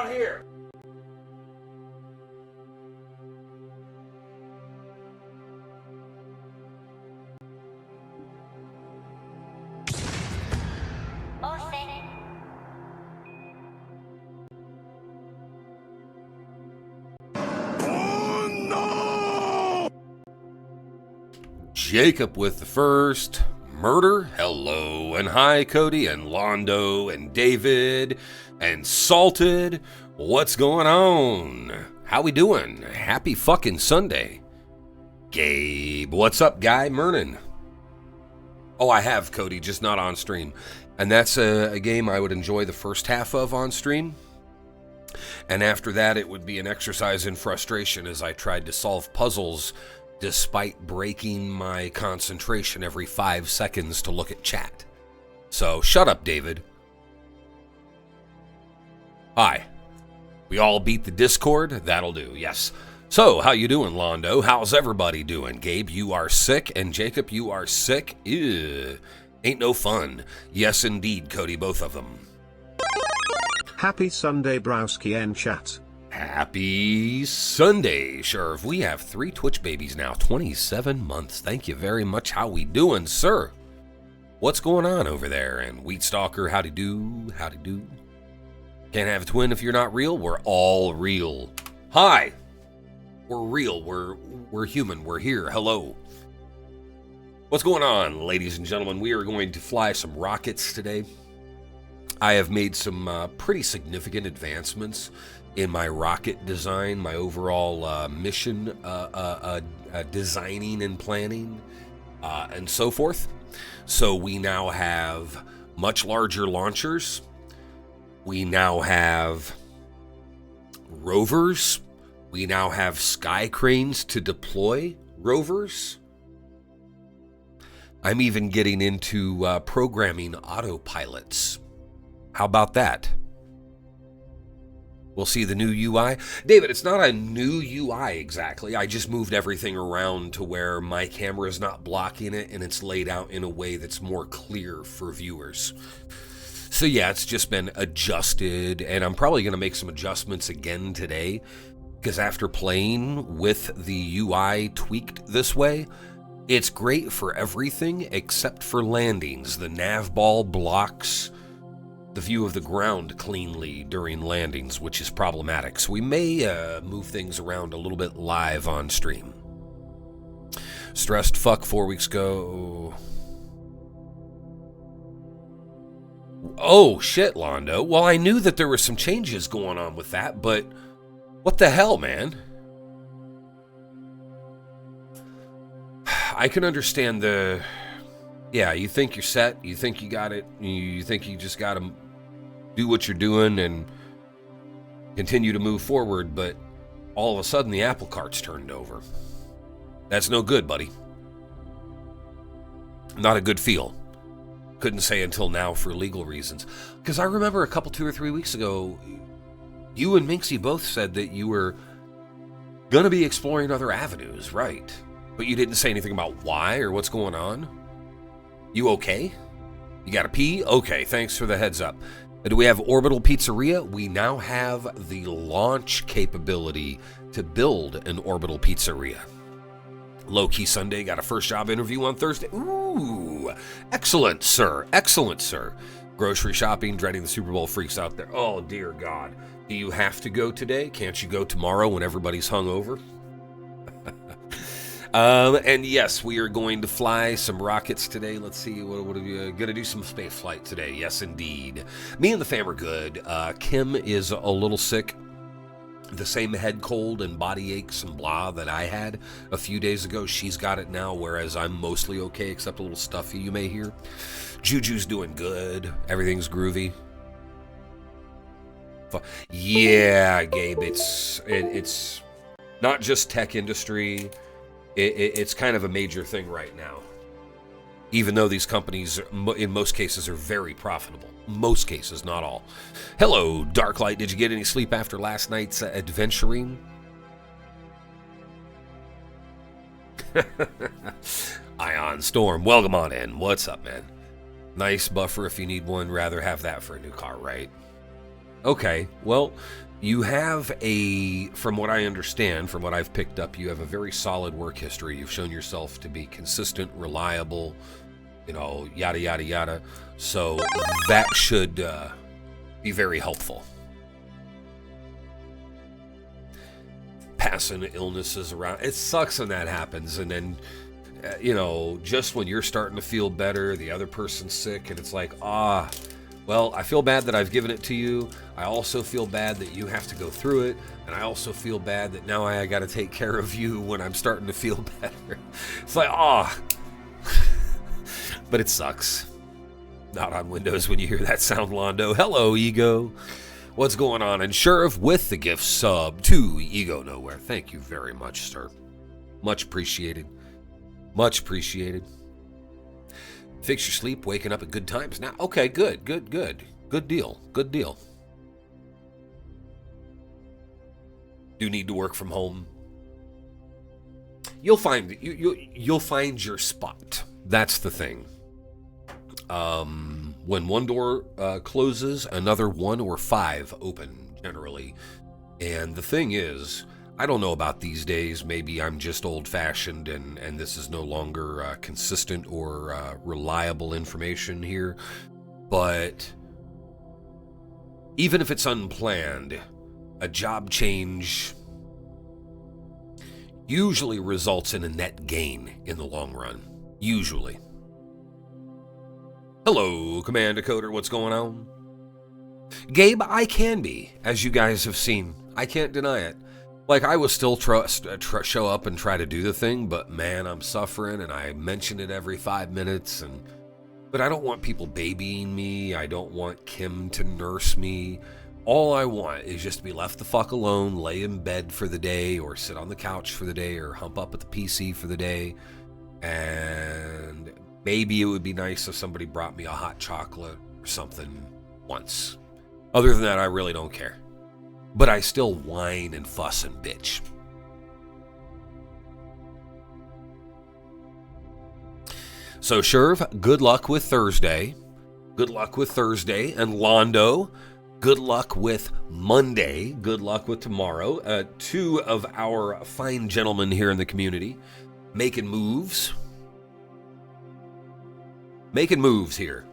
down here. Jacob with the first murder. Hello and hi, Cody and Londo and David and Salted. What's going on? How we doing? Happy fucking Sunday. Gabe, what's up, Guy Mernon? Oh, I have, Cody, just not on stream. And that's a game I would enjoy the first half of on stream. And after that, it would be an exercise in frustration as I tried to solve puzzles despite breaking my concentration every 5 seconds to look at chat. So, shut up, David. Hi. We all beat the Discord? That'll do, yes. So, how you doing, Londo? How's everybody doing? Gabe, you are sick, and Jacob, you are sick? Ew. Ain't no fun. Yes, indeed, Cody, both of them. Happy Sunday, Browski and chat. Happy Sunday, Sheriff. We have 3 Twitch babies now, 27 months. Thank you very much. How we doing, sir? What's going on over there? And Wheat Stalker, howdy do, howdy do. Can't have a twin if you're not real. We're all real. Hi. We're real. We're human. We're here. Hello. What's going on, ladies and gentlemen? We are going to fly some rockets today. I have made some pretty significant advancements in my rocket design, my overall mission designing and planning, and so forth. So we now have much larger launchers. We now have rovers. We now have sky cranes to deploy rovers. I'm even getting into programming autopilots. How about that? We'll see the new UI. David, it's not a new UI exactly. I just moved everything around to where my camera is not blocking it and it's laid out in a way that's more clear for viewers. So yeah, it's just been adjusted, and I'm probably going to make some adjustments again today because after playing with the UI tweaked this way, it's great for everything except for landings. The nav ball blocks the view of the ground cleanly during landings, which is problematic. So we may move things around a little bit live on stream. Stressed fuck 4 weeks ago. Oh, shit, Londo. Well, I knew that there were some changes going on with that, but what the hell, man? I can understand the... Yeah, you think you're set, you think you got it, you think you just got to do what you're doing and continue to move forward, but all of a sudden the apple cart's turned over. That's no good, buddy. Not a good feel. Couldn't say until now for legal reasons. Because I remember a couple, 2 or 3 weeks ago, you and Minxie both said that you were going to be exploring other avenues, right? But you didn't say anything about why or what's going on. You okay? You gotta pee? Okay, thanks for the heads up. Do we have Orbital Pizzeria? We now have the launch capability to build an Orbital Pizzeria. Low Key Sunday got a first job interview on Thursday. Ooh, excellent, sir. Excellent, sir. Grocery shopping, dreading the Super Bowl freaks out there. Oh, dear God. Do you have to go today? Can't you go tomorrow when everybody's hungover? And yes, we are going to fly some rockets today. Let's see, what are we going to do? Some space flight today. Yes, indeed. Me and the fam are good. Kim is a little sick. The same head cold and body aches and blah that I had a few days ago. She's got it now, whereas I'm mostly okay, except a little stuffy you may hear. Juju's doing good. Everything's groovy. Yeah, Gabe, it's not just tech industry. It's kind of a major thing right now. Even though these companies, in most cases, are very profitable. Most cases, not all. Hello, Darklight. Did you get any sleep after last night's adventuring? Ion Storm, welcome on in. What's up, man? Nice buffer if you need one. Rather have that for a new car, right? Okay, well, you have from what I understand, from what I've picked up, you have a very solid work history. You've shown yourself to be consistent, reliable, yada, yada, yada. So that should be very helpful. Passing illnesses around. It sucks when that happens. And then, just when you're starting to feel better, the other person's sick, and it's like, well, I feel bad that I've given it to you. I also feel bad that you have to go through it. And I also feel bad that now I got to take care of you when I'm starting to feel better. It's like, but it sucks. Not on Windows when you hear that sound, Londo. Hello, Ego. What's going on? And Sheriff with the gift sub to Ego Nowhere. Thank you very much, sir. Much appreciated. Much appreciated. Fix your sleep, waking up at good times. Now, okay, good. Good deal. Good deal. Do need to work from home. You'll find your spot. That's the thing. When one door closes, another 1 or 5 open generally. And the thing is, I don't know about these days. Maybe I'm just old-fashioned and this is no longer consistent or reliable information here. But even if it's unplanned, a job change usually results in a net gain in the long run. Usually. Hello, Command Decoder. What's going on? Gabe, I can be, as you guys have seen. I can't deny it. Like, I will still show up and try to do the thing, but man, I'm suffering, and I mention it every 5 minutes, but I don't want people babying me. I don't want Kim to nurse me. All I want is just to be left the fuck alone, lay in bed for the day, or sit on the couch for the day, or hump up at the PC for the day, and maybe it would be nice if somebody brought me a hot chocolate or something once. Other than that, I really don't care. But I still whine and fuss and bitch. So, Sherv, good luck with Thursday. Good luck with Thursday. And Londo, good luck with Monday. Good luck with tomorrow. 2 of our fine gentlemen here in the community making moves. Making moves here.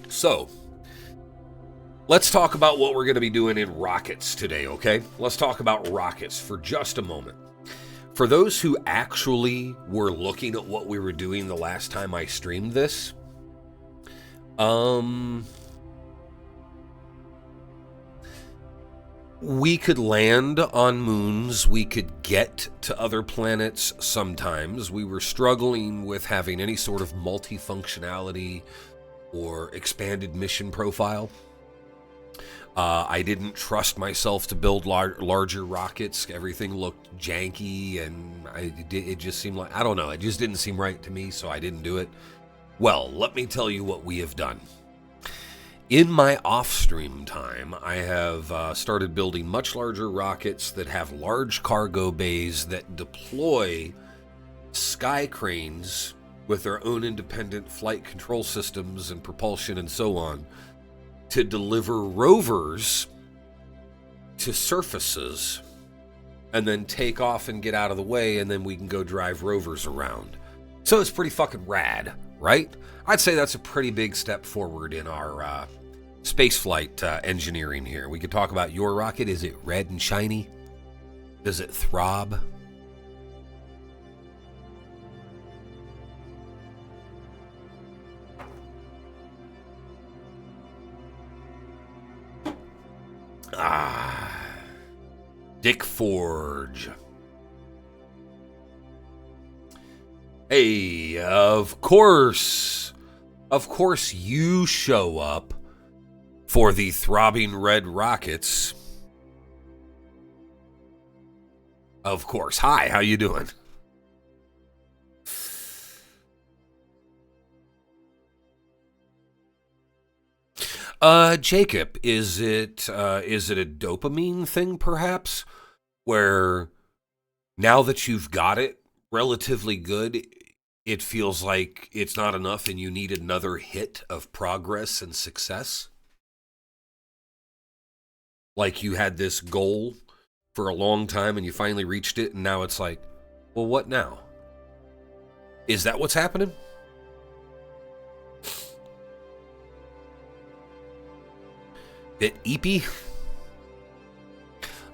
So, let's talk about what we're going to be doing in rockets today, okay? Let's talk about rockets for just a moment. For those who actually were looking at what we were doing the last time I streamed this, we could land on moons, we could get to other planets sometimes. We were struggling with having any sort of multifunctionality or expanded mission profile. I didn't trust myself to build larger rockets. Everything looked janky, and it just seemed like, I don't know, it just didn't seem right to me, so I didn't do it. Well, let me tell you what we have done. In my off-stream time, I have started building much larger rockets that have large cargo bays that deploy sky cranes with their own independent flight control systems and propulsion and so on, to deliver rovers to surfaces and then take off and get out of the way, and then we can go drive rovers around. So it's pretty fucking rad, right? I'd say that's a pretty big step forward in our spaceflight engineering here. We could talk about your rocket. Is it red and shiny? Does it throb? Dick Forge. Hey, of course you show up for the throbbing red rockets. Of course. Hi, how you doing? Jacob, is it a dopamine thing, perhaps? Where now that you've got it relatively good, it feels like it's not enough and you need another hit of progress and success. Like you had this goal for a long time and you finally reached it, and now it's like, well, what now? Is that what's happening? Bit eepy?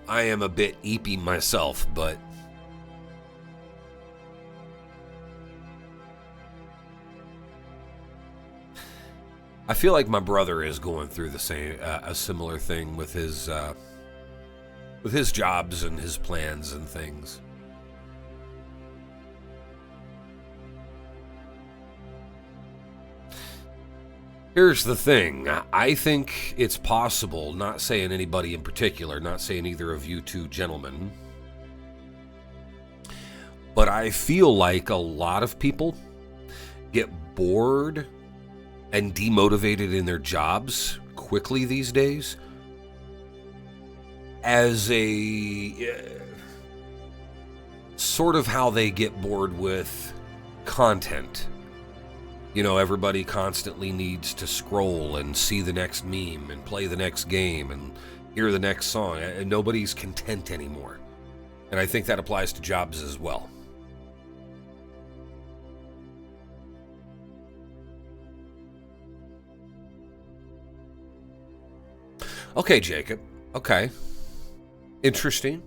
I am a bit eepy myself, but I feel like my brother is going through the same, a similar thing with his jobs and his plans and things. Here's the thing. I think it's possible, not saying anybody in particular, not saying either of you two gentlemen, but I feel like a lot of people get bored and demotivated in their jobs quickly these days as a sort of how they get bored with content. You know, everybody constantly needs to scroll and see the next meme and play the next game and hear the next song, and nobody's content anymore. And I think that applies to jobs as well. Okay, Jacob. Okay. Interesting.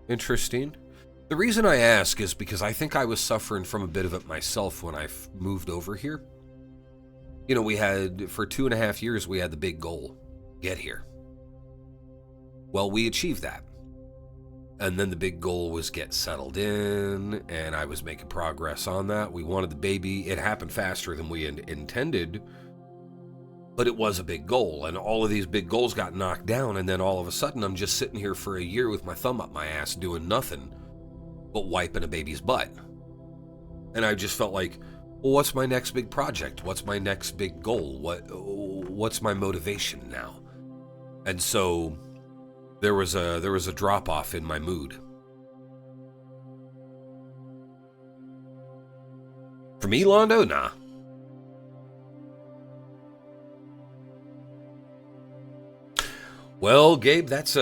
The reason I ask is because I think I was suffering from a bit of it myself when I moved over here. You know, we had, for 2.5 years, we had the big goal, get here. Well, we achieved that. And then the big goal was get settled in, and I was making progress on that. We wanted the baby. It happened faster than we intended, but it was a big goal, and all of these big goals got knocked down, and then all of a sudden I'm just sitting here for a year with my thumb up my ass doing nothing but wiping a baby's butt. And I just felt like, well, what's my next big project? What's my next big goal? What's my motivation now? And so there was a drop off in my mood. For me, Londo, nah. Well, Gabe, that's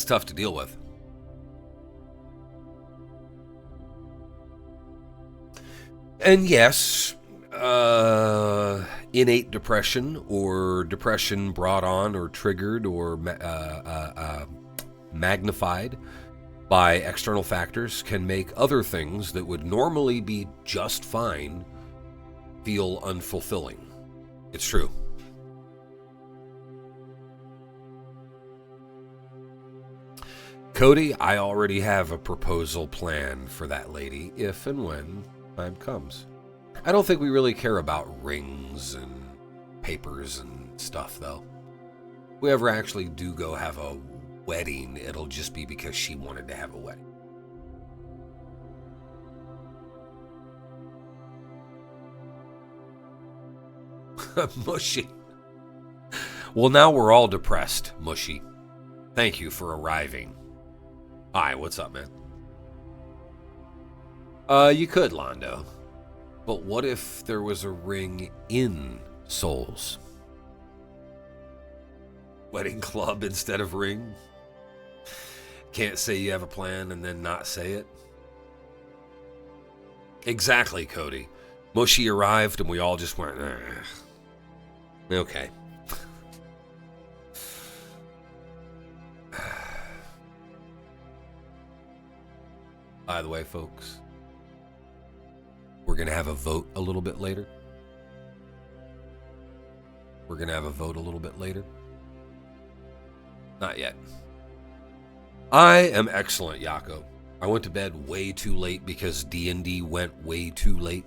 tough to deal with. And yes, innate depression or depression brought on or triggered or magnified by external factors can make other things that would normally be just fine feel unfulfilling. It's true. Cody, I already have a proposal plan for that lady if and when time comes. I don't think we really care about rings and papers and stuff, though. If we ever actually do go have a wedding, it'll just be because she wanted to have a wedding. Mushy. Well, now we're all depressed, Mushy. Thank you for arriving. Hi, what's up, man? You could, Londo. But what if there was a ring in Souls? Wedding club instead of ring? Can't say you have a plan and then not say it? Exactly, Cody. Mushy arrived and we all just went, ugh. Okay. By the way, folks, we're going to have a vote a little bit later. Not yet. I am excellent, Yako. I went to bed way too late because D&D went way too late.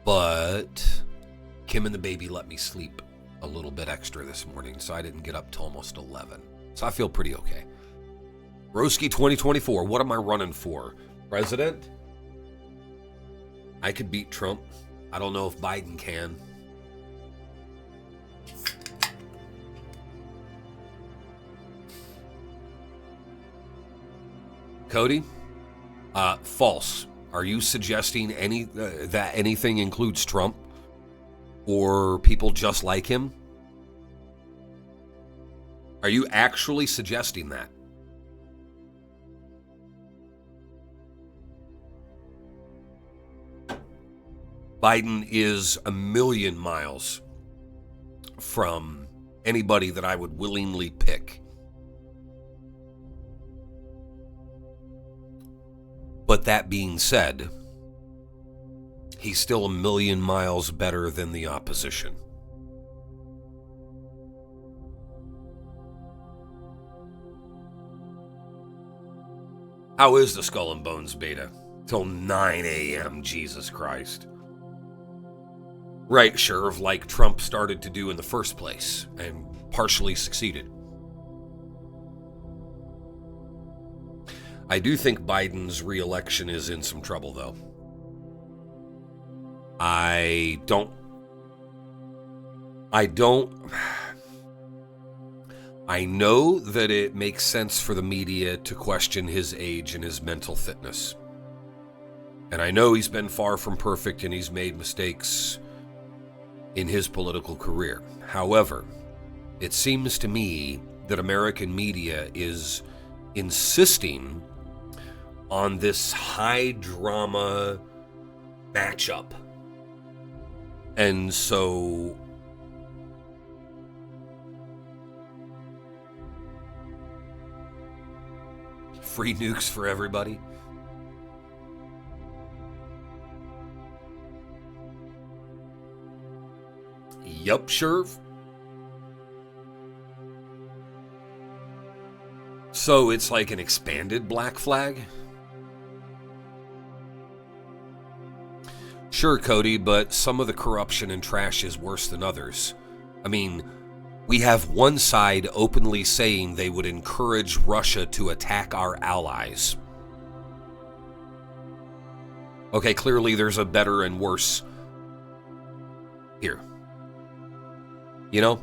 But Kim and the baby let me sleep a little bit extra this morning, so I didn't get up till almost 11. So I feel pretty okay. Broski 2024, what am I running for? President? I could beat Trump. I don't know if Biden can. Cody, false. Are you suggesting that anything includes Trump or people just like him? Are you actually suggesting that? Biden is a million miles from anybody that I would willingly pick. But that being said, he's still a million miles better than the opposition. How is the Skull and Bones beta? Till 9 a.m., Jesus Christ. Right, Sheriff, like Trump started to do in the first place, and partially succeeded. I do think Biden's re-election is in some trouble, though. I know that it makes sense for the media to question his age and his mental fitness. And I know he's been far from perfect and he's made mistakes in his political career. However, it seems to me that American media is insisting on this high drama matchup. And so free nukes for everybody. Yup, sure. So it's like an expanded black flag? Sure, Cody, but some of the corruption and trash is worse than others. I mean, we have one side openly saying they would encourage Russia to attack our allies. Okay, clearly there's a better and worse here. You know?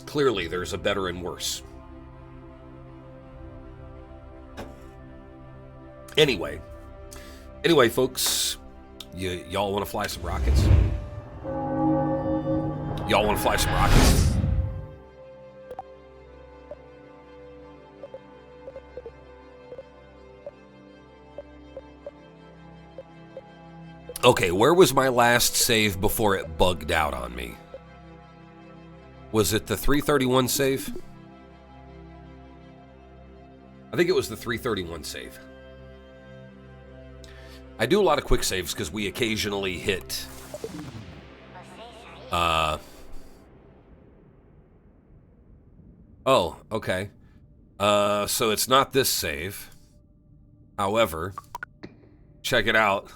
Clearly there's a better and worse. Anyway, folks, y'all want to fly some rockets? Y'all want to fly some rockets? Okay, where was my last save before it bugged out on me? Was it the 331 save? I think it was the 331 save. I do a lot of quick saves because we occasionally hit oh, okay. So it's not this save. However, check it out.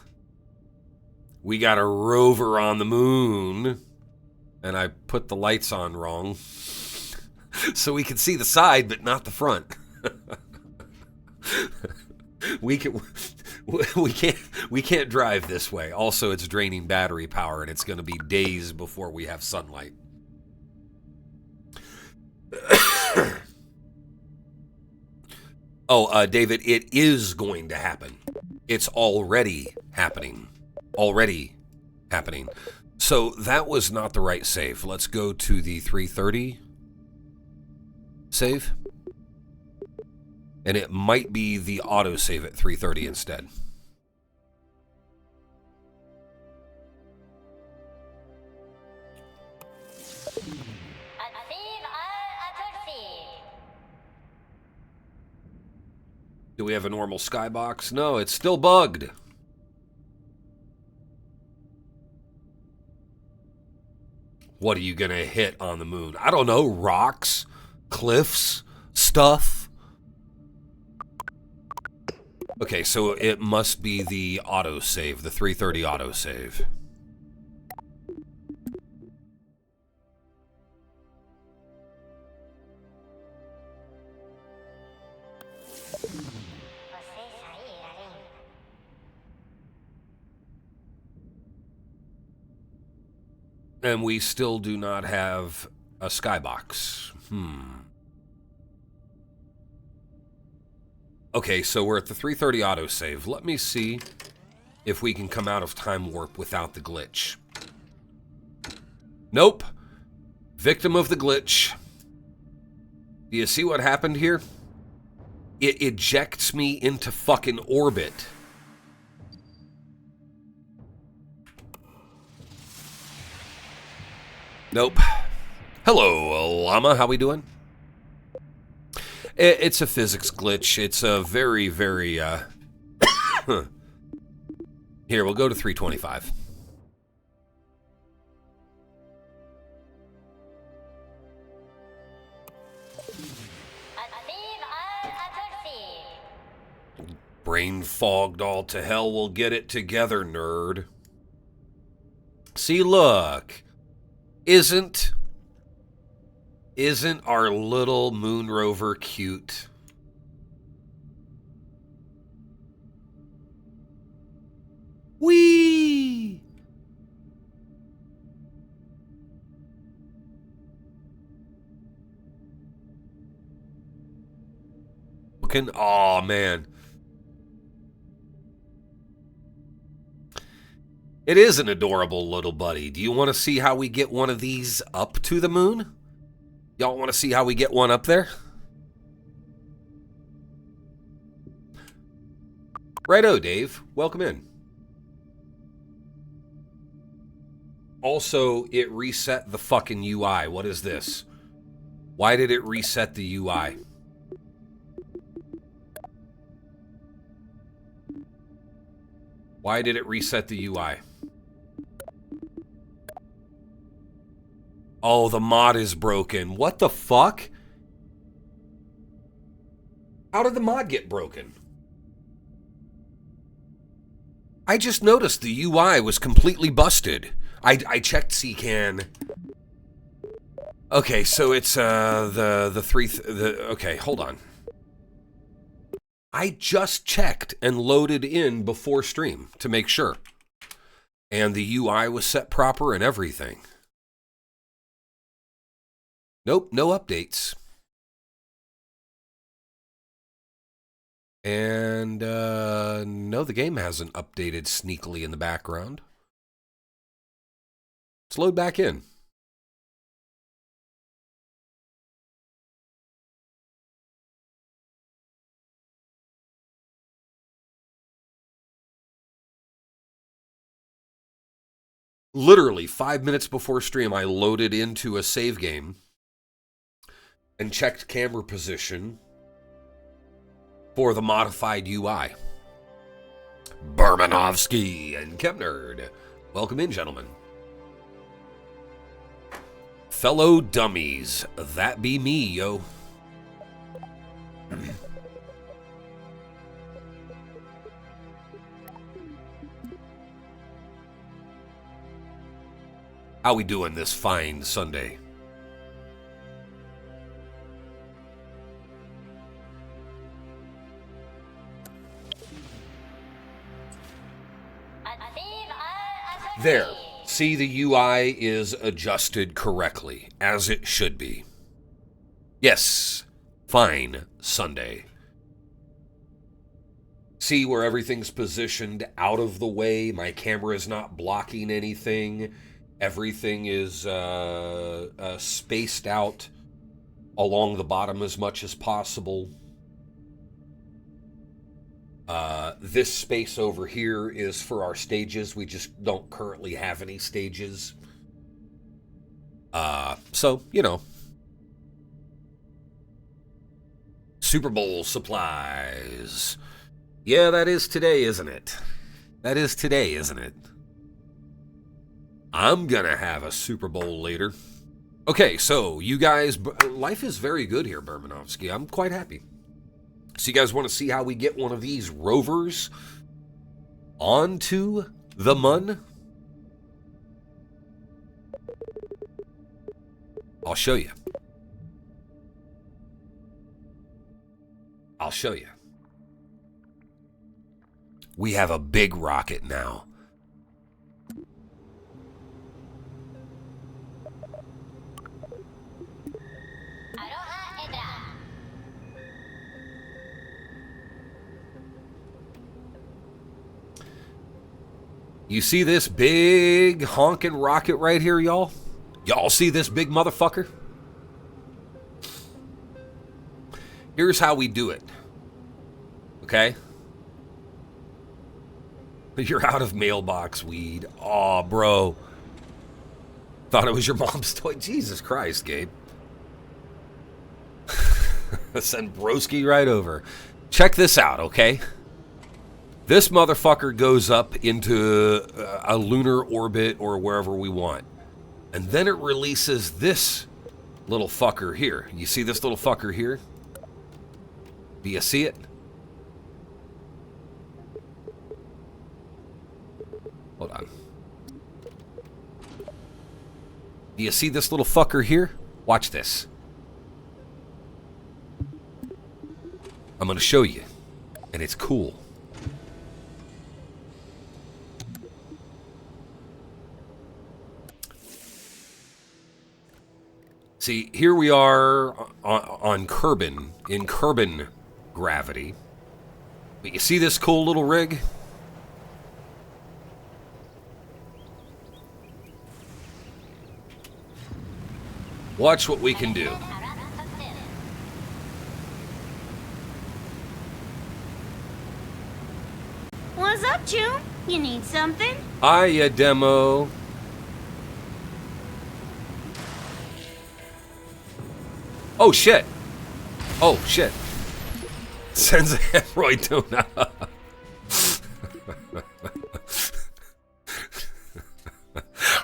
We got a rover on the moon, and I put the lights on wrong. So we can see the side, but not the front. We can't drive this way. Also, it's draining battery power, and it's going to be days before we have sunlight. Oh, David, it is going to happen. It's already happening. So that was not the right save. Let's go to the 330 save. And it might be the autosave at 330 instead. Do we have a normal skybox? No, it's still bugged. What are you going to hit on the moon? I don't know. Rocks? Cliffs? Stuff? Okay, so it must be the autosave, the 330 autosave. And we still do not have a skybox. Okay, so we're at the 3:30 autosave. Let me see if we can come out of time warp without the glitch. Nope. Victim of the glitch. Do you see what happened here? It ejects me into fucking orbit. Nope. Hello, llama. How we doing? It's a physics glitch. It's a very, very, Here, we'll go to 325. Brain fogged all to hell. We'll get it together, nerd. See, look. Isn't our little moon rover cute? Whee! Aw, man. It is an adorable little buddy. Do you want to see how we get one of these up to the moon? Y'all want to see how we get one up there? Righto, Dave. Welcome in. Also, it reset the fucking UI. What is this? Why did it reset the UI? Why did it reset the UI? Oh, the mod is broken. What the fuck? How did the mod get broken? I just noticed the UI was completely busted. I checked CCAN. Okay, so it's okay, hold on. I just checked and loaded in before stream to make sure. And the UI was set proper and everything. Nope, no updates. And, no, the game hasn't updated sneakily in the background. Let's load back in. Literally 5 minutes before stream, I loaded into a save game and checked camera position for the modified UI. Bermanovsky and Kepnerd. Welcome in, gentlemen. Fellow dummies, that be me, yo. How we doing this fine Sunday? There. See, the UI is adjusted correctly, as it should be. Yes, fine Sunday. See where everything's positioned out of the way? My camera is not blocking anything. Everything is spaced out along the bottom as much as possible. This space over here is for our stages. We just don't currently have any stages. So, you know. Super Bowl supplies. Yeah, that is today, isn't it? That is today, isn't it? I'm gonna have a Super Bowl later. Okay, so you guys, life is very good here, Bermanovsky. I'm quite happy. So you guys want to see how we get one of these rovers onto the Mun? I'll show you. I'll show you. We have a big rocket now. You see this big honking rocket right here, y'all? Y'all see this big motherfucker? Here's how we do it. Okay? You're out of mailbox weed. Aw, bro. Thought it was your mom's toy. Jesus Christ, Gabe. Send Broski right over. Check this out, okay? This motherfucker goes up into a lunar orbit or wherever we want. And then it releases this little fucker here. You see this little fucker here? Do you see it? Hold on. Do you see this little fucker here? Watch this. I'm going to show you. And it's cool. See, here we are on Kerbin, in Kerbin gravity. But you see this cool little rig? Watch what we can do. What's up, June? You need something? Hiya, demo. Oh, shit. Oh, shit. Sends a hemorrhoid tuna.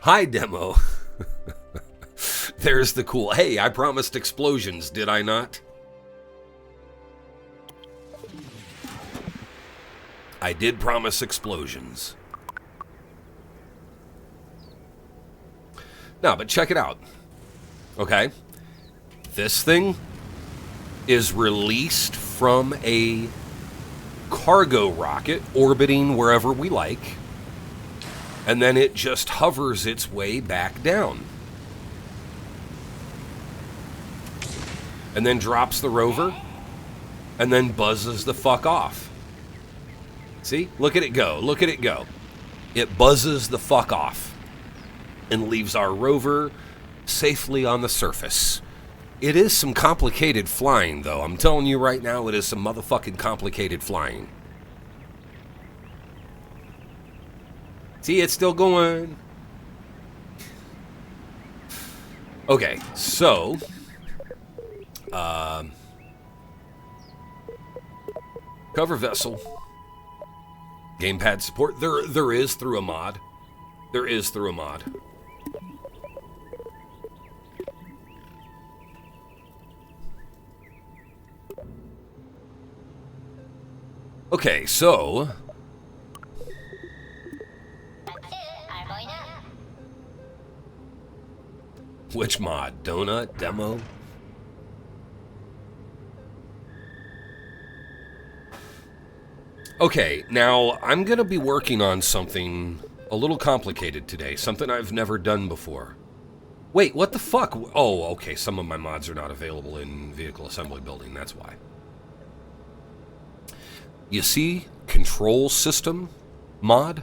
Hi, demo. There's the cool. Hey, I promised explosions, did I not? I did promise explosions. No, but check it out. Okay? This thing is released from a cargo rocket orbiting wherever we like, and then it just hovers its way back down. And then drops the rover, and then buzzes the fuck off. See? Look at it go. Look at it go. It buzzes the fuck off and leaves our rover safely on the surface. It is some complicated flying, though. I'm telling you right now, it is some motherfucking complicated flying. See, it's still going. Okay, so... cover vessel. Gamepad support. There is through a mod. There is through a mod. Okay, so... which mod? Donut? Demo? Okay, now I'm going to be working on something a little complicated today. Something I've never done before. Wait, what the fuck? Oh, okay, some of my mods are not available in Vehicle Assembly Building, that's why. You see, control system mod?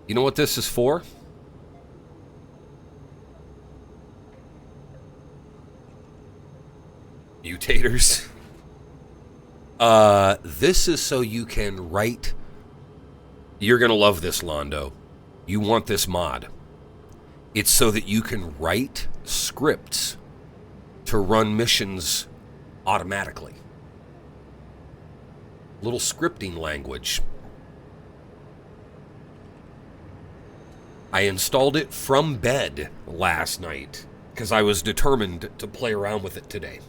You know what this is for? Mutators. This is so you can write... You're gonna love this, Londo. You want this mod. It's so that you can write scripts to run missions automatically. Little scripting language. I installed it from bed last night because I was determined to play around with it today.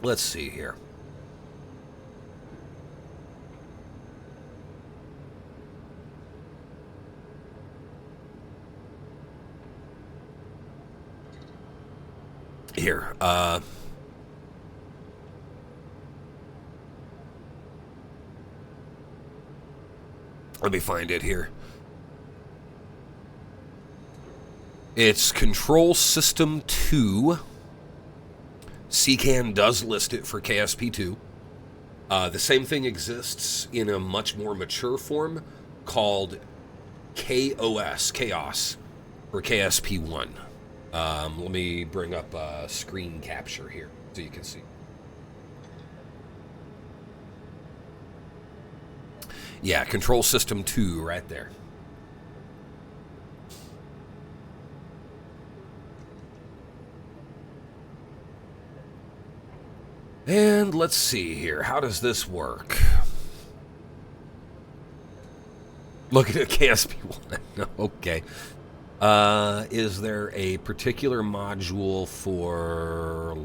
Let's see here. Here, let me find it here. It's Control System 2 CCAN does list it for KSP2. The same thing exists in a much more mature form called Chaos, for KSP1. Let me bring up a screen capture here so you can see. Yeah, Control System 2 right there. And let's see here. How does this work? Looking at KSP1. Okay. Is there a particular module for...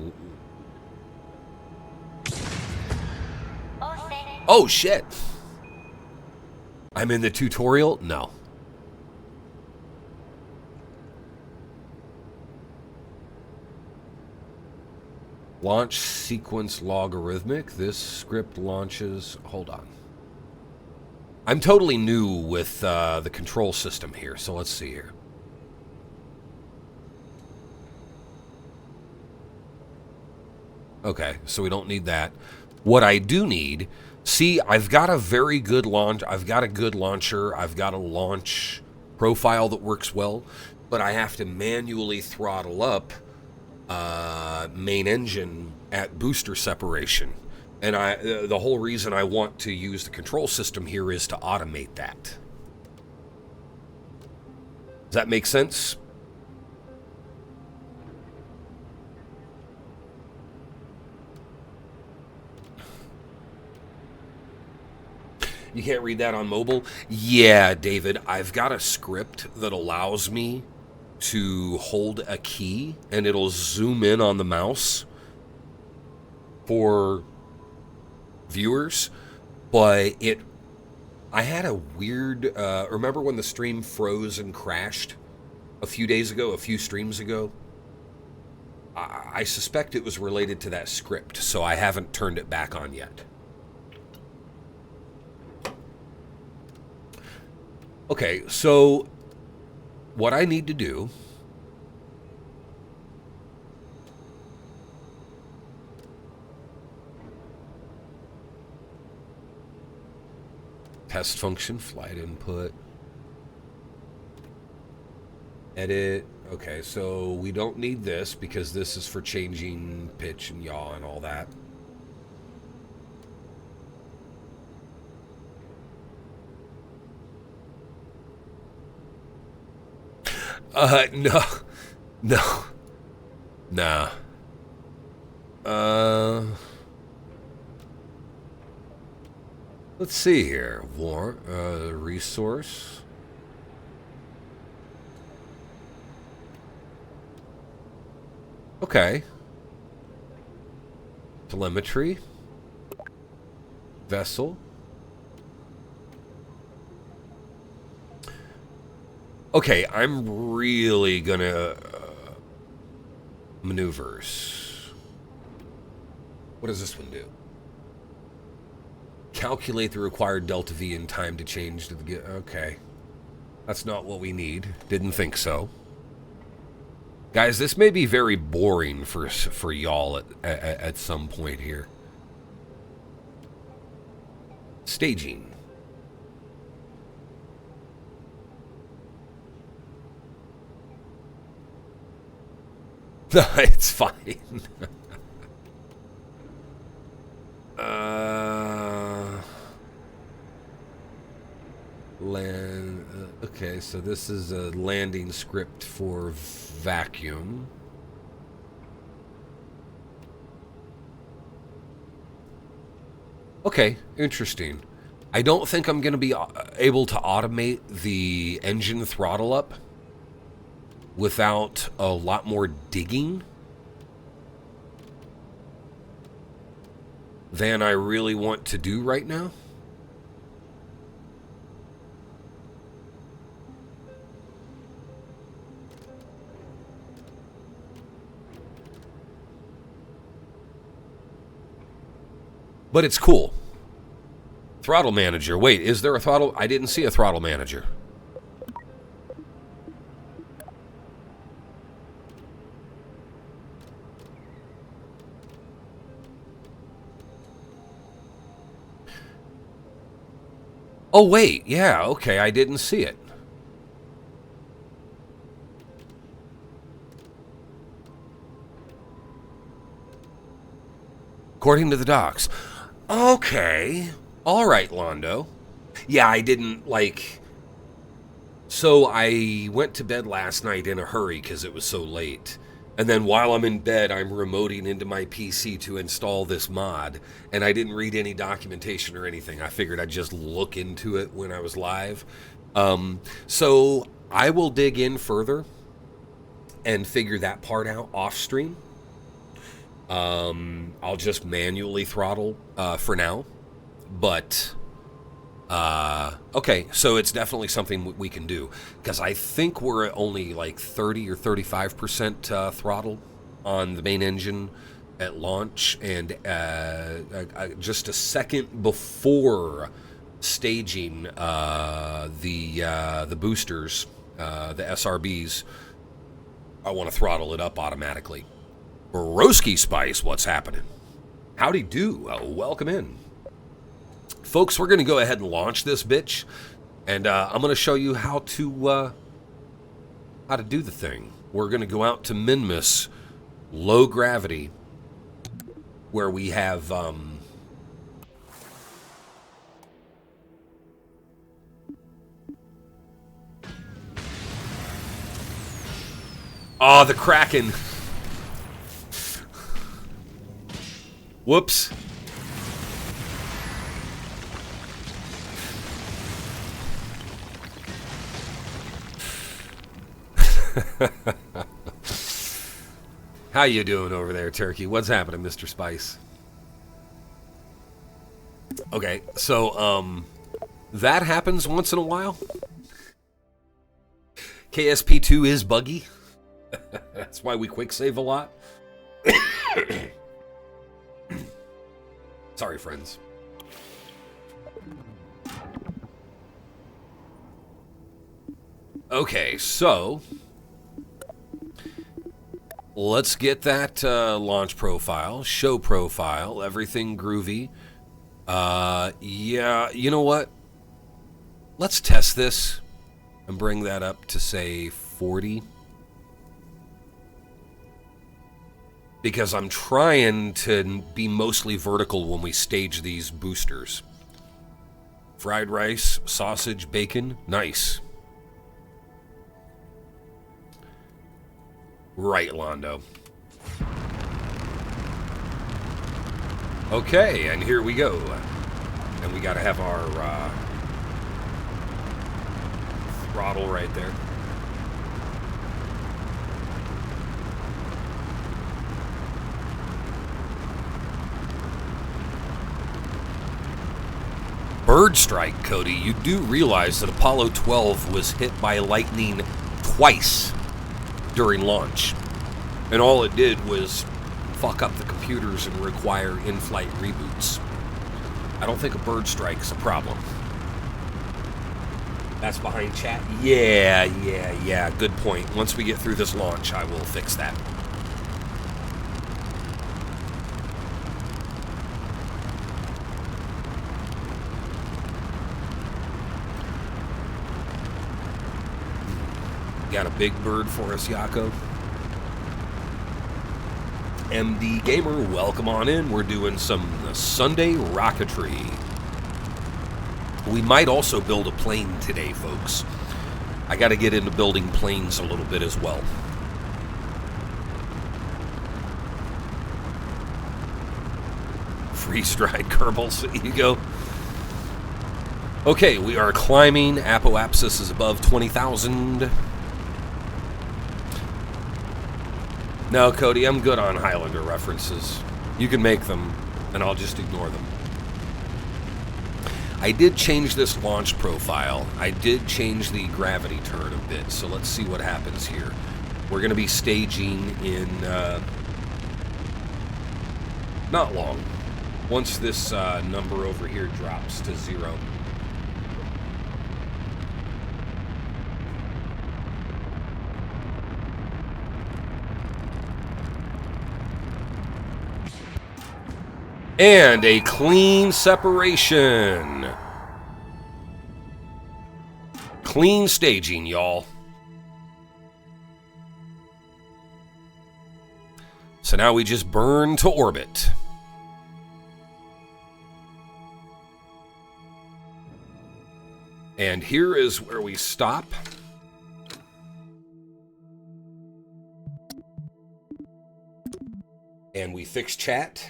Oh, shit. I'm in the tutorial? No. Launch sequence logarithmic. This script launches... Hold on. I'm totally new with the control system here, so let's see here. Okay, so we don't need that. What I do need... See, I've got a very good launch. I've got a good launcher. I've got a launch profile that works well, but I have to manually throttle up main engine at booster separation. And the whole reason I want to use the control system here is to automate that. Does that make sense? You can't read that on mobile? Yeah, David, I've got a script that allows me to hold a key and it'll zoom in on the mouse for viewers, but I had a weird, remember when the stream froze and crashed a few days ago, a few streams ago? I suspect it was related to that script, so I haven't turned it back on yet. Okay, so what I need to do test function, flight input, edit. Okay, so we don't need this because this is for changing pitch and yaw and all that. No. Nah. Let's see here. Resource. Okay. Telemetry. Vessel. Okay, I'm really gonna maneuvers. What does this one do? Calculate the required delta V in time to change to the... Okay. That's not what we need. Didn't think so. Guys, this may be very boring for y'all at some point here. Staging. It's fine. Land. Okay, so this is a landing script for vacuum. Okay, interesting. I don't think I'm going to be able to automate the engine throttle up without a lot more digging than I really want to do right now. But it's cool. Throttle manager. Wait, is there a throttle? I didn't see a throttle manager. Oh, wait. Yeah, okay. I didn't see it. According to the docs. Okay. All right, Londo. Yeah, I didn't, like... So I went to bed last night in a hurry because it was so late. And then while I'm in bed, I'm remoting into my PC to install this mod. And I didn't read any documentation or anything. I figured I'd just look into it when I was live. So I will dig in further and figure that part out off stream. I'll just manually throttle for now. But... okay, so it's definitely something we can do, because I think we're at only like 30 or 35% throttle on the main engine at launch, and just a second before staging the boosters, the SRBs, I want to throttle it up automatically. Broski Spice, what's happening? Howdy do, welcome in. Folks, we're going to go ahead and launch this bitch, and I'm going to show you how to do the thing. We're going to go out to Minmus, low gravity, where we have the Kraken. Whoops. How you doing over there, Turkey? What's happening, Mr. Spice? Okay, so, that happens once in a while. KSP2 is buggy. That's why we quick save a lot. Sorry, friends. Okay, so... let's get that launch profile, show profile, everything groovy. Yeah, you know what? Let's test this and bring that up to, say, 40. Because I'm trying to be mostly vertical when we stage these boosters. Fried rice, sausage, bacon, nice. Right, Londo. Okay, and here we go. And we gotta have our throttle right there. Bird strike, Cody. You do realize that Apollo 12 was hit by lightning twice during launch, and all it did was fuck up the computers and require in-flight reboots. I don't think a bird strike's a problem. That's behind chat? Yeah, good point. Once we get through this launch, I will fix that. Got a big bird for us, Yako. MD Gamer, welcome on in. We're doing some Sunday rocketry. We might also build a plane today, folks. I got to get into building planes a little bit as well. Freeze-dried Kerbals, there you go. Okay, we are climbing. Apoapsis is above 20,000. No, Cody, I'm good on Highlander references. You can make them, and I'll just ignore them. I did change this launch profile. I did change the gravity turn a bit, so let's see what happens here. We're going to be staging in not long. Once this number over here drops to 0. And a clean separation. Clean staging, y'all. So now we just burn to orbit. And here is where we stop. And we fix chat.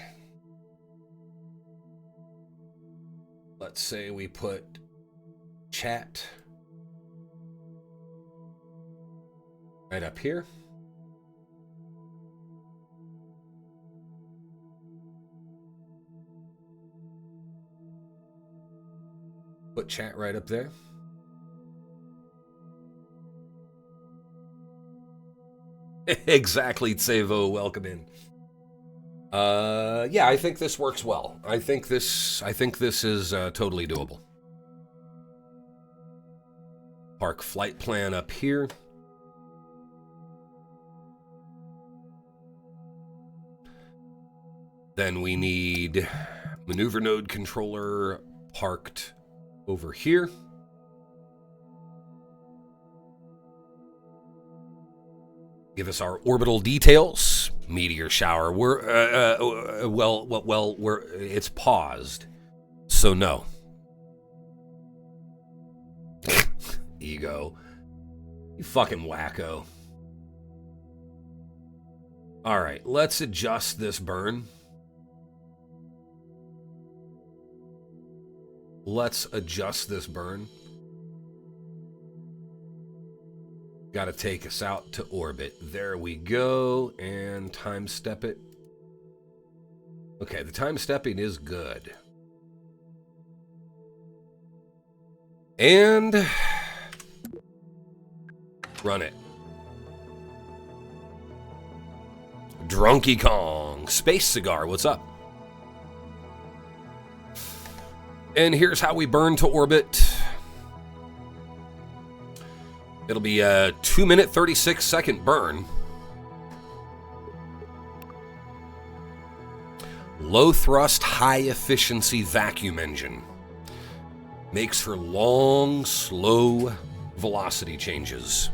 Let's say we put chat right up here. Put chat right up there. Exactly, Tsevo, welcome in. Yeah, I think this works well. I think this is totally doable. Park flight plan up here. Then we need maneuver node controller parked over here. Give us our orbital details. Meteor shower. It's paused. So no. Ego. You fucking wacko. All right, let's adjust this burn. Let's adjust this burn. Got to take us out to orbit. There we go. And time step it. Okay, the time stepping is good. And run it. Drunky Kong. Space Cigar, what's up? And here's how we burn to orbit. It'll be a 2-minute, 36-second burn. Low thrust, high efficiency vacuum engine. Makes for long, slow velocity changes.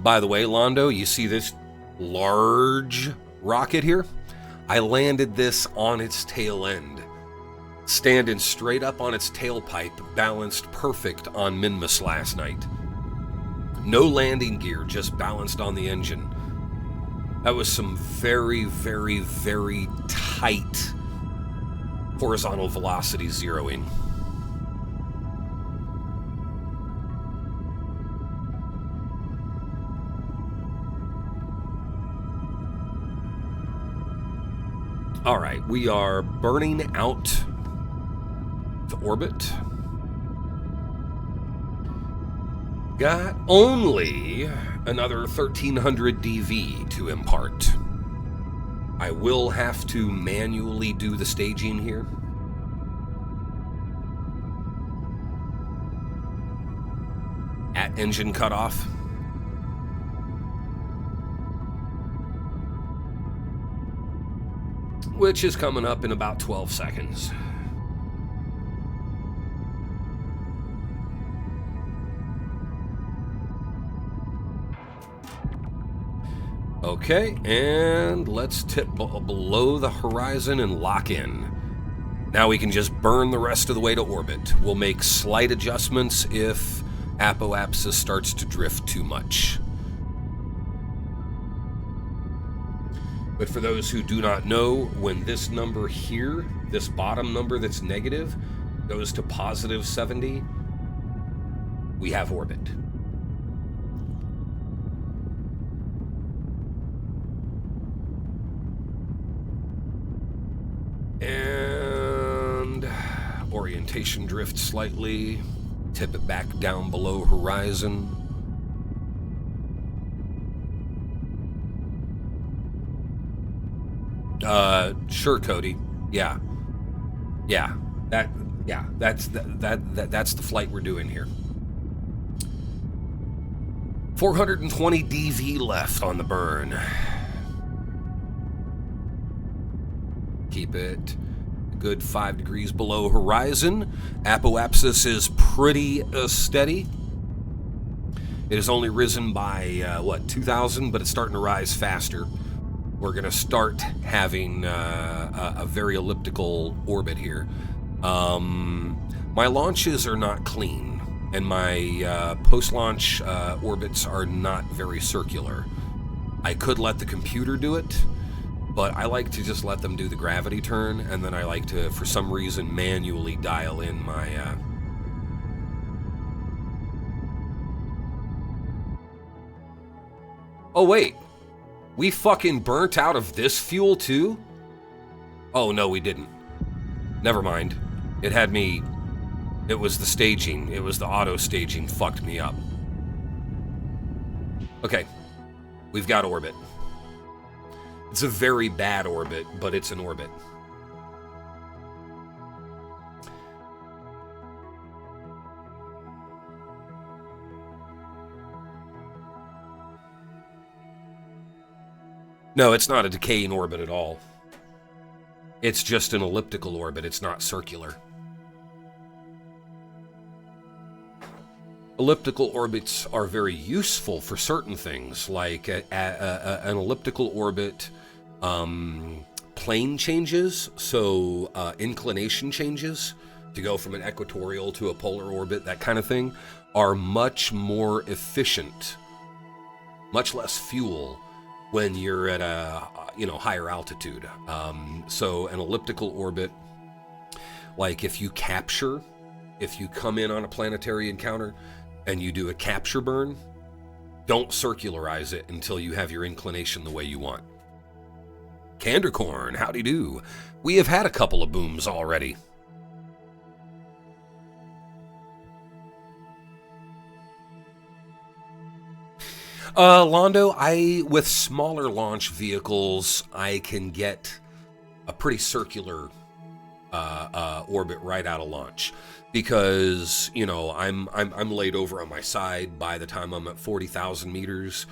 By the way, Londo, you see this large rocket here? I landed this on its tail end. Standing straight up on its tailpipe, balanced perfect on Minmus last night. No landing gear, just balanced on the engine. That was some very, very, very tight horizontal velocity zeroing. All right, we are burning out to orbit. Got only another 1300 DV to impart. I will have to manually do the staging here. At engine cutoff. Which is coming up in about 12 seconds. Okay, and let's tip below the horizon and lock in. Now we can just burn the rest of the way to orbit. We'll make slight adjustments if apoapsis starts to drift too much. But for those who do not know, when this number here, this bottom number that's negative, goes to positive 70, we have orbit. And orientation drift slightly, tip it back down below horizon. Sure, Cody. Yeah. That's the flight we're doing here. 420 DV left on the burn. Keep it good 5 degrees below horizon. Apoapsis is pretty steady. It has only risen by, 2,000, but it's starting to rise faster. We're going to start having a very elliptical orbit here. My launches are not clean, and my post-launch orbits are not very circular. I could let the computer do it, but I like to just let them do the gravity turn, and then I like to, for some reason, manually dial in my... Oh, wait. We fucking burnt out of this fuel, too? Oh, no, we didn't. Never mind. It had me... It was the staging. It was the auto-staging fucked me up. Okay. We've got orbit. It's a very bad orbit, but it's an orbit. No, it's not a decaying orbit at all. It's just an elliptical orbit. It's not circular. Elliptical orbits are very useful for certain things, like an elliptical orbit plane changes, so inclination changes to go from an equatorial to a polar orbit, that kind of thing, are much more efficient, much less fuel when you're at a higher altitude. So an elliptical orbit, like if you come in on a planetary encounter and you do a capture burn, don't circularize it until you have your inclination the way you want. Candercorn, howdy do. We have had a couple of booms already. Londo, with smaller launch vehicles, I can get a pretty circular orbit right out of launch, because I'm laid over on my side by the time I'm at 40,000 meters,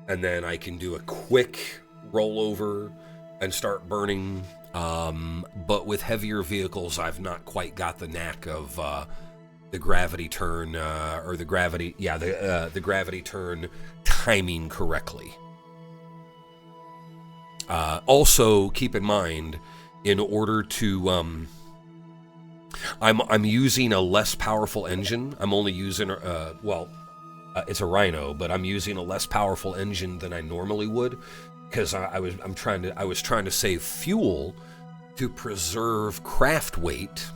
and then I can do a quick rollover and start burning. But with heavier vehicles, I've not quite got the knack of the gravity turn the gravity turn timing correctly. Also, keep in mind, in order to I'm using a less powerful engine. I'm only using it's a Rhino, but I'm using a less powerful engine than I normally would, because I was trying to save fuel to preserve craft weight,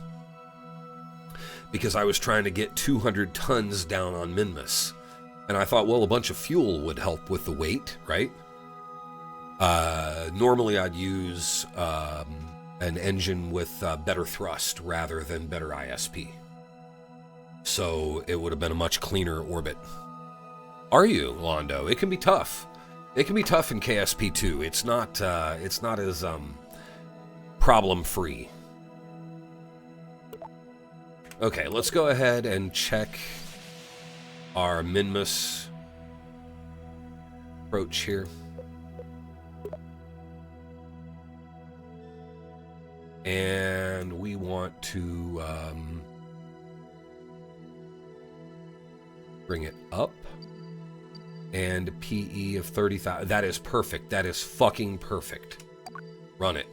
because I was trying to get 200 tons down on Minmus. And I thought, well, a bunch of fuel would help with the weight, right? Normally I'd use an engine with better thrust rather than better ISP. So it would have been a much cleaner orbit. Are you, Londo? It can be tough. It can be tough in KSP2. It's not as problem-free. Okay, let's go ahead and check our Minmus approach here. And we want to bring it up. And PE of 30,000. That is perfect. That is fucking perfect. Run it.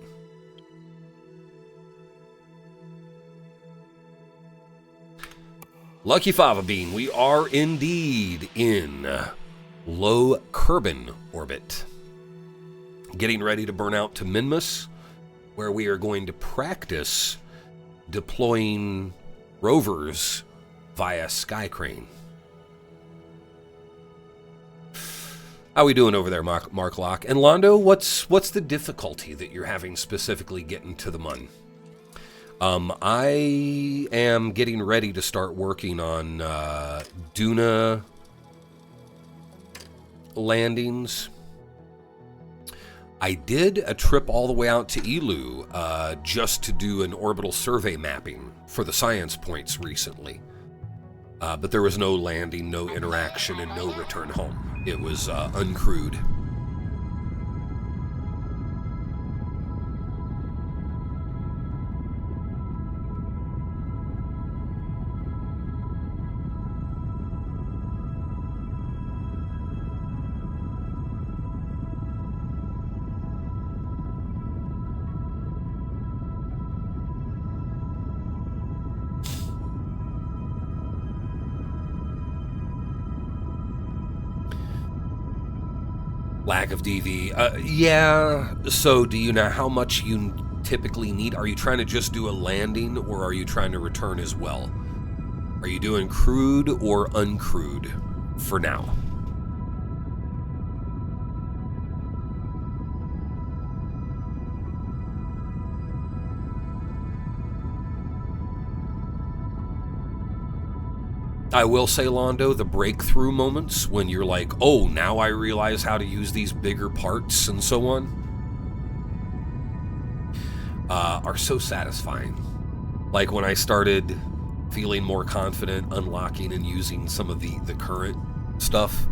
Lucky Fava Bean, we are indeed in low Kerbin orbit. Getting ready to burn out to Minmus, where we are going to practice deploying rovers via Skycrane. How we doing over there, Mark Locke? And Londo, what's the difficulty that you're having specifically getting to the Mun? I am getting ready to start working on Duna landings. I did a trip all the way out to Elu just to do an orbital survey mapping for the science points recently. But there was no landing, no interaction, and no return home. It was uncrewed. Lack of DV. Yeah. So do you know how much you typically need? Are you trying to just do a landing, or are you trying to return as well? Are you doing crewed or uncrewed for now? I will say, Londo, the breakthrough moments when you're like, oh, now I realize how to use these bigger parts and so on, are so satisfying. Like when I started feeling more confident unlocking and using some of the current stuff.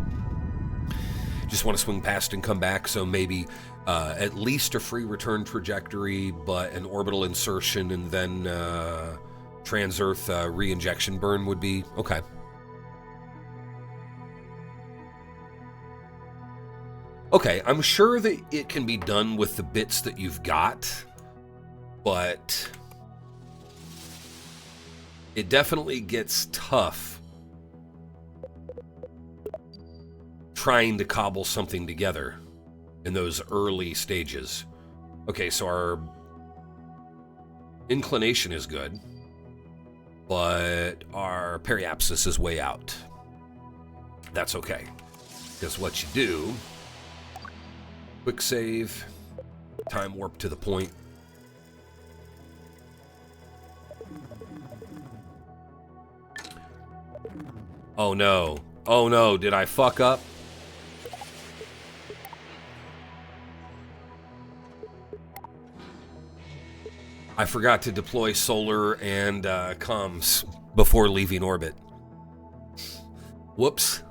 Just want to swing past and come back, so maybe at least a free return trajectory, but an orbital insertion and then trans-Earth re-injection burn would be okay. Okay, I'm sure that it can be done with the bits that you've got, but it definitely gets tough trying to cobble something together in those early stages. Okay, so our inclination is good, but our periapsis is way out. That's okay, because what you do, quick save, time warp to the point. Oh no, oh no, did I fuck up? I forgot to deploy solar and comms before leaving orbit. Whoops.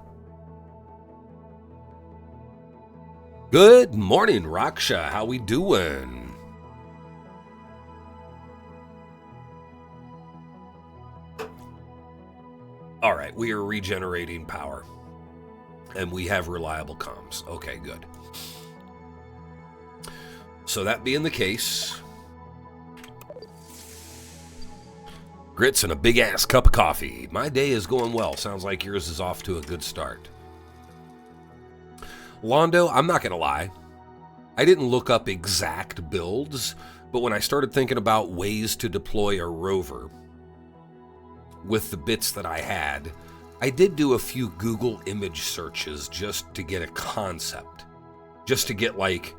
Good morning, Raksha. How we doing? All right, we are regenerating power. And we have reliable comms. Okay, good. So that being the case, grits and a big-ass cup of coffee. My day is going well. Sounds like yours is off to a good start. Londo, I'm not going to lie. I didn't look up exact builds, but when I started thinking about ways to deploy a rover with the bits that I had, I did do a few Google image searches just to get a concept. Just to get like,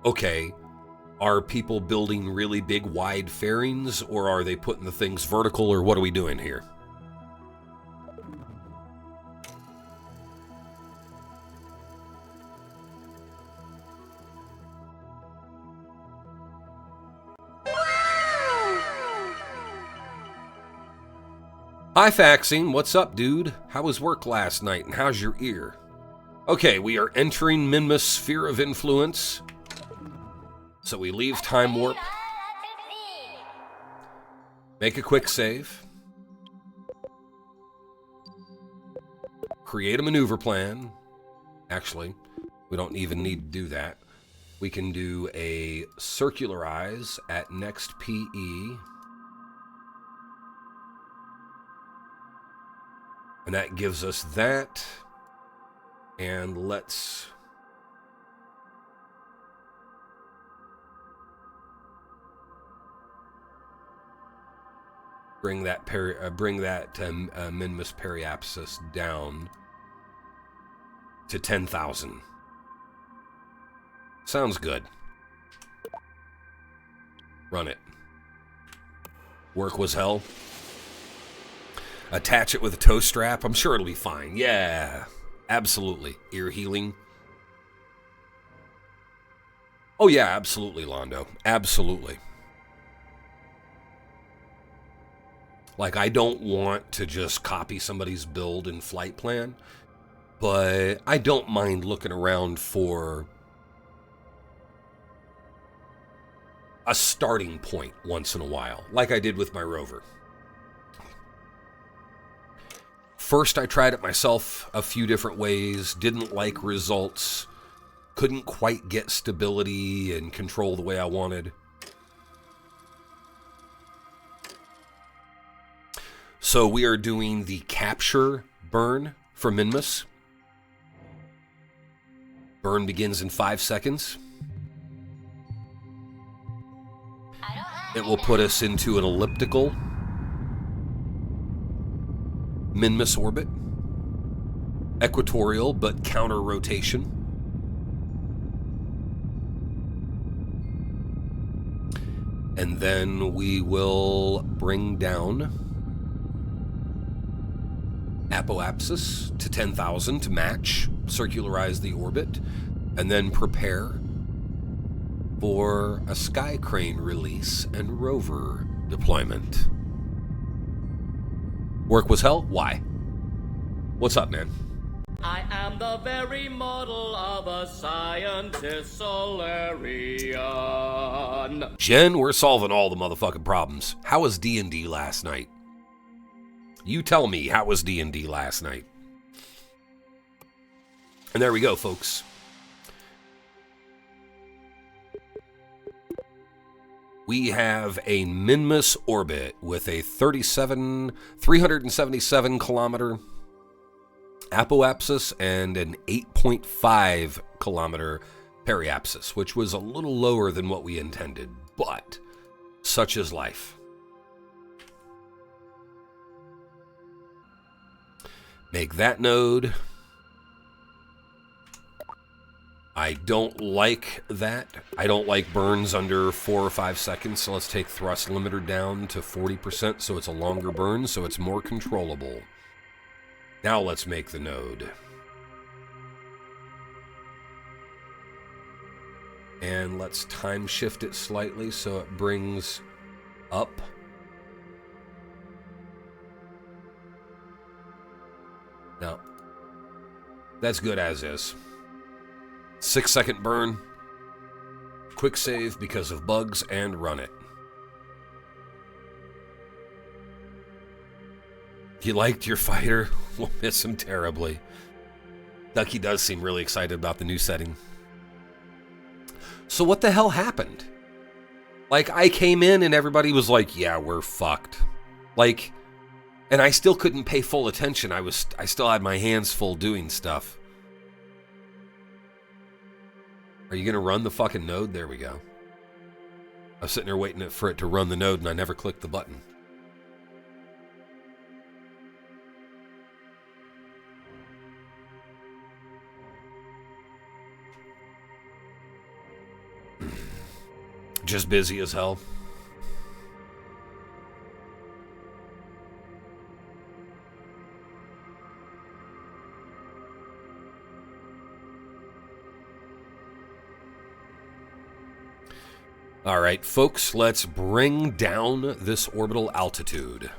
okay, are people building really big, wide fairings, or are they putting the things vertical, or what are we doing here? Hi, Faxing. What's up, dude? How was work last night, and how's your ear? Okay, we are entering Minmus' sphere of influence. So we leave time warp. Make a quick save. Create a maneuver plan. Actually, we don't even need to do that. We can do a circularize at next PE. And that gives us that. And let's bring that Minmus periapsis down to 10,000. Sounds good. Run it. Work was hell. Attach it with a toe strap. I'm sure it'll be fine. Yeah, absolutely. Ear healing. Oh yeah, absolutely, Londo. Absolutely. Like, I don't want to just copy somebody's build and flight plan, but I don't mind looking around for a starting point once in a while, like I did with my rover. First, I tried it myself a few different ways, didn't like results, couldn't quite get stability and control the way I wanted. So we are doing the capture burn for Minmus. Burn begins in 5 seconds. It will put us into an elliptical Minmus orbit. Equatorial, but counter rotation. And then we will bring down apoapsis to 10,000 to match, circularize the orbit, and then prepare for a sky crane release and rover deployment. Work was hell? Why? What's up, man? I am the very model of a scientist Solarian. Jen, we're solving all the motherfucking problems. How was D&D last night? You tell me, how was D&D last night? And there we go, folks. We have a Minmus orbit with a 377 kilometer apoapsis and an 8.5 kilometer periapsis, which was a little lower than what we intended, but such is life. Make that node. I don't like that. I don't like burns under 4 or 5 seconds, so let's take thrust limiter down to 40% so it's a longer burn, so it's more controllable. Now let's make the node. And let's time shift it slightly so it brings up. No. That's good as is. 6-second burn. Quick save because of bugs and run it. You liked your fighter? We'll miss him terribly. Ducky does seem really excited about the new setting. So what the hell happened? Like, I came in and everybody was like, yeah, we're fucked. Like, and I still couldn't pay full attention. I still had my hands full doing stuff. Are you going to run the fucking node? There we go. I was sitting there waiting for it to run the node and I never clicked the button. Just busy as hell. All right, folks, let's bring down this orbital altitude.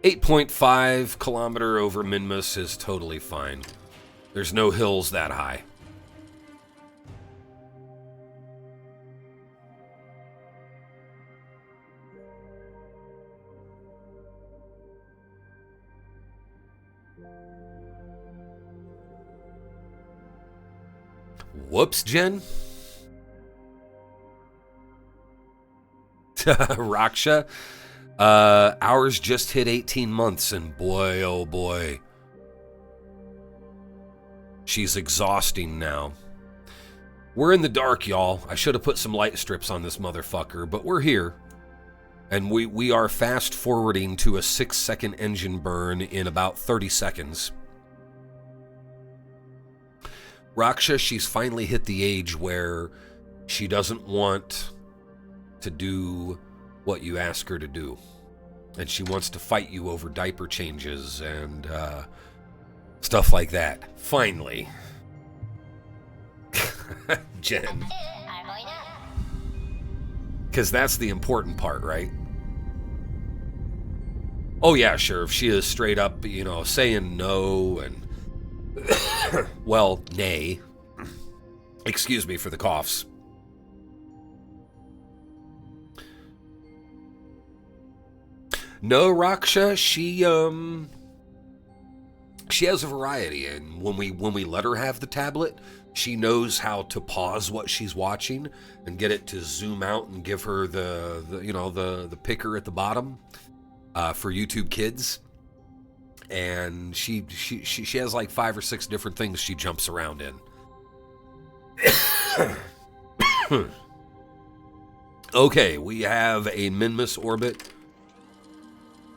.5 kilometer over Minmus is totally fine. There's no hills that high. Whoops, Jen. Raksha. Ours just hit 18 months, and boy, oh boy. She's exhausting now. We're in the dark, y'all. I should have put some light strips on this motherfucker, but we're here. And we are fast forwarding to a 6-second engine burn in about 30 seconds. Raksha, she's finally hit the age where she doesn't want to do what you ask her to do. And she wants to fight you over diaper changes and stuff like that. Finally. Jen. Because that's the important part, right? Oh yeah, sure. If she is straight up, you know, saying no and... well, nay. Excuse me for the coughs. No, Raksha, she has a variety, and when we let her have the tablet, she knows how to pause what she's watching and get it to zoom out and give her the picker at the bottom for YouTube Kids. And she has like 5 or 6 different things she jumps around in. Okay, we have a Minmus orbit.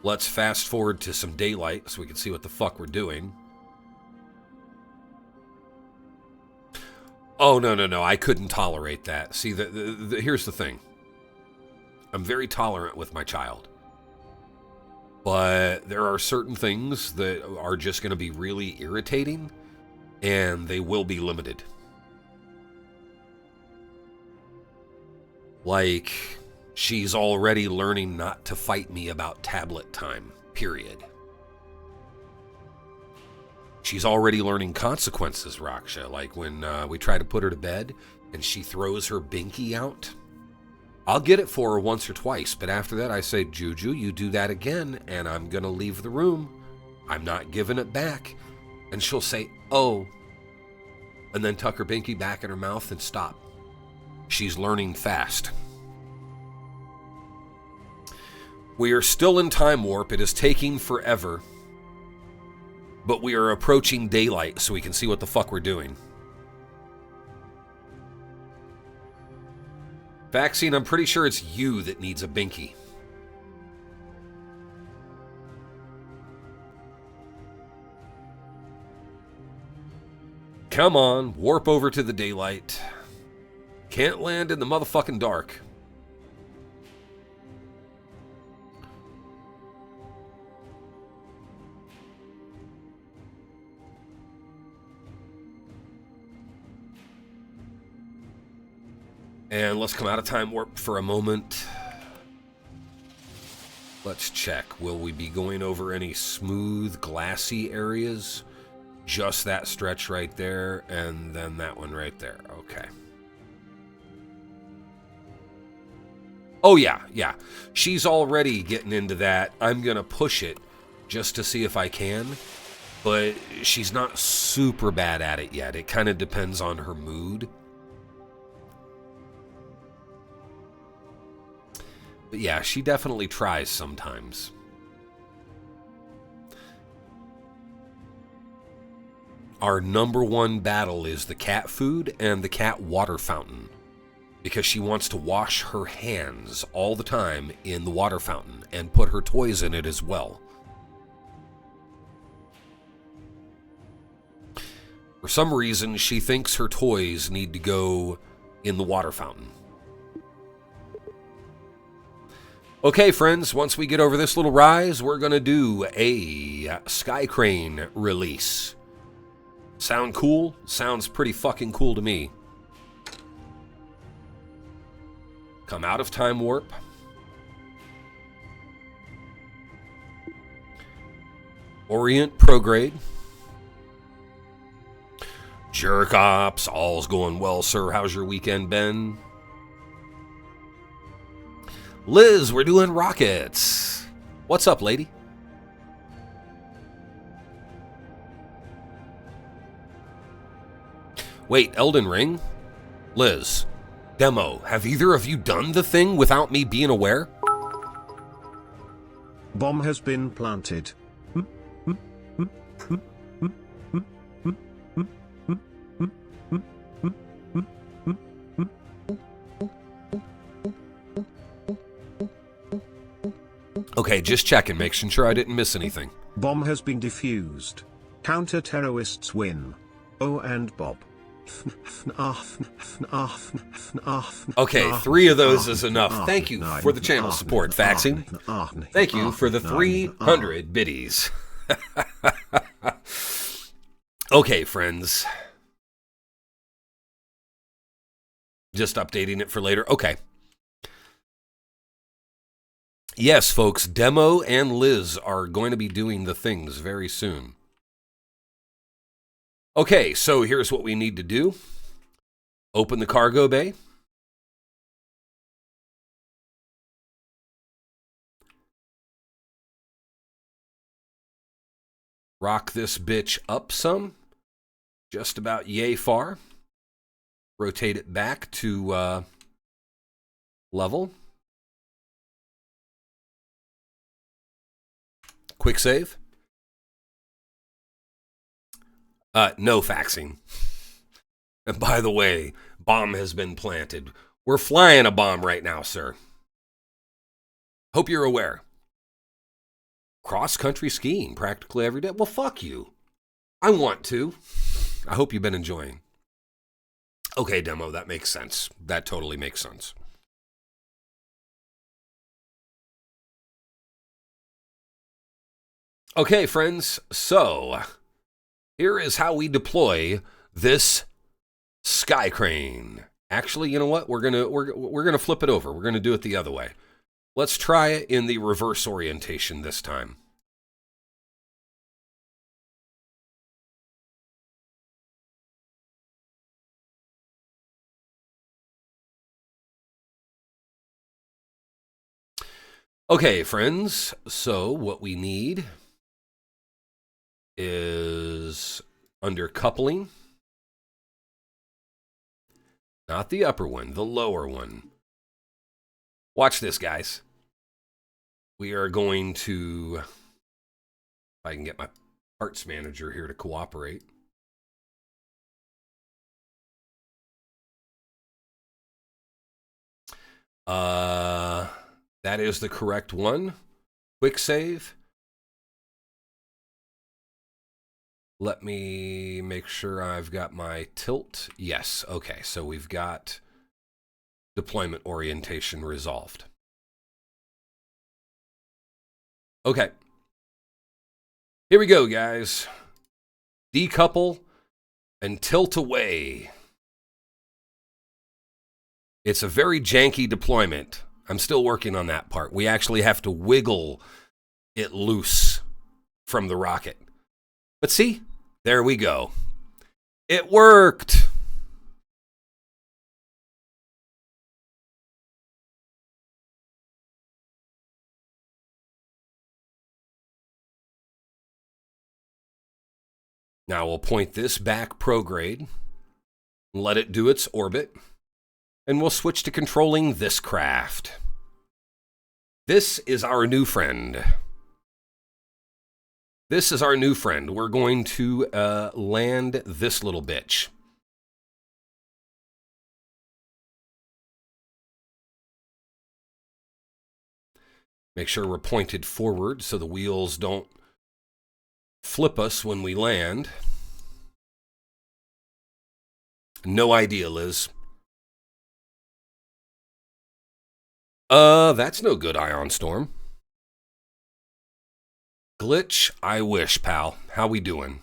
Let's fast forward to some daylight so we can see what the fuck we're doing. Oh, no. I couldn't tolerate that. See, here's the thing. I'm very tolerant with my child. But there are certain things that are just going to be really irritating, and they will be limited. Like, she's already learning not to fight me about tablet time, period. She's already learning consequences, Raksha. Like when we try to put her to bed and she throws her binky out. I'll get it for her once or twice, but after that I say, Juju, you do that again and I'm going to leave the room. I'm not giving it back. And she'll say, oh, and then tuck her binky back in her mouth and stop. She's learning fast. We are still in time warp. It is taking forever. But we are approaching daylight so we can see what the fuck we're doing. Vaccine, I'm pretty sure it's you that needs a binky. Come on, warp over to the daylight. Can't land in the motherfucking dark. And let's come out of time warp for a moment. Let's check. Will we be going over any smooth, glassy areas? Just that stretch right there, and then that one right there. Okay. Oh, yeah. She's already getting into that. I'm going to push it just to see if I can. But she's not super bad at it yet. It kind of depends on her mood. But yeah, she definitely tries sometimes. Our number one battle is the cat food and the cat water fountain. Because she wants to wash her hands all the time in the water fountain and put her toys in it as well. For some reason, she thinks her toys need to go in the water fountain. Okay, friends, once we get over this little rise, we're going to do a Sky Crane release. Sound cool? Sounds pretty fucking cool to me. Come out of time warp. Orient prograde. Jerk ops, all's going well, sir. How's your weekend been? Liz, we're doing rockets. What's up, lady? Wait, Elden Ring? Liz, demo, have either of you done the thing without me being aware? Bomb has been planted. Okay, just checking, making sure I didn't miss anything. Bomb has been defused. Counter-terrorists win. Oh, and Bob. Okay, 3 of those is enough. Thank you for the channel support, Faxing. Thank you for the 300 biddies. Okay, friends. Just updating it for later. Okay. Yes, folks, Demo and Liz are going to be doing the things very soon. Okay, so here's what we need to do. Open the cargo bay. Rock this bitch up some. Just about yay far. Rotate it back to level. Quick save. No faxing. And by the way, bomb has been planted. We're flying a bomb right now, sir. Hope you're aware. Cross-country skiing practically every day. Well, fuck you. I want to. I hope you've been enjoying. Okay, demo, that makes sense. That totally makes sense. Okay, friends, so here is how we deploy this sky crane. Actually, you know what? We're gonna flip it over. We're gonna do it the other way. Let's try it in the reverse orientation this time. Okay, friends, so what we need is under coupling, not the upper one, the lower one. Watch this, guys. We are going to, if I can get my parts manager here to cooperate. That is the correct one. Quick save. Let me make sure I've got my tilt. Yes, okay, so we've got deployment orientation resolved. Okay. Here we go, guys. Decouple and tilt away. It's a very janky deployment. I'm still working on that part. We actually have to wiggle it loose from the rocket. But see, there we go. It worked. Now we'll point this back prograde, let it do its orbit, and we'll switch to controlling this craft. This is our new friend. This is our new friend. We're going to land this little bitch. Make sure we're pointed forward so the wheels don't flip us when we land. No idea, Liz. That's no good, Ion Storm. Glitch, I wish, pal. How we doing?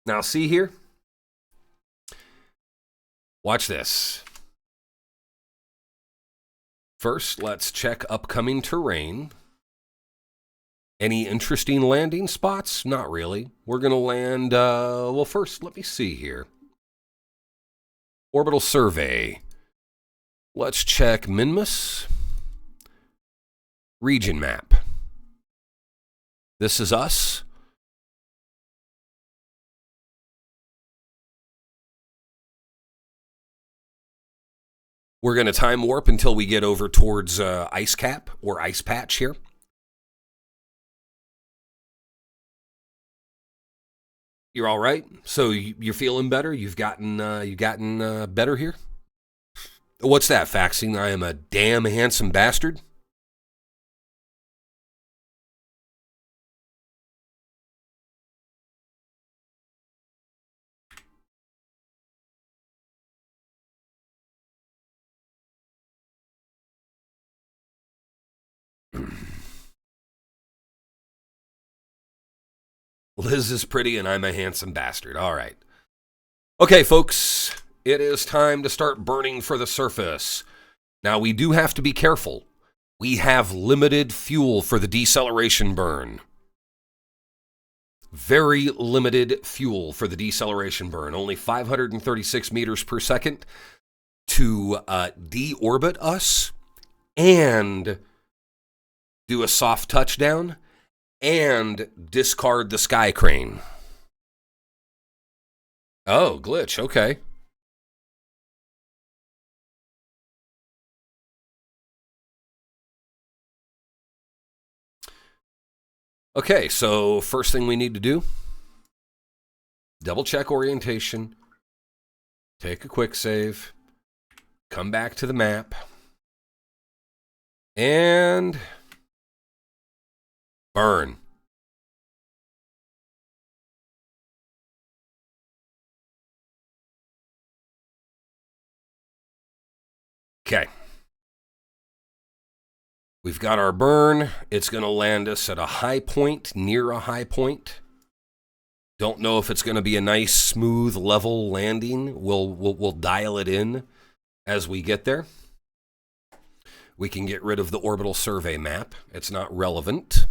Now, see here? Watch this. First, let's check upcoming terrain. Any interesting landing spots? Not really. We're going to land, well, first, let me see here. Orbital survey. Let's check Minmus. Region map. This is us. We're going to time warp until we get over towards Ice Cap or Ice Patch here. You're all right? So you're feeling better? You've gotten better here? What's that, faxing? I am a damn handsome bastard? Liz is pretty and I'm a handsome bastard. All right. Okay, folks, it is time to start burning for the surface. Now, we do have to be careful. We have limited fuel for the deceleration burn. Very limited fuel for the deceleration burn. Only 536 meters per second to deorbit us and do a soft touchdown and discard the sky crane. Oh, glitch. Okay. Okay, so first thing we need to do, double check orientation, take a quick save, come back to the map, and burn. Okay. We've got our burn. It's going to land us at a high point, near a high point. Don't know if it's going to be a nice, smooth, level landing. We'll dial it in as we get there. We can get rid of the orbital survey map. It's not relevant.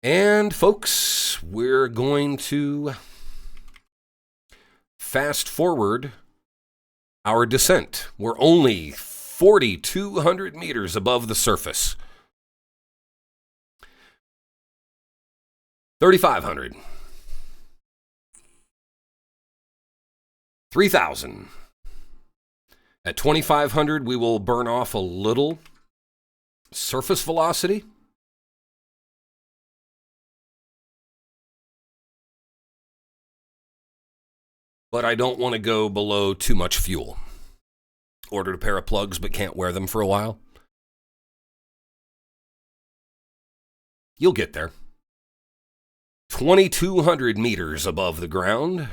And folks, we're going to fast forward our descent. We're only 4,200 meters above the surface. 3,500. 3,000. At 2,500, we will burn off a little surface velocity. But I don't want to go below too much fuel. Ordered a pair of plugs, but can't wear them for a while. You'll get there. 2,200 meters above the ground.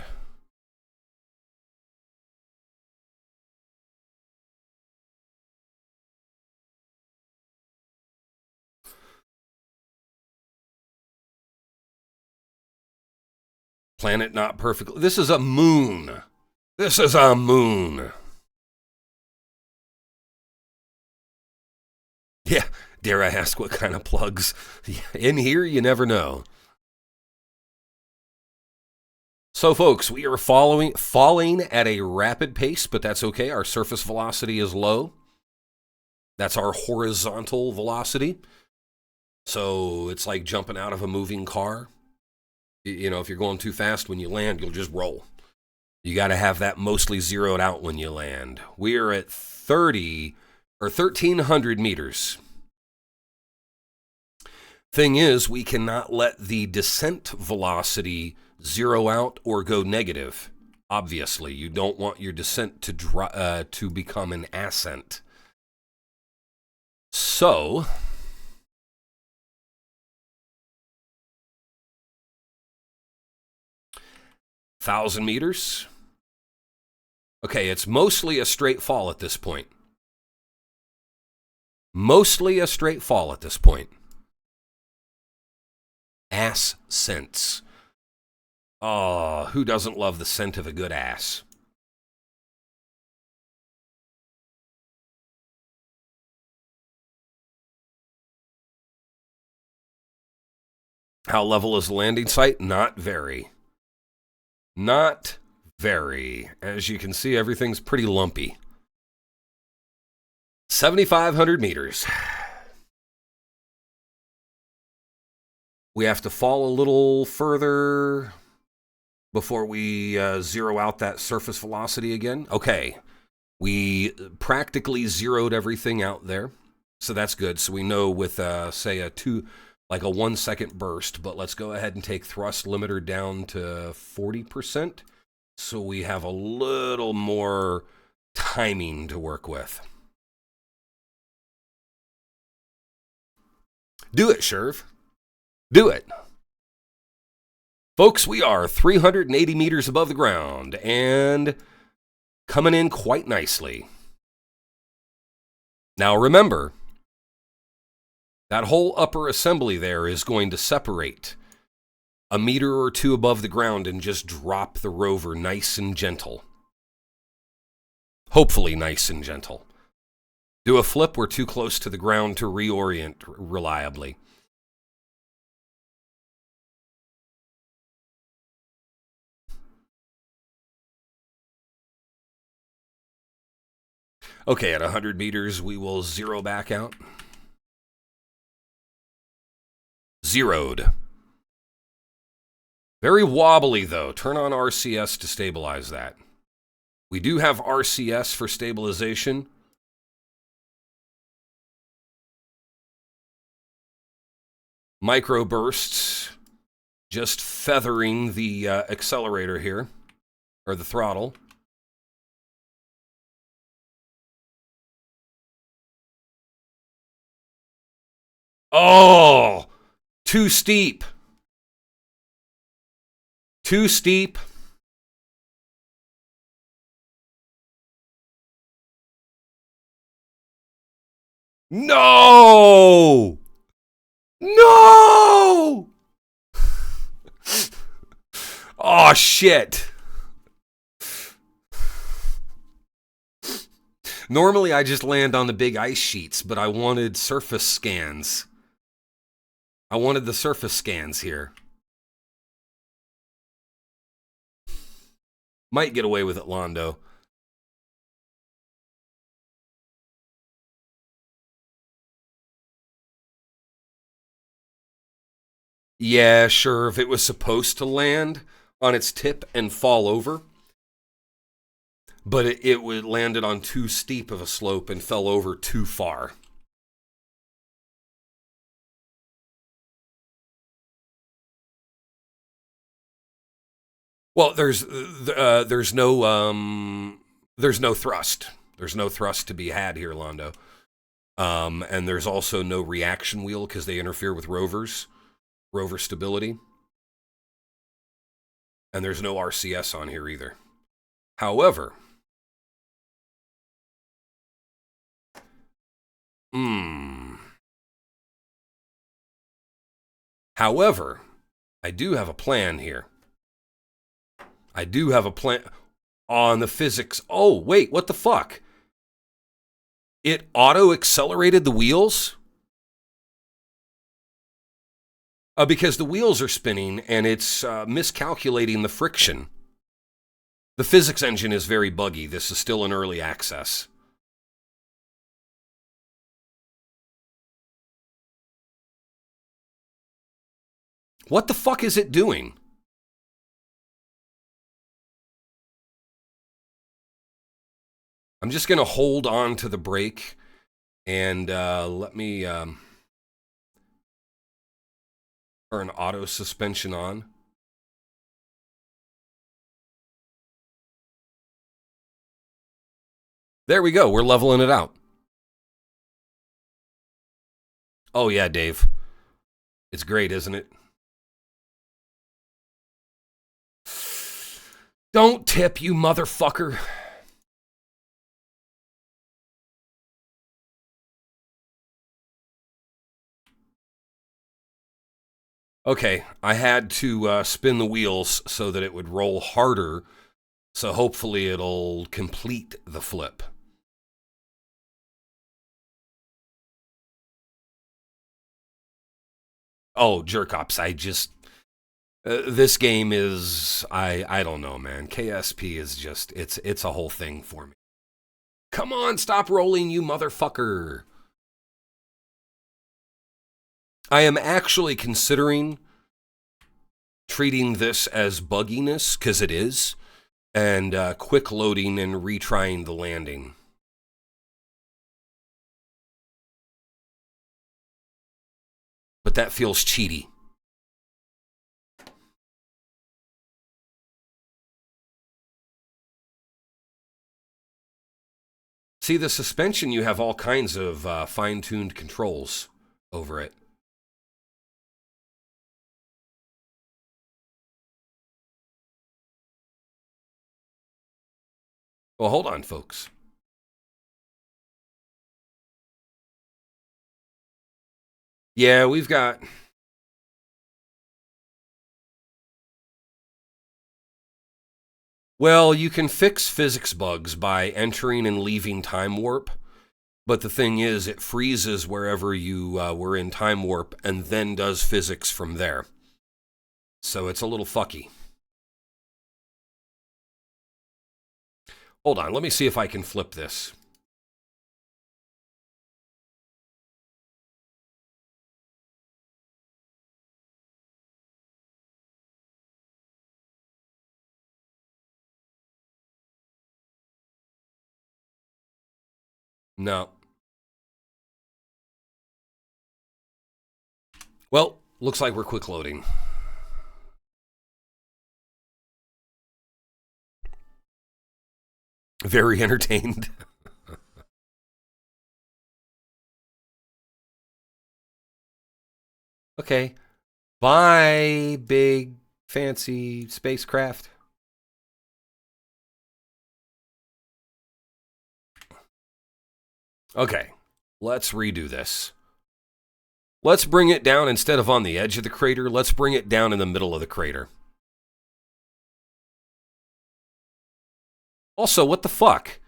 Planet not perfectly. This is a moon. This is a moon. Yeah, dare I ask what kind of plugs? In here, you never know. So, folks, we are falling at a rapid pace, but that's okay. Our surface velocity is low. That's our horizontal velocity. So it's like jumping out of a moving car. You know, if you're going too fast when you land, you'll just roll. You got to have that mostly zeroed out when you land. We are at 1,300 meters. Thing is, we cannot let the descent velocity zero out or go negative. Obviously, you don't want your descent to become an ascent. So, thousand meters. Okay, it's mostly a straight fall at this point. Mostly a straight fall at this point. Ass scents. Oh, who doesn't love the scent of a good ass? How level is the landing site? Not very. Not very. As you can see, everything's pretty lumpy. 7,500 meters. We have to fall a little further before we zero out that surface velocity again. Okay. We practically zeroed everything out there. So that's good. So we know with, say, a 1 second burst, but let's go ahead and take thrust limiter down to 40%. So we have a little more timing to work with. Do it, Sherv. Do it. Folks, we are 380 meters above the ground and coming in quite nicely. Now remember, that whole upper assembly there is going to separate a meter or two above the ground and just drop the rover nice and gentle. Hopefully nice and gentle. Do a flip, we're too close to the ground to reorient reliably. Okay, at 100 meters, we will zero back out. Zeroed. Very wobbly, though. Turn on RCS to stabilize that. We do have RCS for stabilization. Microbursts, just feathering the accelerator here, or the throttle. Oh, too steep. Too steep. No! No! Oh, shit. Normally, I just land on the big ice sheets, but I wanted surface scans. I wanted the surface scans here. Might get away with it, Londo. Yeah, sure, if it was supposed to land on its tip and fall over, but it landed on too steep of a slope and fell over too far. Well, there's no thrust. There's no thrust to be had here, Londo. And there's also no reaction wheel because they interfere with rover stability. And there's no RCS on here either. However, However, I do have a plan here. I do have a plan on the physics. Oh, wait, what the fuck? It auto-accelerated the wheels? Because the wheels are spinning and it's miscalculating the friction. The physics engine is very buggy. This is still in early access. What the fuck is it doing? I'm just going to hold on to the brake and let me turn auto suspension on. There we go. We're leveling it out. Oh, yeah, Dave. It's great, isn't it? Don't tip, you motherfucker. Okay, I had to spin the wheels so that it would roll harder, so hopefully it'll complete the flip. Oh, jerk ops, I just... this game is... I don't know, man. KSP is just... It's a whole thing for me. Come on, stop rolling, you motherfucker. I am actually considering treating this as bugginess, because it is, and quick loading and retrying the landing. But that feels cheaty. See, the suspension, you have all kinds of fine-tuned controls over it. Well, hold on, folks. Yeah, we've got... Well, you can fix physics bugs by entering and leaving time warp. But the thing is, it freezes wherever you were in time warp and then does physics from there. So it's a little fucky. Hold on, let me see if I can flip this. No. Well, looks like we're quick loading. Very entertained. Okay. Bye, big, fancy spacecraft. Okay. Let's redo this. Let's bring it down instead of on the edge of the crater. Let's bring it down in the middle of the crater. Also, what the fuck?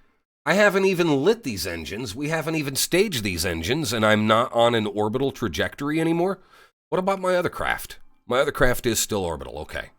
I haven't even lit these engines. We haven't even staged these engines, and I'm not on an orbital trajectory anymore. What about my other craft? My other craft is still orbital. Okay.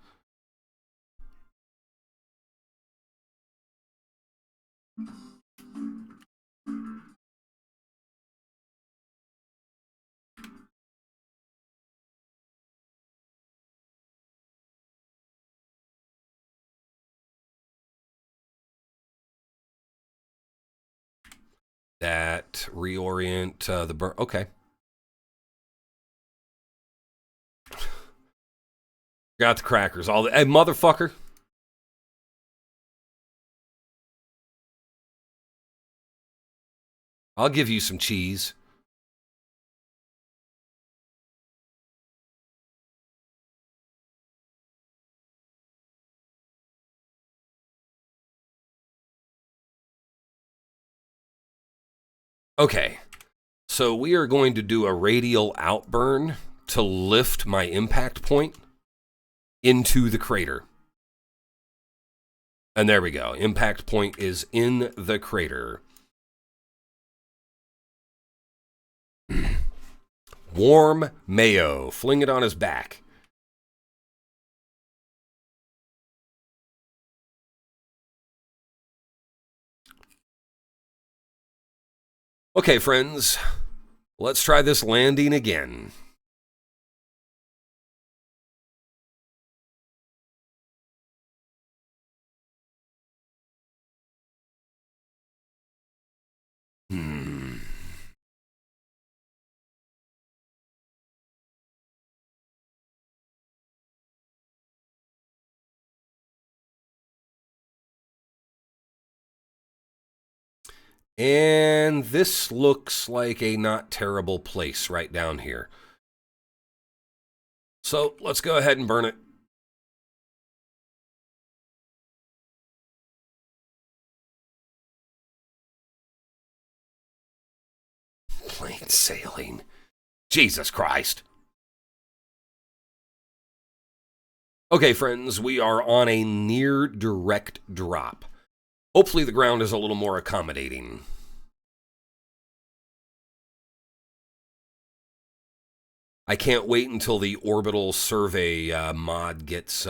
That reorient the burn. Okay. Got the crackers. All the hey, motherfucker. I'll give you some cheese. Okay. So we are going to do a radial outburn to lift my impact point into the crater. And there we go. Impact point is in the crater. Warm mayo. Fling it on his back. Okay, friends. Let's try this landing again. And this looks like a not terrible place right down here. So let's go ahead and burn it. Plain sailing. Jesus Christ. Okay, friends, we are on a near direct drop. Hopefully the ground is a little more accommodating. I can't wait until the orbital survey mod gets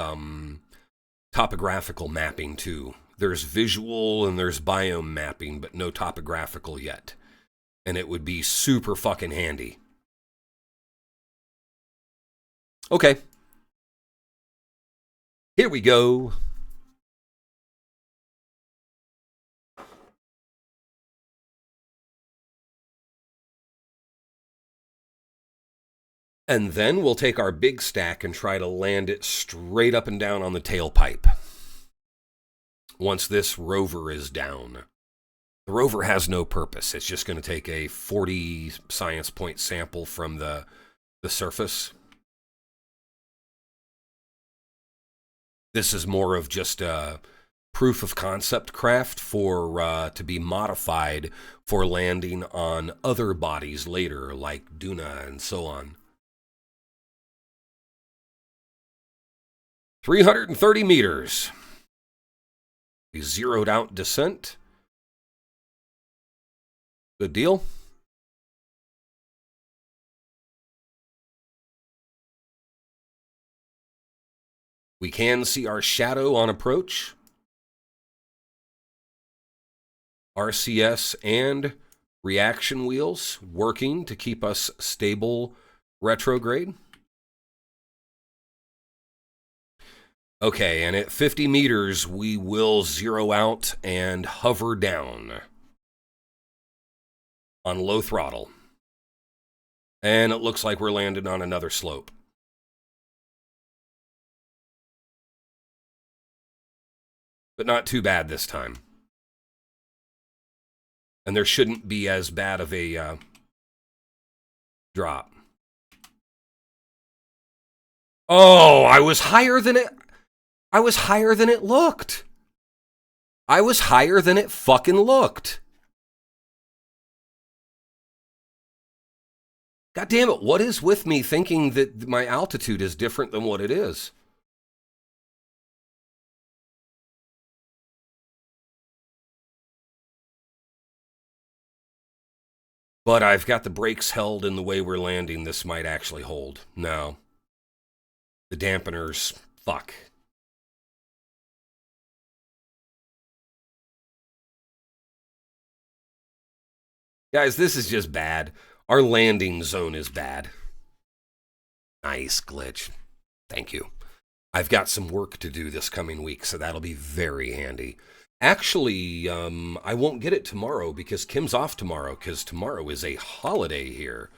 topographical mapping too. There's visual and there's biome mapping, but no topographical yet. And it would be super fucking handy. Okay. Here we go. And then we'll take our big stack and try to land it straight up and down on the tailpipe. Once this rover is down. The rover has no purpose. It's just going to take a 40 science point sample from the surface. This is more of just a proof of concept craft for to be modified for landing on other bodies later, like Duna and so on. 330 meters. We zeroed out descent. Good deal. We can see our shadow on approach. RCS and reaction wheels working to keep us stable retrograde. Okay, and at 50 meters, we will zero out and hover down. on low throttle. And it looks like we're landing on another slope. But not too bad this time. And there shouldn't be as bad of a drop. Oh, I was higher than it looked. I was higher than it fucking looked. God damn it, what is with me thinking that my altitude is different than what it is? But I've got the brakes held in the way we're landing. This might actually hold. No. The dampeners, fuck. Guys, this is just bad. Our landing zone is bad. Nice glitch. Thank you. I've got some work to do this coming week, so that'll be very handy. Actually, I won't get it tomorrow because Kim's off tomorrow because tomorrow is a holiday here.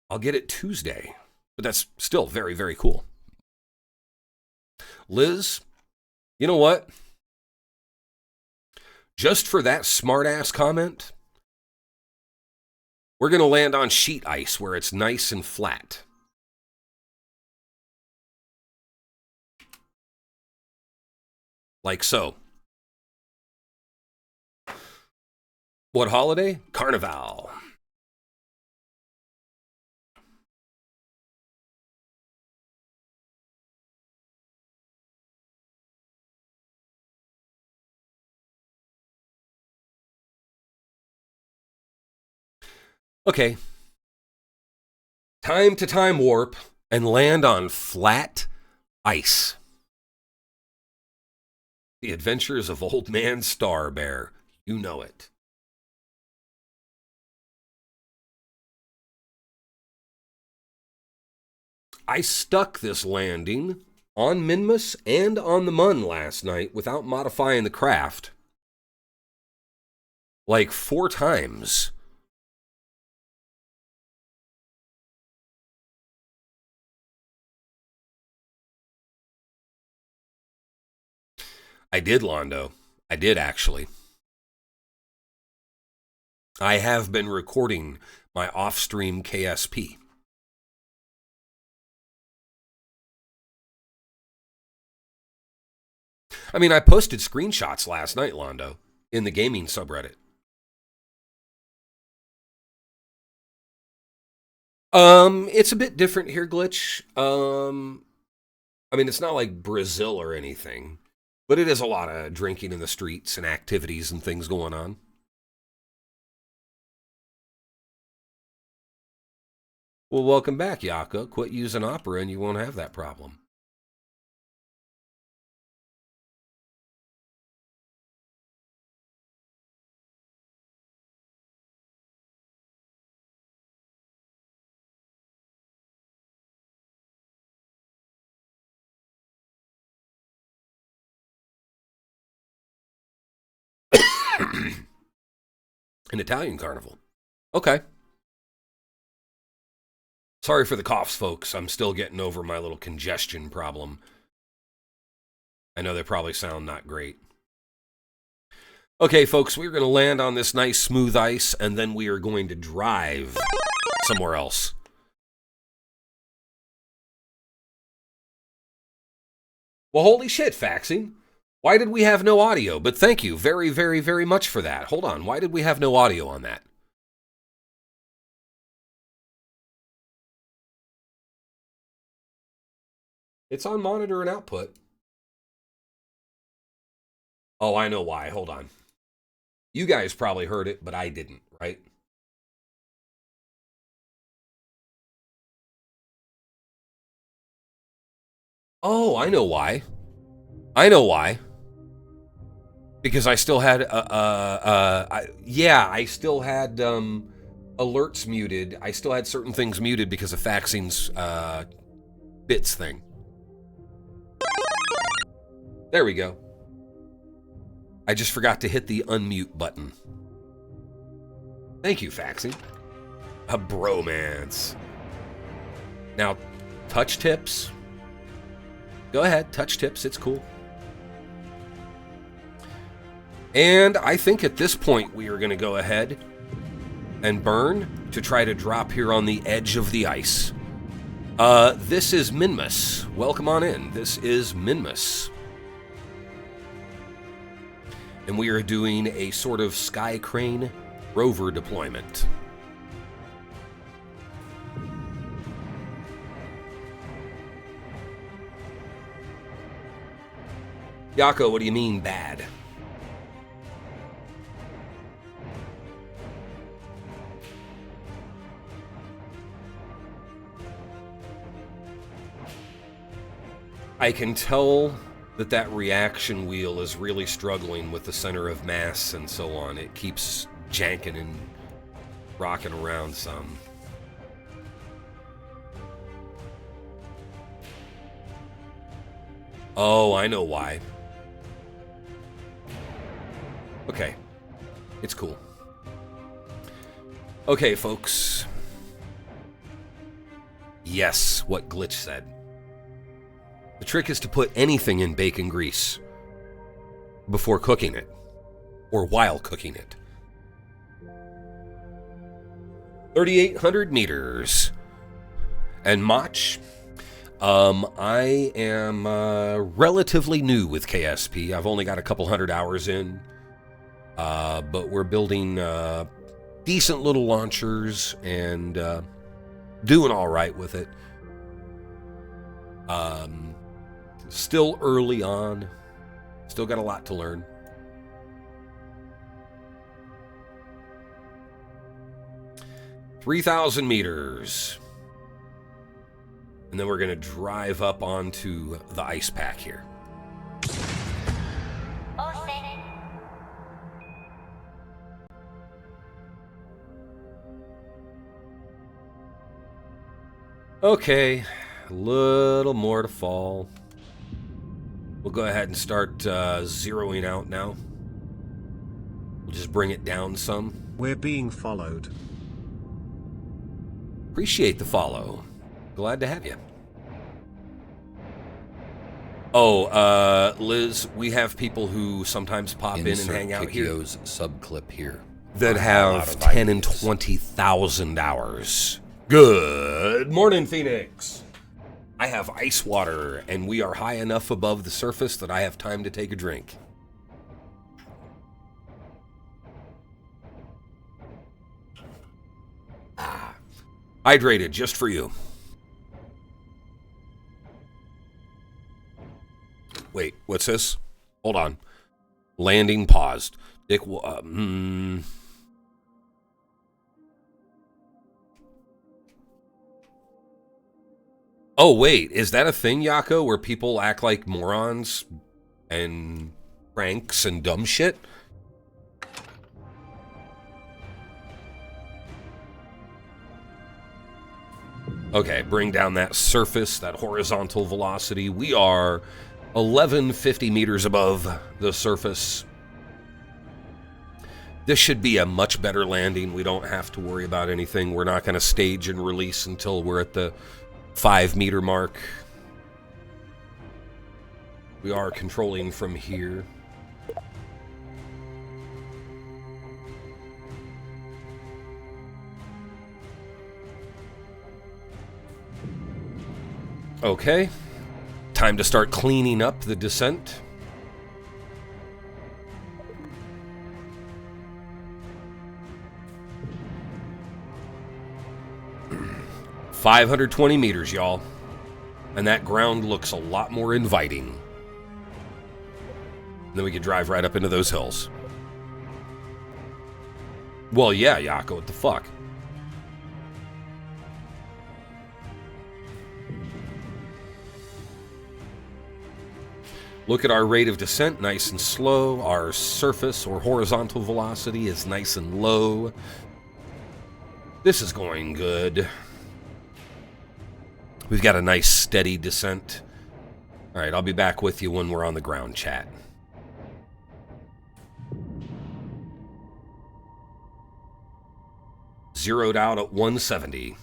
I'll get it Tuesday, but that's still very, very cool. Liz, you know what? Just for that smart-ass comment, we're going to land on sheet ice where it's nice and flat. Like so. What holiday? Carnival. Okay. Time to time warp and land on flat ice. The Adventures of Old Man Starbear. You know it. I stuck this landing on Minmus and on the Mun last night without modifying the craft. Like 4 times. I did, Londo. I did, actually. I have been recording my off-stream KSP. I mean, I posted screenshots last night, Londo, in the gaming subreddit. It's a bit different here, Glitch. I mean, it's not like Brazil or anything, but it is a lot of drinking in the streets and activities and things going on. Well, welcome back, Yaka. Quit using Opera and you won't have that problem. An Italian carnival. Okay. Sorry for the coughs, folks. I'm still getting over my little congestion problem. I know they probably sound not great. Okay, folks, we're going to land on this nice smooth ice, and then we are going to drive somewhere else. Well, holy shit, Faxing. Why did we have no audio? But thank you very, very, very much for that. Hold on. Why did we have no audio on that? It's on monitor and output. Oh, I know why. Hold on. You guys probably heard it, but I didn't, right? Oh, I know why. I know why. Because I still had, I still had alerts muted. I still had certain things muted because of Faxing's bits thing. There we go. I just forgot to hit the unmute button. Thank you, Faxi. A bromance. Now, touch tips. Go ahead, touch tips. It's cool. And I think at this point we are going to go ahead and burn to try to drop here on the edge of the ice. This is Minmus. Welcome on in. This is Minmus. And we are doing a sort of Sky Crane rover deployment. Yako, what do you mean bad? I can tell that that reaction wheel is really struggling with the center of mass and so on. It keeps janking and rocking around some. Oh, I know why. Okay. It's cool. Okay, folks. Yes, what Glitch said. The trick is to put anything in bacon grease before cooking it, or while cooking it. 3,800 meters. And Mach, I am relatively new with KSP. I've only got a couple hundred hours in, but we're building decent little launchers and doing all right with it. Still early on. Still got a lot to learn. "3,000 meters. And then we're going to drive up onto the ice pack here. Okay, a little more to fall. We'll go ahead and start zeroing out now. We'll just bring it down some. We're being followed. Appreciate the follow. Glad to have you. Oh, Liz, we have people who sometimes pop in and hang out here. Kikio's subclip here. That have 10 and 20,000 hours. Good morning, Phoenix. I have ice water, and we are high enough above the surface that I have time to take a drink. Hydrated, just for you. Wait, what's this? Hold on. Landing paused. Dick, Oh, wait, is that a thing, Yako, where people act like morons and pranks and dumb shit? Okay, bring down that surface, that horizontal velocity. We are 1150 meters above the surface. This should be a much better landing. We don't have to worry about anything. We're not going to stage and release until we're at the 5-meter mark. We are controlling from here. Okay. Time to start cleaning up the descent. "520 meters, y'all. And that ground looks a lot more inviting. And then we could drive right up into those hills. Well, yeah, Yako, what the fuck? Look at our rate of descent, nice and slow. Our surface or horizontal velocity is nice and low. This is going good. We've got a nice steady descent. All right, I'll be back with you when we're on the ground, chat. Zeroed out at 170.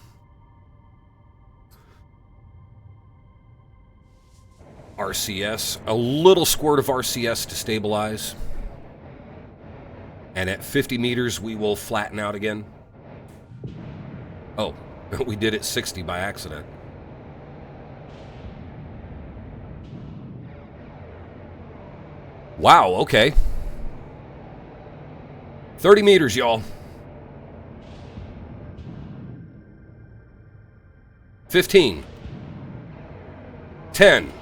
RCS, a little squirt of RCS to stabilize. And at 50 meters, we will flatten out again. Oh, we did it 60 by accident. Wow, okay. 30 meters, y'all. 15. 10.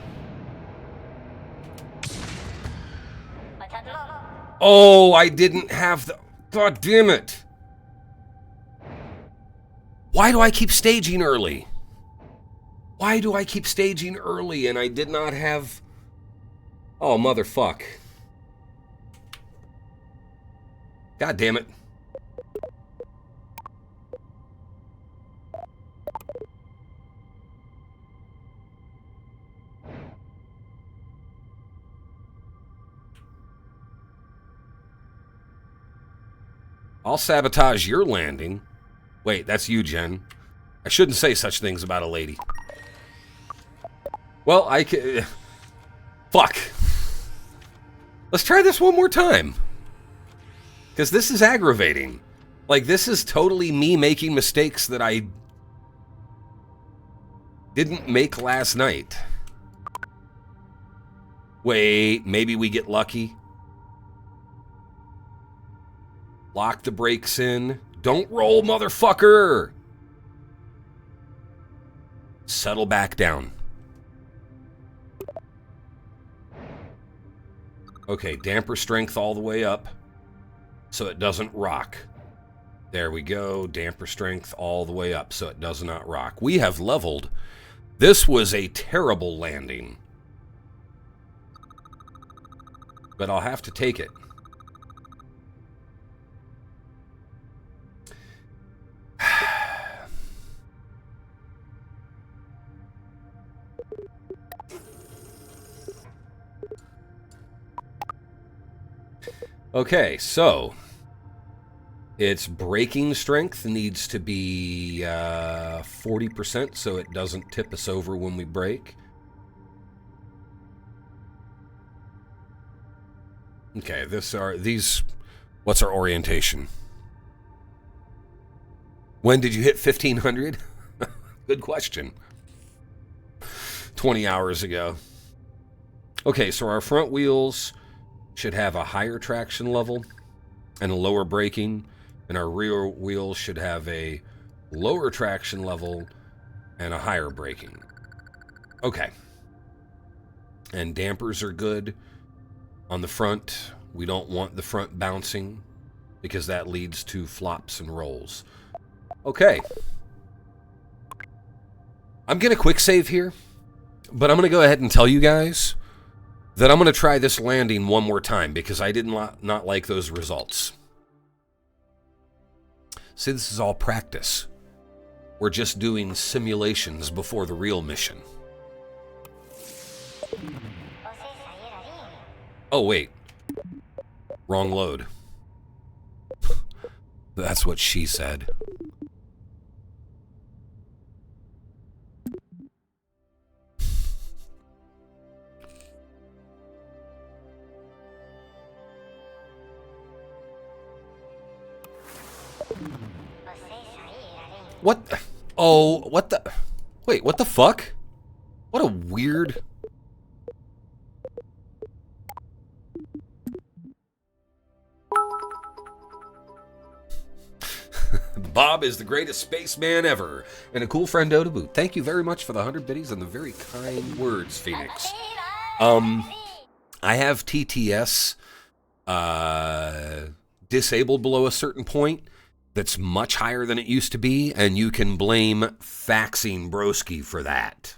Oh, I didn't have the... God damn it. Why do I keep staging early? Why do I keep staging early and I did not have... Oh, motherfuck. God damn it. I'll sabotage your landing. Wait, that's you, Jen. I shouldn't say such things about a lady. Well, I can... Fuck. Let's try this one more time. Because this is aggravating. Like, this is totally me making mistakes that I didn't make last night. Wait, maybe we get lucky. Lock the brakes in. Don't roll, motherfucker! Settle back down. Okay, damper strength all the way up so it doesn't rock. There we go. Damper strength all the way up so it does not rock. We have leveled. This was a terrible landing. But I'll have to take it. Okay, so its braking strength needs to be 40% so it doesn't tip us over when we brake. Okay, what's our orientation? When did you hit 1500? Good question. 20 hours ago. Okay, so our front wheels should have a higher traction level and a lower braking, and our rear wheels should have a lower traction level and a higher braking. Okay. And dampers are good on the front. We don't want the front bouncing because that leads to flops and rolls. Okay. I'm going to quick save here, but I'm going to go ahead and tell you guys that I'm going to try this landing one more time because I did not like those results. See, this is all practice. We're just doing simulations before the real mission. Oh, wait. Wrong load. That's what she said. What? Oh, what the? Wait, what the fuck? What a weird... Bob is the greatest spaceman ever, and a cool friendo to boot. Thank you very much for the 100 biddies and the very kind words, Phoenix. I have TTS disabled below a certain point that's much higher than it used to be, and you can blame faxing broski for that.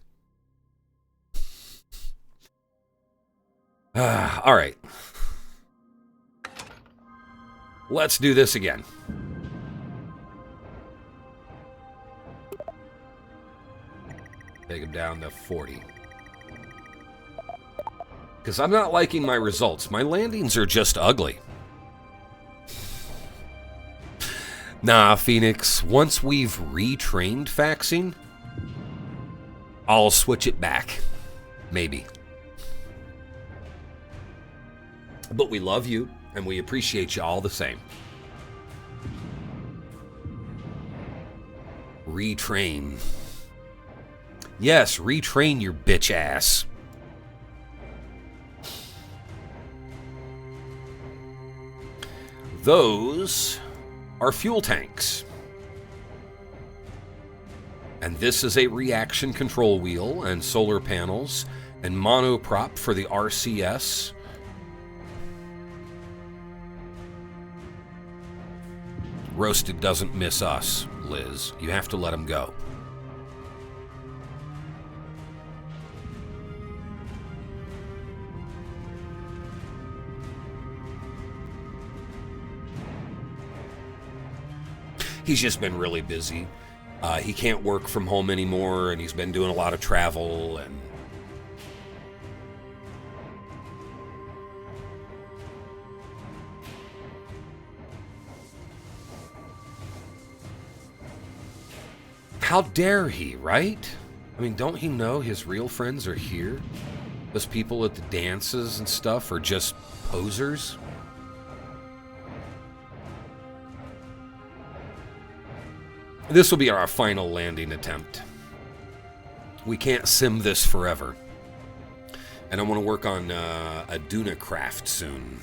All right. Let's do this again. Take him down to 40. Because I'm not liking my results. My landings are just ugly. Nah, Phoenix, once we've retrained faxing, I'll switch it back. Maybe. But we love you, and we appreciate you all the same. Retrain. Yes, retrain your bitch ass. Those are fuel tanks. And this is a reaction control wheel and solar panels and monoprop for the RCS. Roasted doesn't miss us, Liz. You have to let him go. He's just been really busy. He can't work from home anymore, and he's been doing a lot of travel, and how dare he, right? I mean, don't he know his real friends are here? Those people at the dances and stuff are just posers? This will be our final landing attempt. We can't sim this forever. And I want to work on a Duna craft soon.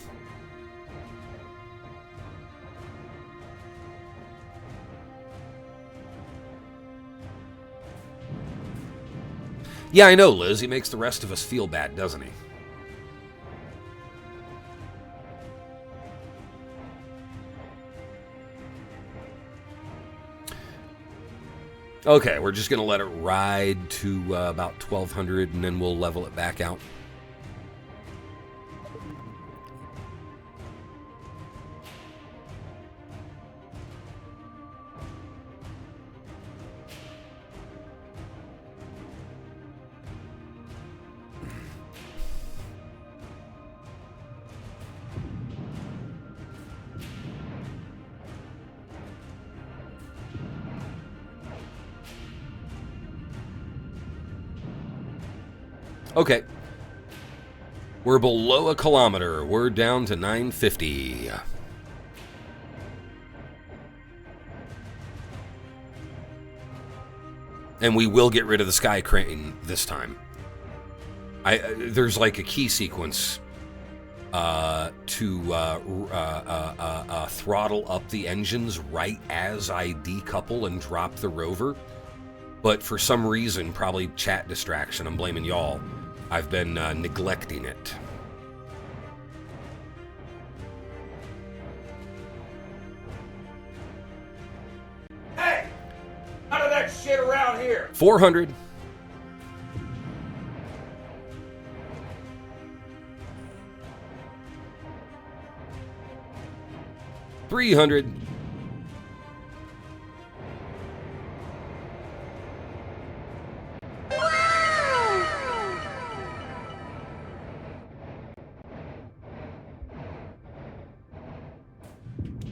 Yeah, I know, Liz. He makes the rest of us feel bad, doesn't he? Okay, we're just going to let it ride to about 1,200, and then we'll level it back out. Okay. We're below a kilometer. We're down to 950. And we will get rid of the sky crane this time. There's like a key sequence to throttle up the engines right as I decouple and drop the rover. But for some reason, probably chat distraction, I'm blaming y'all, I've been neglecting it. Hey! None of that shit around here! 400. $300.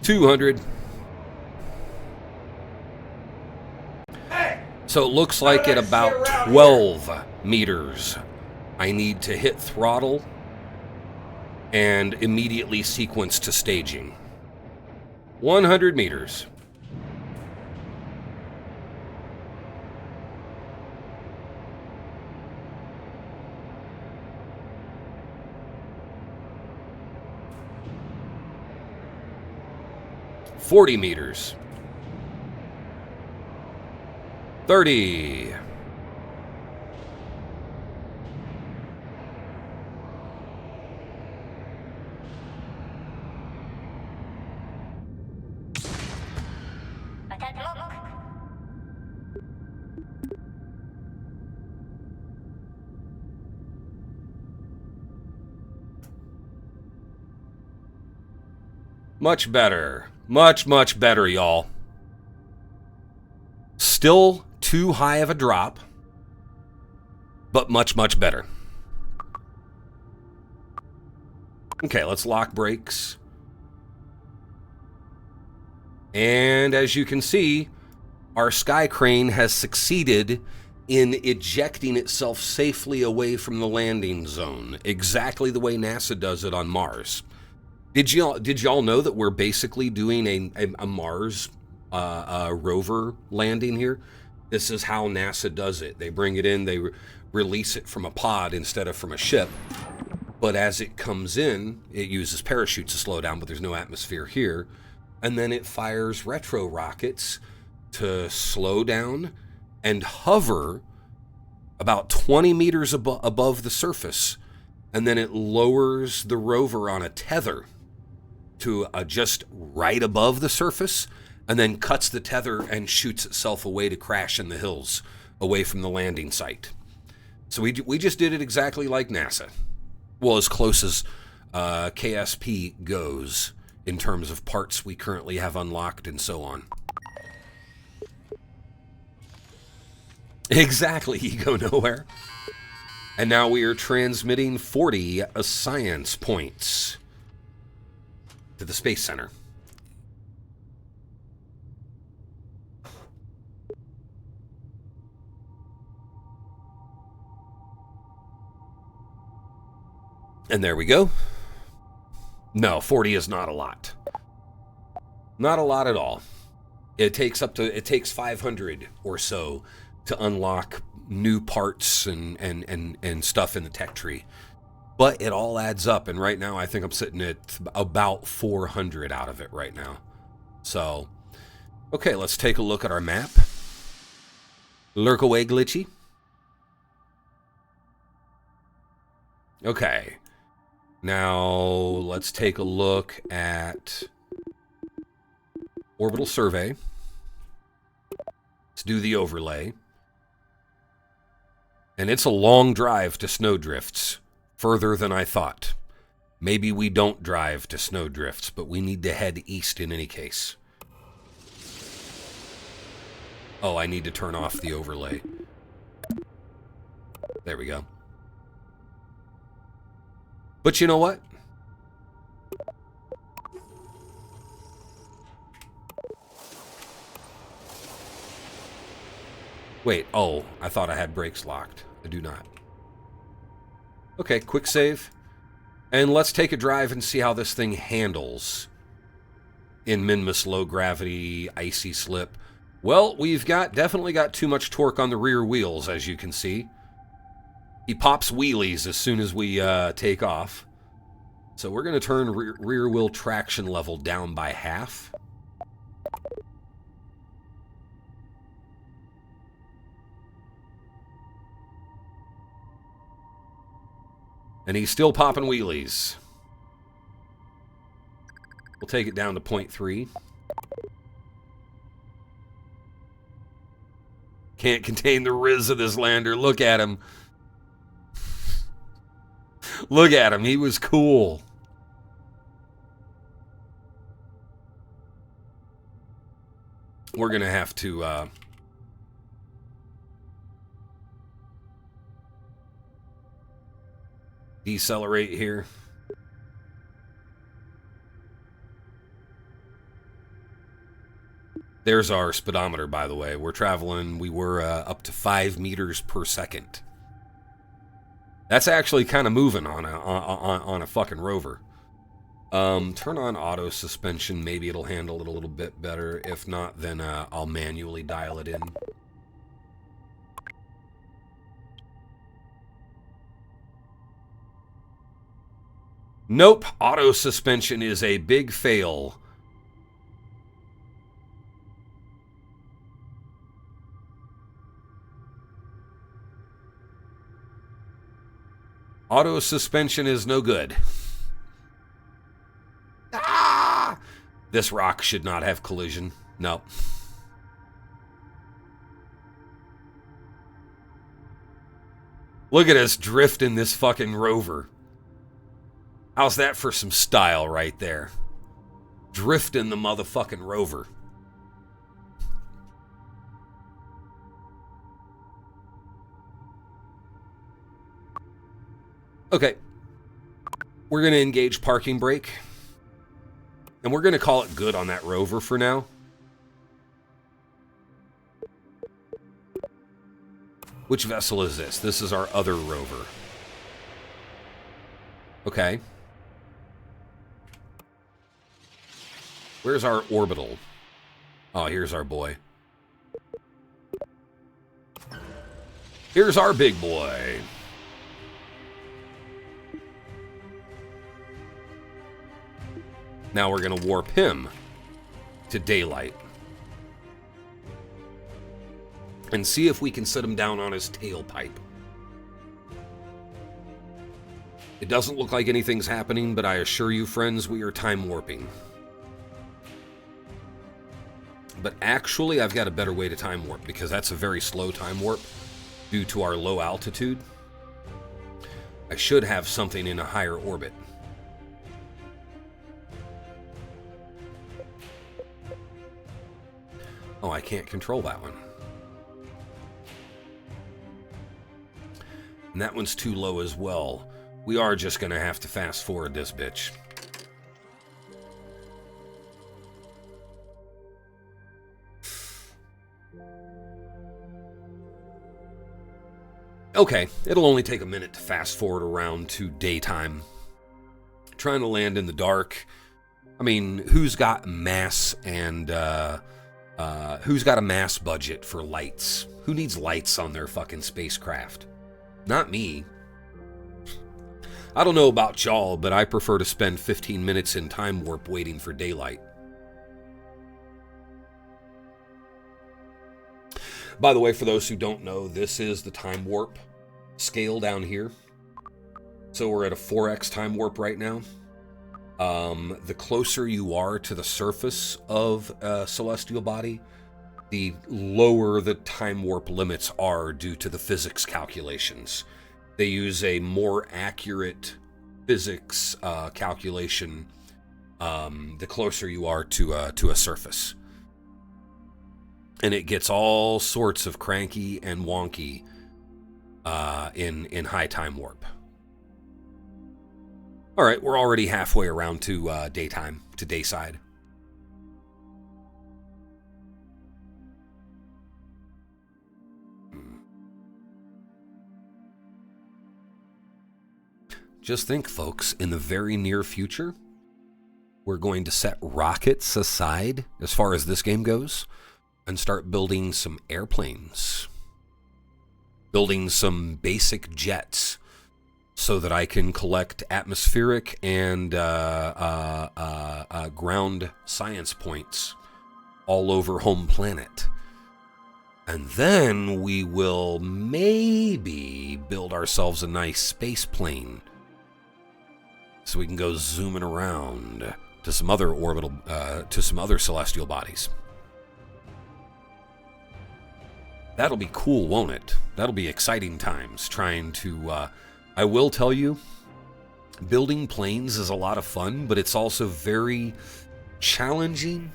$200. So it looks like at about 12 meters, I need to hit throttle and immediately sequence to staging. 100 meters. $40 meters. 30. Much better. Much, much better, y'all. Still too high of a drop, but much, much better. Okay, let's lock brakes. And as you can see, our sky crane has succeeded in ejecting itself safely away from the landing zone, exactly the way NASA does it on Mars. Did y'all know that we're basically doing a Mars rover landing here? This is how NASA does it. They bring it in, they release it from a pod instead of from a ship. But as it comes in, it uses parachutes to slow down, but there's no atmosphere here. And then it fires retro rockets to slow down and hover about 20 meters above the surface. And then it lowers the rover on a tether to just right above the surface, and then cuts the tether and shoots itself away to crash in the hills away from the landing site. So we just did it exactly like NASA. Well, as close as KSP goes in terms of parts we currently have unlocked and so on. Exactly, you go nowhere. And now we are transmitting 40 science points to the Space Center. And there we go. No, 40 is not a lot. Not a lot at all. It takes 500 or so to unlock new parts and stuff in the tech tree. But it all adds up, and right now I think I'm sitting at about 400 out of it right now. So, okay, let's take a look at our map. Lurk away, glitchy. Okay. Now, let's take a look at orbital survey. Let's do the overlay. And it's a long drive to snowdrifts, further than I thought. Maybe we don't drive to snowdrifts, but we need to head east in any case. Oh, I need to turn off the overlay. There we go. But you know what? Wait, oh, I thought I had brakes locked. I do not. Okay, quick save. And let's take a drive and see how this thing handles in Minmus low gravity, icy slip. Well, we've definitely got too much torque on the rear wheels, as you can see. He pops wheelies as soon as we take off. So we're going to turn rear wheel traction level down by half. And he's still popping wheelies. We'll take it down to 0.3. Can't contain the riz of this lander. Look at him. Look at him. He was cool. We're going to have to... decelerate here. There's our speedometer, by the way. We're traveling, we were up to 5 meters per second. That's actually kind of moving on a fucking rover. Turn on auto suspension. Maybe it'll handle it a little bit better. If not, then I'll manually dial it in. Nope, auto suspension is a big fail. Auto suspension is no good. Ah! This rock should not have collision. No. Look at us drifting this fucking rover. How's that for some style right there? Drifting the motherfucking rover. Okay. We're going to engage parking brake. And we're going to call it good on that rover for now. Which vessel is this? This is our other rover. Okay. Where's our orbital? Oh, here's our boy. Here's our big boy. Now we're going to warp him to daylight. And see if we can set him down on his tailpipe. It doesn't look like anything's happening, but I assure you, friends, we are time warping. But actually, I've got a better way to time warp, because that's a very slow time warp due to our low altitude. I should have something in a higher orbit. Oh, I can't control that one. And that one's too low as well. We are just going to have to fast forward this bitch. Okay, it'll only take a minute to fast forward around to daytime. Trying to land in the dark. I mean, who's got mass and who's got a mass budget for lights? Who needs lights on their fucking spacecraft? Not me. I don't know about y'all, but I prefer to spend 15 minutes in time warp waiting for daylight. By the way, for those who don't know, this is the time warp scale down here. So we're at a 4x time warp right now. The closer you are to the surface of a celestial body, the lower the time warp limits are due to the physics calculations. They use a more accurate physics calculation the closer you are to a surface. And it gets all sorts of cranky and wonky in high time warp. All right, we're already halfway around to daytime, to dayside. Just think, folks, in the very near future, we're going to set rockets aside as far as this game goes and start building some airplanes, building some basic jets so that I can collect atmospheric and ground science points all over home planet. And then we will maybe build ourselves a nice space plane so we can go zooming around to some other orbital, to some other celestial bodies. That'll be cool, won't it? That'll be exciting times trying to... I will tell you, building planes is a lot of fun, but it's also very challenging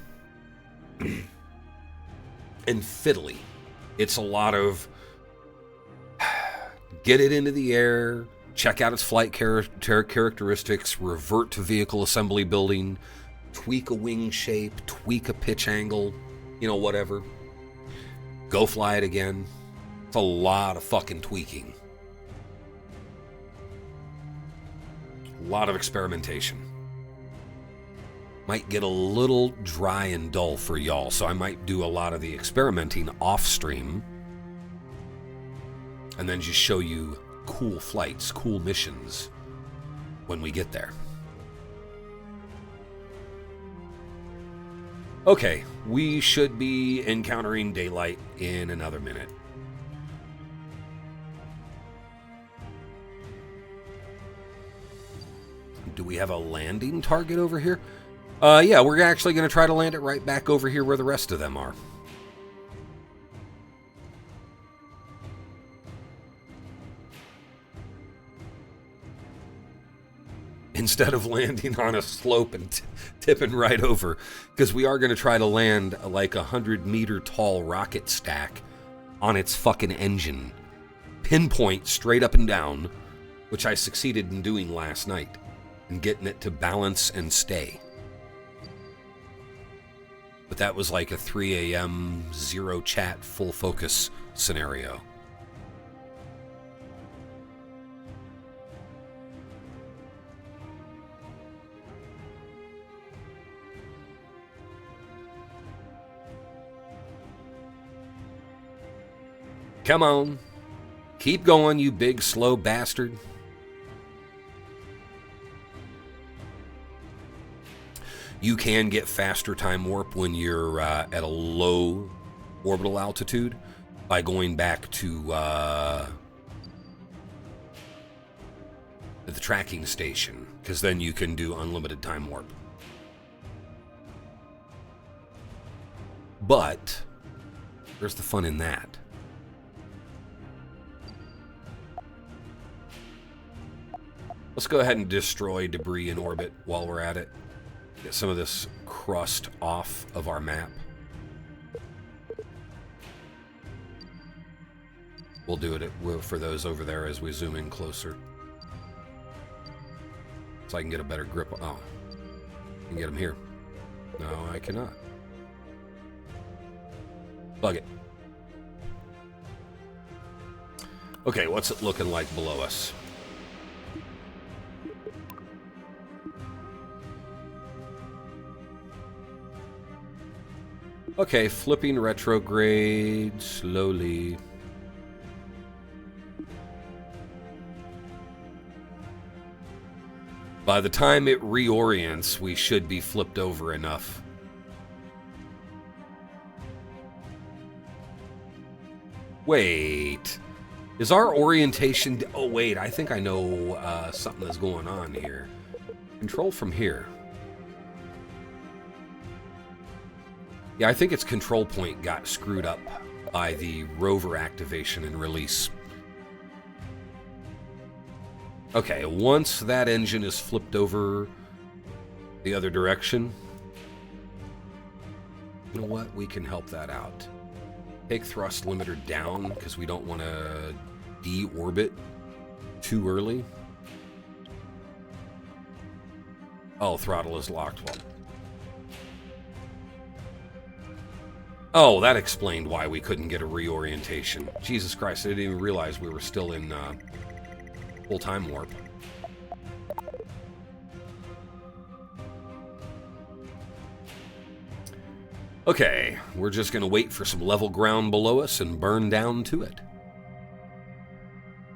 and fiddly. It's a lot of get it into the air, check out its flight characteristics, revert to vehicle assembly building, tweak a wing shape, tweak a pitch angle, you know, whatever. Go fly it again. It's a lot of fucking tweaking. A lot of experimentation. Might get a little dry and dull for y'all, so I might do a lot of the experimenting off stream and then just show you cool flights, cool missions when we get there. Okay, we should be encountering daylight in another minute. Do we have a landing target over here? Yeah, we're actually going to try to land it right back over here where the rest of them are. Instead of landing on a slope and tipping right over, because we are going to try to land like a 100-meter tall rocket stack on its fucking engine. Pinpoint straight up and down, which I succeeded in doing last night, and getting it to balance and stay. But that was like a 3 a.m. zero chat full focus scenario. Come on. Keep going, you big, slow bastard. You can get faster time warp when you're at a low orbital altitude by going back to the tracking station, because then you can do unlimited time warp. But where's the fun in that? Let's go ahead and destroy debris in orbit while we're at it. Get some of this crust off of our map. We'll do it for those over there as we zoom in closer. So I can get a better grip. Oh, I can get them here. No, I cannot. Bug it. Okay, what's it looking like below us? Okay, flipping retrograde slowly. By the time it reorients, we should be flipped over enough. Wait. Is our orientation... Oh, wait. I think I know something that's going on here. Control from here. Yeah, I think its control point got screwed up by the rover activation and release. Okay, once that engine is flipped over the other direction, you know what? We can help that out. Take thrust limiter down because we don't want to deorbit too early. Oh, throttle is locked. Well, oh, that explained why we couldn't get a reorientation. Jesus Christ, I didn't even realize we were still in full time warp. Okay, we're just going to wait for some level ground below us and burn down to it.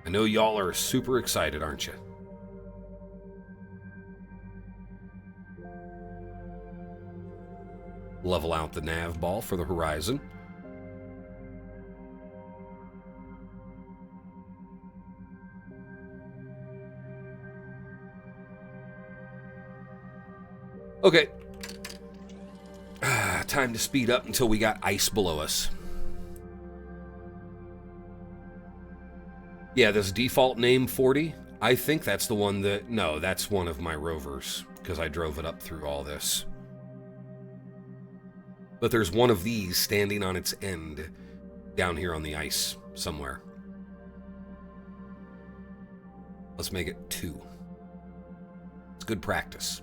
I know y'all are super excited, aren't you? Level out the nav ball for the horizon. Okay. Time to speed up until we got ice below us. Yeah, this default name 40, I think that's the one that... No, that's one of my rovers, because I drove it up through all this. But there's one of these standing on its end down here on the ice somewhere. Let's make it 2. It's good practice.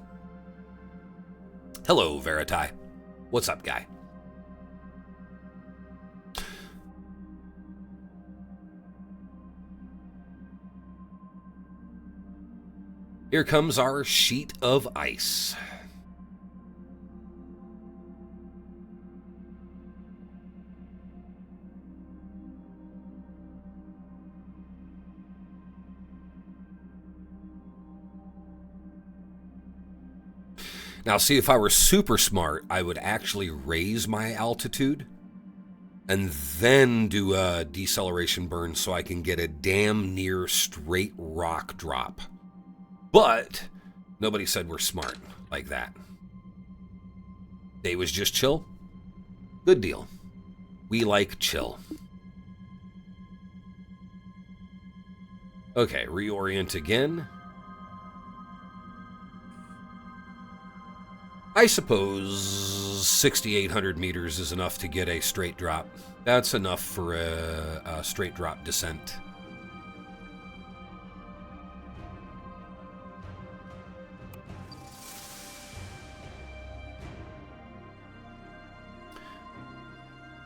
Hello, Veriti. What's up, guy? Here comes our sheet of ice. Now, see, if I were super smart, I would actually raise my altitude and then do a deceleration burn so I can get a damn near straight rock drop. But nobody said we're smart like that. Day was just chill. Good deal. We like chill. Okay, reorient again. I suppose 6,800 meters is enough to get a straight drop. That's enough for a straight drop descent.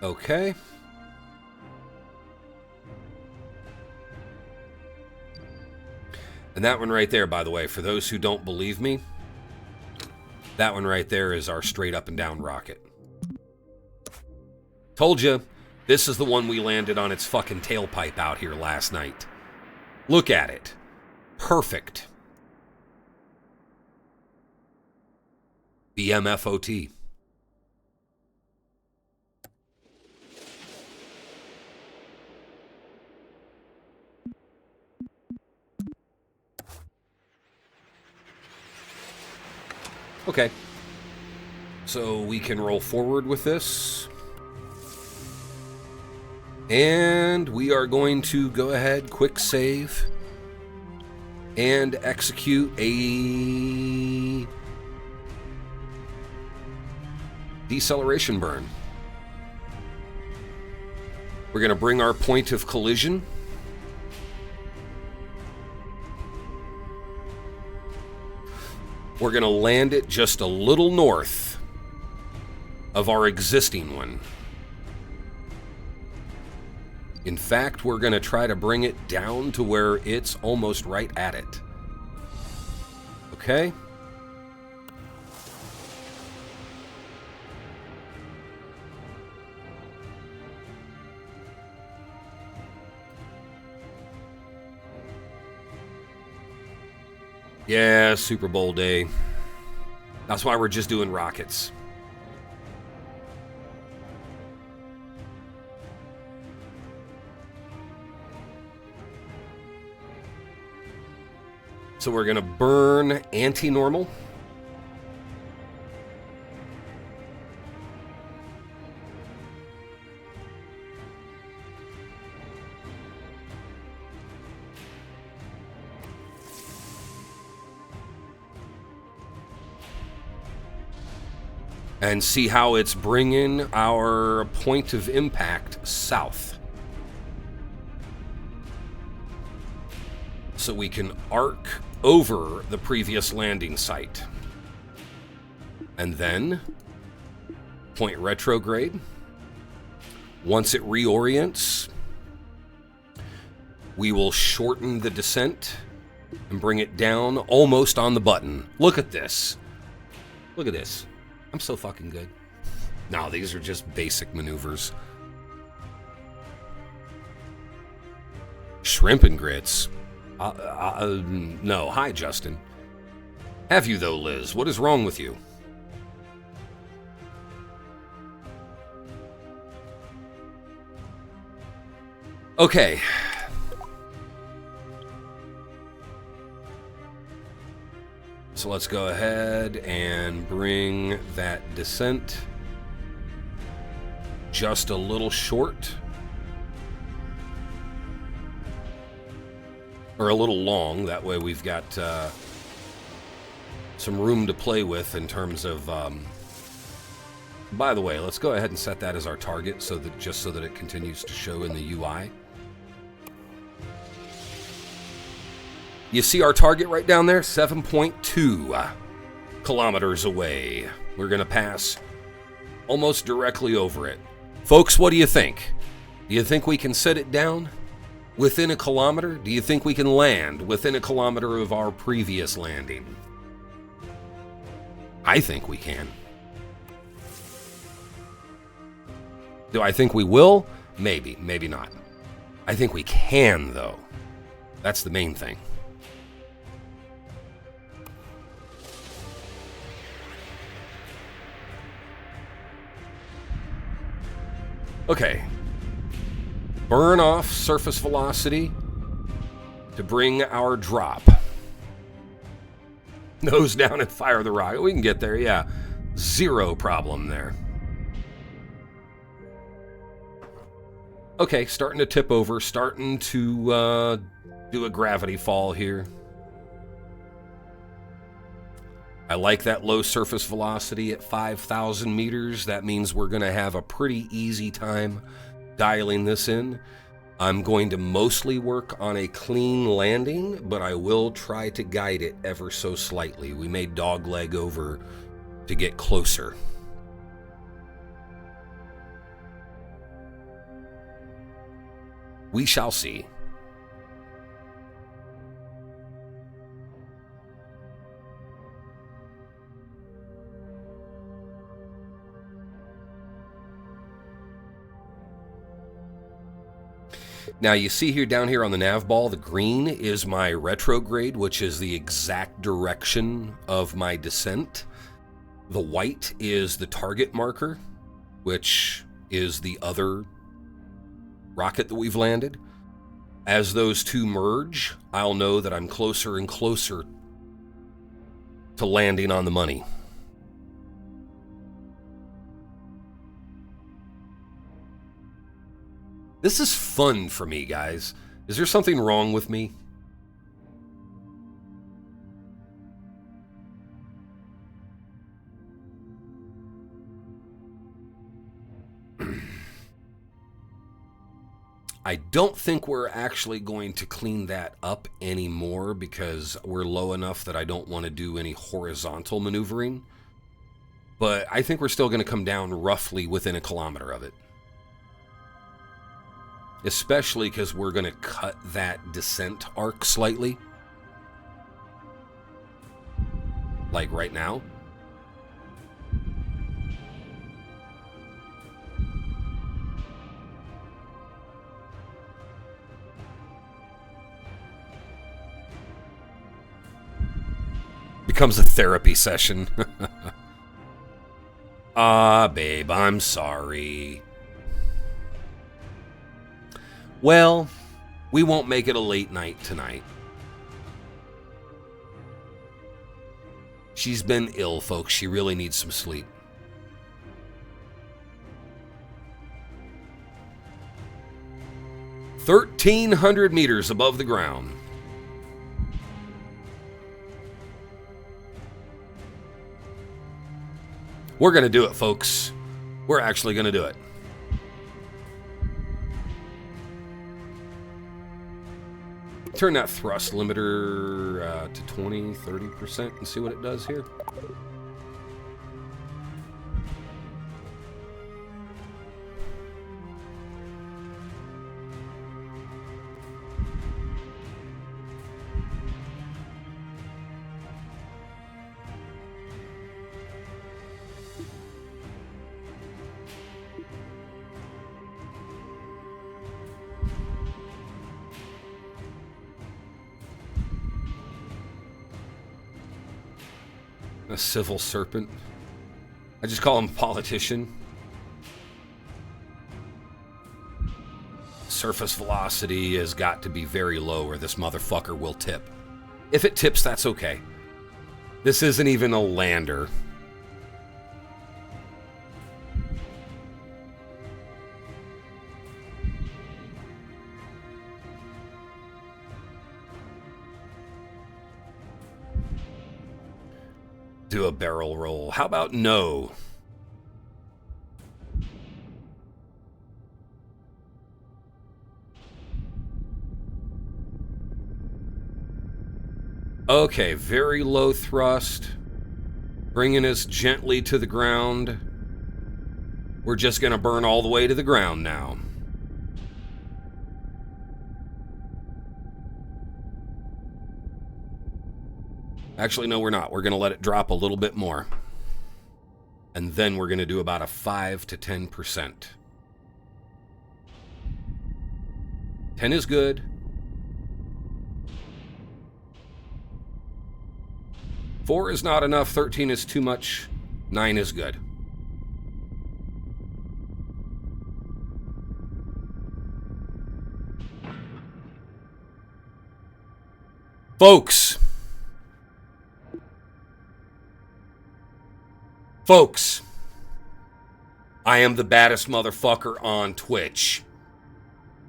Okay. And that one right there, by the way, for those who don't believe me, that one right there is our straight up and down rocket. Told you, This is the one we landed on its fucking tailpipe out here last night. Look at it. Perfect. BMFOT. Okay. So we can roll forward with this. And we are going to go ahead, quick save, and execute a deceleration burn. We're going to bring our point of collision. We're going to land it just a little north of our existing one. In fact, we're going to try to bring it down to where it's almost right at it. Okay? Yeah, Super Bowl day. That's why we're just doing rockets. So we're going to burn anti-normal. And see how it's bringing our point of impact south. So we can arc over the previous landing site. And then point retrograde. Once it reorients, we will shorten the descent and bring it down almost on the button. Look at this. Look at this. I'm so fucking good. No, these are just basic maneuvers. Shrimp and grits. No. Hi, Justin. Have you, though, Liz? What is wrong with you? Okay. So let's go ahead and bring that descent just a little short. Or a little long. That way we've got some room to play with in terms of... By the way, let's go ahead and set that as our target so that just so that it continues to show in the UI. You see our target right down there? 7.2 kilometers away. We're going to pass almost directly over it. Folks, what do you think? Do you think we can set it down within a kilometer? Do you think we can land within a kilometer of our previous landing? I think we can. Do I think we will? Maybe, maybe not. I think we can, though. That's the main thing. Okay. Burn off surface velocity to bring our drop. Nose down and fire the rocket. We can get there, yeah. Zero problem there. Okay, starting to tip over, starting to do a gravity fall here. I like that low surface velocity at 5,000 meters. That means we're going to have a pretty easy time dialing this in. I'm going to mostly work on a clean landing, but I will try to guide it ever so slightly. We may dogleg over to get closer. We shall see. Now you see here down here on the nav ball, the green is my retrograde, which is the exact direction of my descent. The white is the target marker, which is the other rocket that we've landed. As those two merge, I'll know that I'm closer and closer to landing on the money. This is fun for me, guys. Is there something wrong with me? I don't think we're actually going to clean that up anymore because we're low enough that I don't want to do any horizontal maneuvering. But I think we're still going to come down roughly within 1 kilometer of it. Especially because we're going to cut that descent arc slightly. Like right now. Becomes a therapy session. Babe, I'm sorry. Well, we won't make it a late night tonight. She's been ill, folks. She really needs some sleep. "1,300 meters above the ground. We're going to do it, folks. We're actually going to do it. Turn that thrust limiter to 20, 30% and see what it does here. A civil serpent. I just call him a politician. Surface velocity has got to be very low or this motherfucker will tip. If it tips, that's okay. This isn't even a lander. Do a barrel roll. How about no? Okay, very low thrust. Bringing us gently to the ground. We're just going to burn all the way to the ground now. Actually, no, we're not. We're going to let it drop a little bit more. And then we're going to do about a 5 to 10%. 10 is good. 4 is not enough. 13 is too much. 9 is good. Folks. Folks, I am the baddest motherfucker on Twitch.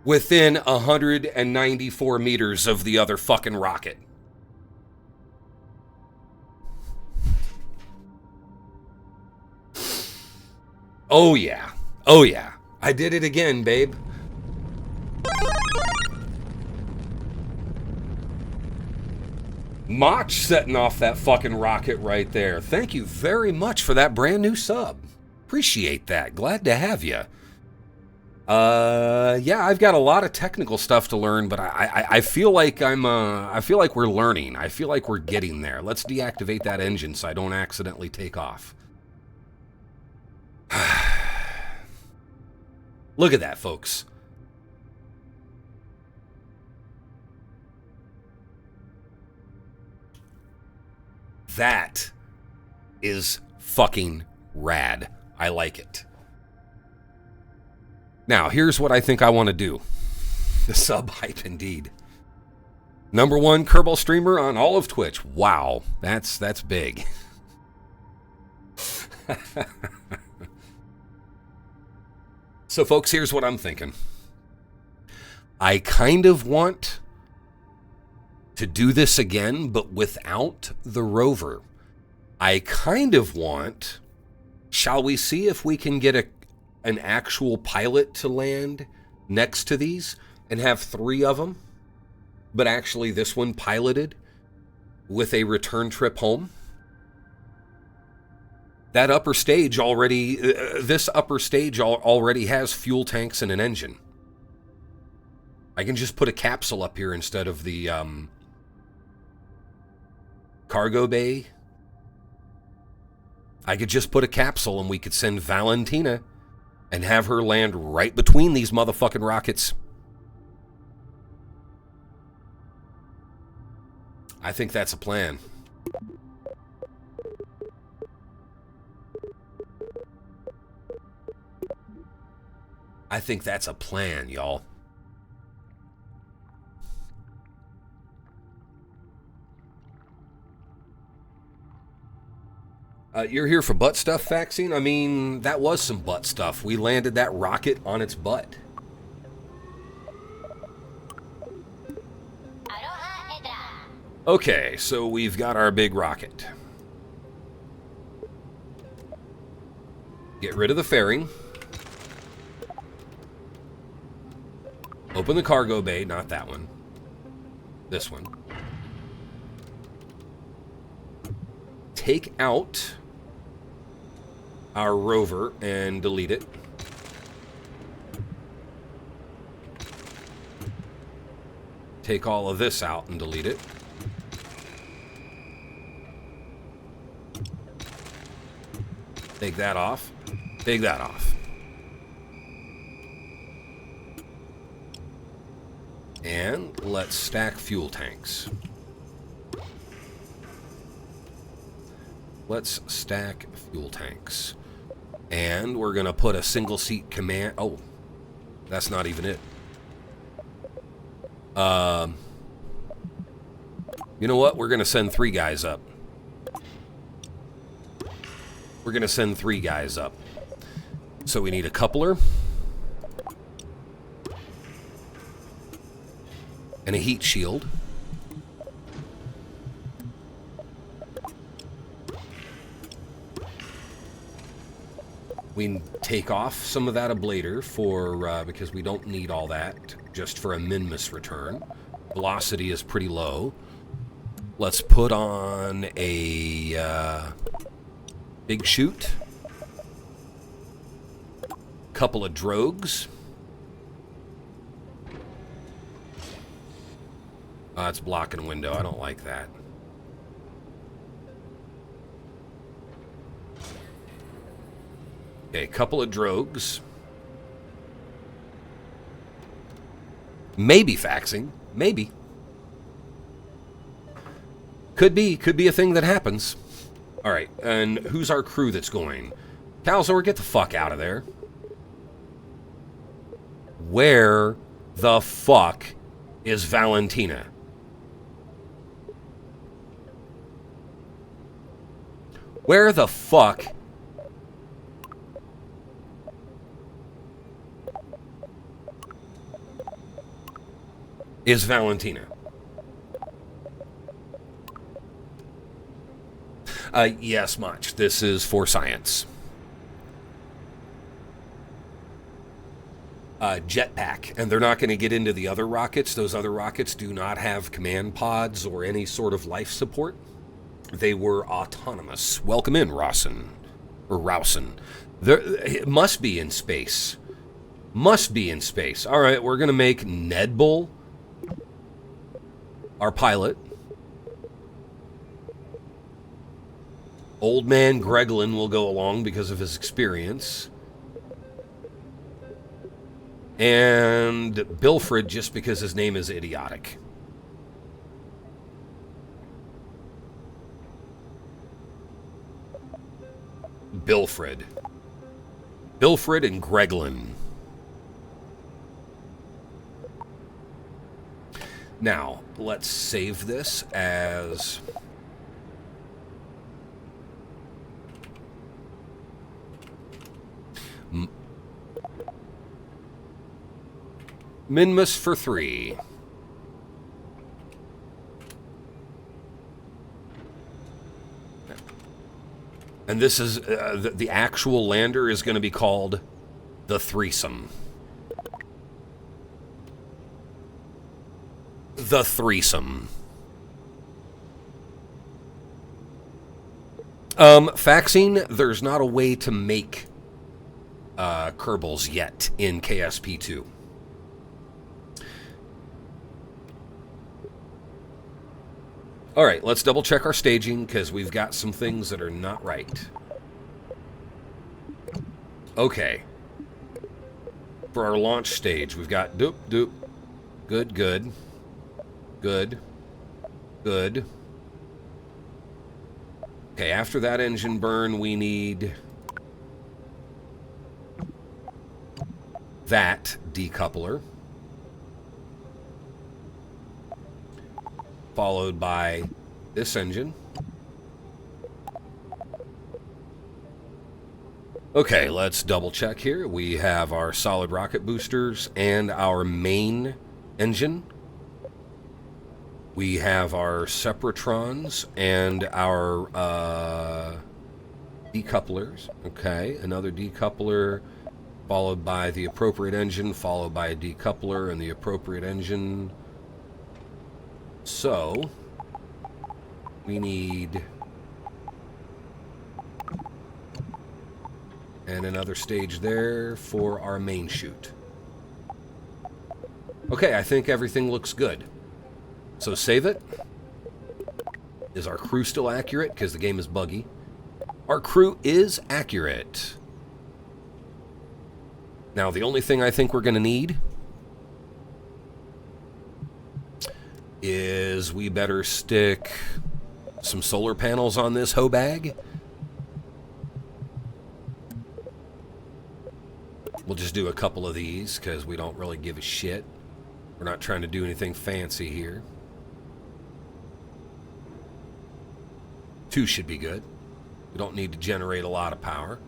Within 194 meters of the other fucking rocket. Oh yeah. Oh yeah. I did it again, babe. Mach setting off that fucking rocket right there. Thank you very much for that brand new sub. Appreciate that. Glad to have you. Yeah, I've got a lot of technical stuff to learn, but I feel like I feel like we're learning. I feel like we're getting there. Let's deactivate that engine so I don't accidentally take off. Look at that, folks. That is fucking rad. I like it. Now, here's what I think I want to do. The sub hype indeed. #1 Kerbal streamer on all of Twitch. Wow, that's big. So, folks, here's what I'm thinking. I kind of want to do this again, but without the rover. I kind of want, shall we see if we can get an actual pilot to land next to these and have 3 of them, but actually this one piloted with a return trip home? That upper stage already, this upper stage already has fuel tanks and an engine. I can just put a capsule up here instead of the cargo bay. I could just put a capsule and we could send Valentina and have her land right between these motherfucking rockets. I think that's a plan. I think that's a plan, y'all. You're here for butt stuff, Vaccine? I mean, that was some butt stuff. We landed that rocket on its butt. Okay, so we've got our big rocket. Get rid of the fairing. Open the cargo bay, not that one. This one. Take out our rover and delete it. Take all of this out and delete it. Take that off. Take that off. And let's stack fuel tanks. Let's stack fuel tanks. And we're going to put a single seat command. Oh, that's not even it. You know what? We're going to send 3 guys up. We're going to send 3 guys up. So we need a coupler. And a heat shield. We take off some of that ablator for because we don't need all that, just for a min-miss return. Velocity is pretty low. Let's put on a big chute. Couple of drogues. It's blocking a window. I don't like that. Okay, couple of drogues. Maybe faxing. Maybe. Could be a thing that happens. Alright, and who's our crew that's going? Calzor, get the fuck out of there. Where the fuck is Valentina? Where the fuck is Valentina? Yes, much. This is for science. Jetpack, and they're not going to get into the other rockets. Those other rockets do not have command pods or any sort of life support. They were autonomous. Welcome in, Rawson. Or Rousen. It must be in space. Must be in space. All right, we're going to make Ned Bull our pilot. Old man Greglin will go along because of his experience. And Bilfred just because his name is idiotic. Bilfred. Bilfred and Greglin. Now, let's save this as... Minmus for 3. And this is, the actual lander is going to be called the Threesome. The Threesome. Faxing, there's not a way to make Kerbals yet in KSP2. All right, let's double check our staging because we've got some things that are not right. Okay. For our launch stage, we've got doop, doop, good, good, good, good. Okay, after that engine burn, we need that decoupler. Followed by this engine. Okay, let's double check here. We have our solid rocket boosters and our main engine. We have our separatrons and our decouplers. Okay, another decoupler followed by the appropriate engine, followed by a decoupler and the appropriate engine. So, we need... and another stage there for our main chute. Okay, I think everything looks good. So save it. Is our crew still accurate? Because the game is buggy. Our crew is accurate. Now, the only thing I think we're going to need is we better stick some solar panels on this hoe bag. We'll just do a couple of these because we don't really give a shit. We're not trying to do anything fancy here. 2 should be good. We don't need to generate a lot of power.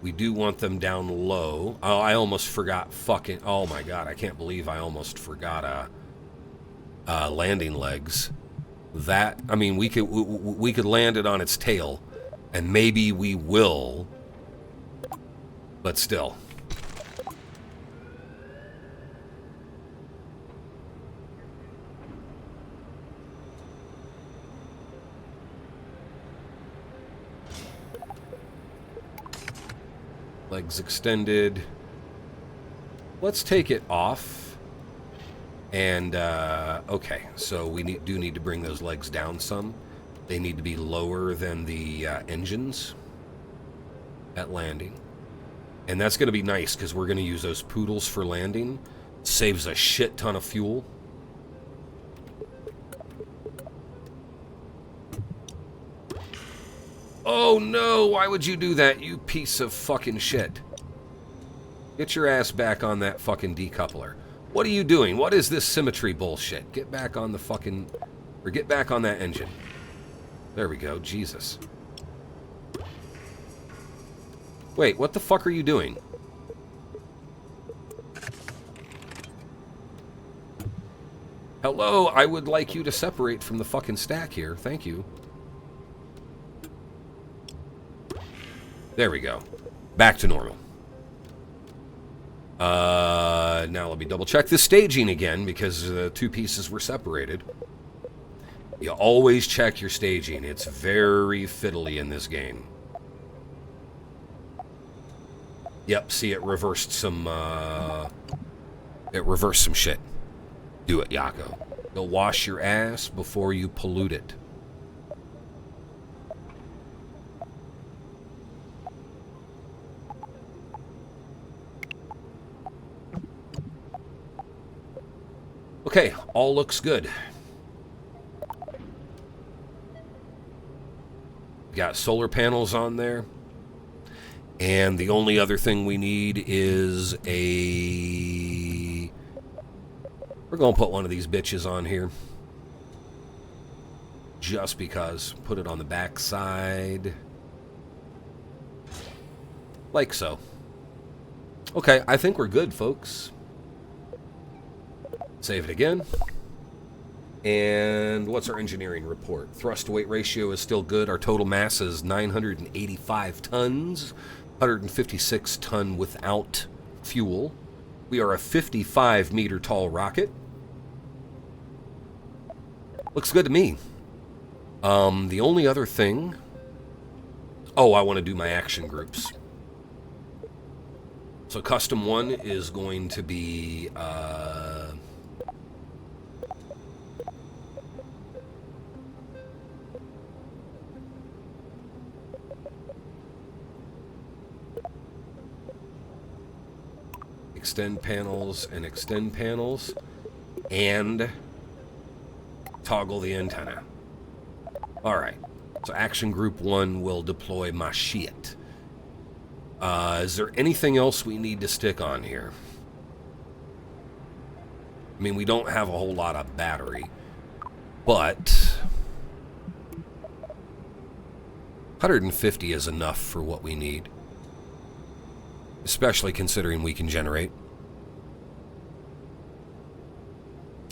We do want them down low. Oh, I almost forgot fucking... oh my god, I can't believe I almost forgot landing legs. That, I mean, we could land it on its tail, and maybe we will, but still. Legs extended. Let's take it off. And, okay, so we do need to bring those legs down some. They need to be lower than the engines at landing. And that's going to be nice because we're going to use those poodles for landing. Saves a shit ton of fuel. Oh no, why would you do that, you piece of fucking shit? Get your ass back on that fucking decoupler. What are you doing? What is this symmetry bullshit? Get back on the fucking... or get back on that engine. There we go. Jesus. Wait, what the fuck are you doing? Hello, I would like you to separate from the fucking stack here. Thank you. There we go. Back to normal. Now let me double check the staging again because the 2 pieces were separated. You always check your staging. It's very fiddly in this game. Yep, see, it reversed some shit. Do it, Yako. Go wash your ass before you pollute it. Okay, all looks good. Got solar panels on there. And the only other thing we need is we're going to put one of these bitches on here. Just because. Put it on the back side. Like so. Okay, I think we're good, folks. Save it again. And what's our engineering report? Thrust to weight ratio is still good. Our total mass is 985 tons. 156 ton without fuel. We are a 55 meter tall rocket. Looks good to me. The only other thing... Oh, I want to do my action groups. So custom 1 is going to be... extend panels and extend panels. And toggle the antenna. Alright. So action group 1 will deploy my shit. Is there anything else we need to stick on here? I mean, we don't have a whole lot of battery, but 150 is enough for what we need, especially considering we can generate.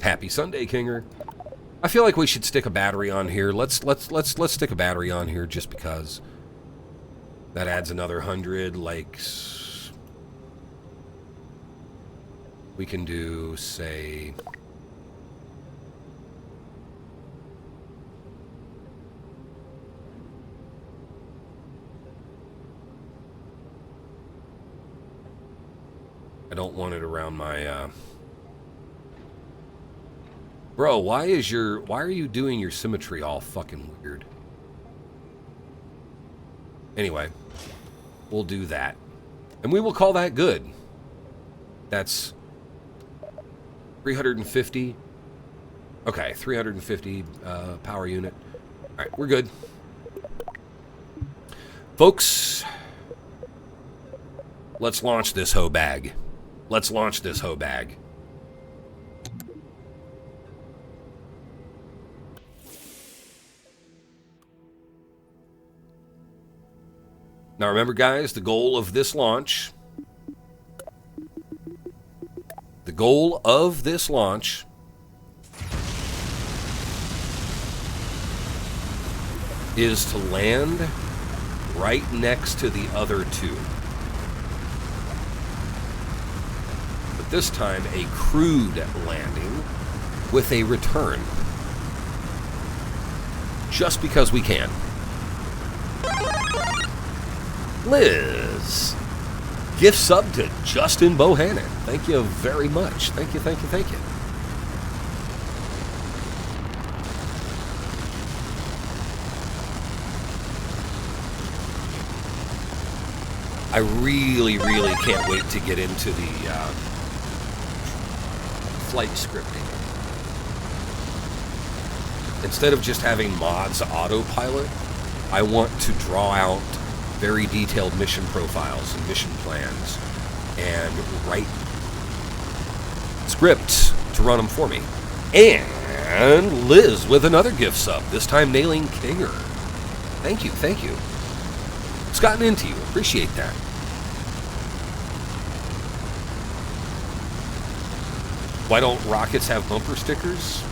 Happy Sunday, Kinger. I feel like we should stick a battery on here. Let's stick a battery on here just because. That adds another 100, like... We can do, say... I don't want it around my, Bro, why are you doing your symmetry all fucking weird? Anyway, we'll do that. And we will call that good. That's 350. Okay, 350 power unit. All right, we're good. Folks, let's launch this hoe bag. Let's launch this hoe bag. Now remember, guys, the goal of this launch is to land right next to the other two. But this time, a crewed landing with a return. Just because we can. Liz, gift sub to Justin Bohannon. Thank you very much. Thank you, thank you, thank you. I really, really can't wait to get into the flight scripting. Instead of just having mods autopilot, I want to draw out very detailed mission profiles and mission plans and write scripts to run them for me. And Liz with another gift sub, this time nailing Kinger. Thank you, thank you. It's gotten into you. Appreciate that. Why don't rockets have bumper stickers?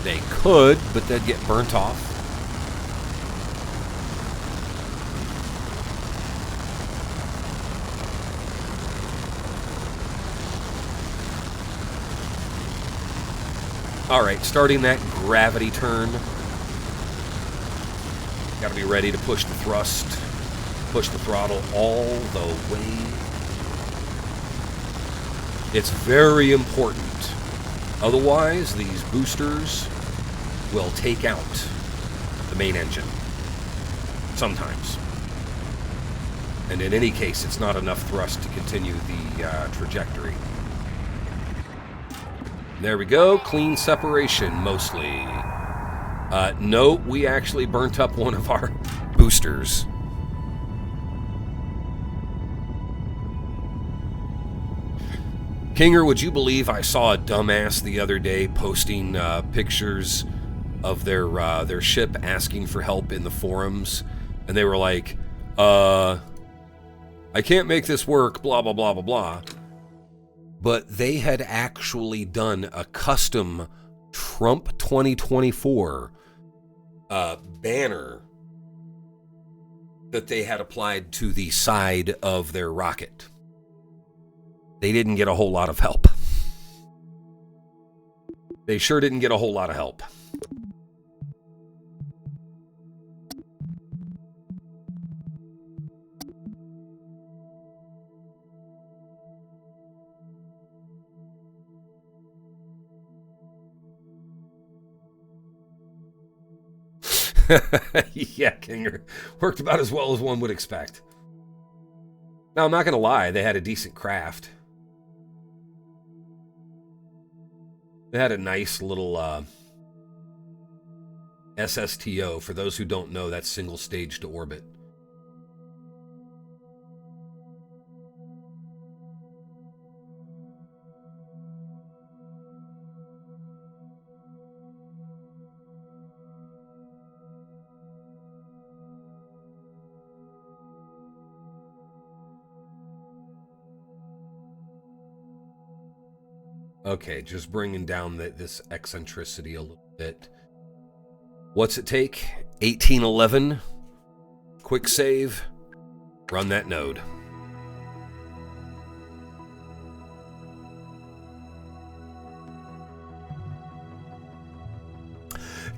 They could, but they'd get burnt off. Alright, starting that gravity turn. Gotta be ready to push the thrust, push the throttle all the way. It's very important. Otherwise, these boosters will take out the main engine. Sometimes. And in any case, it's not enough thrust to continue the trajectory. There we go. Clean separation, mostly. No, we actually burnt up one of our boosters. Kinger, would you believe I saw a dumbass the other day posting pictures of their ship asking for help in the forums, and they were like, I can't make this work, blah, blah, blah, blah, blah. But they had actually done a custom Trump 2024 banner that they had applied to the side of their rocket. They didn't get a whole lot of help. They sure didn't get a whole lot of help. Yeah, Kinger. Worked about as well as one would expect. Now, I'm not going to lie. They had a decent craft. They had a nice little SSTO. For those who don't know, that's single stage to orbit. Okay, just bringing down this eccentricity a little bit. What's it take? 1811. Quick save. Run that node.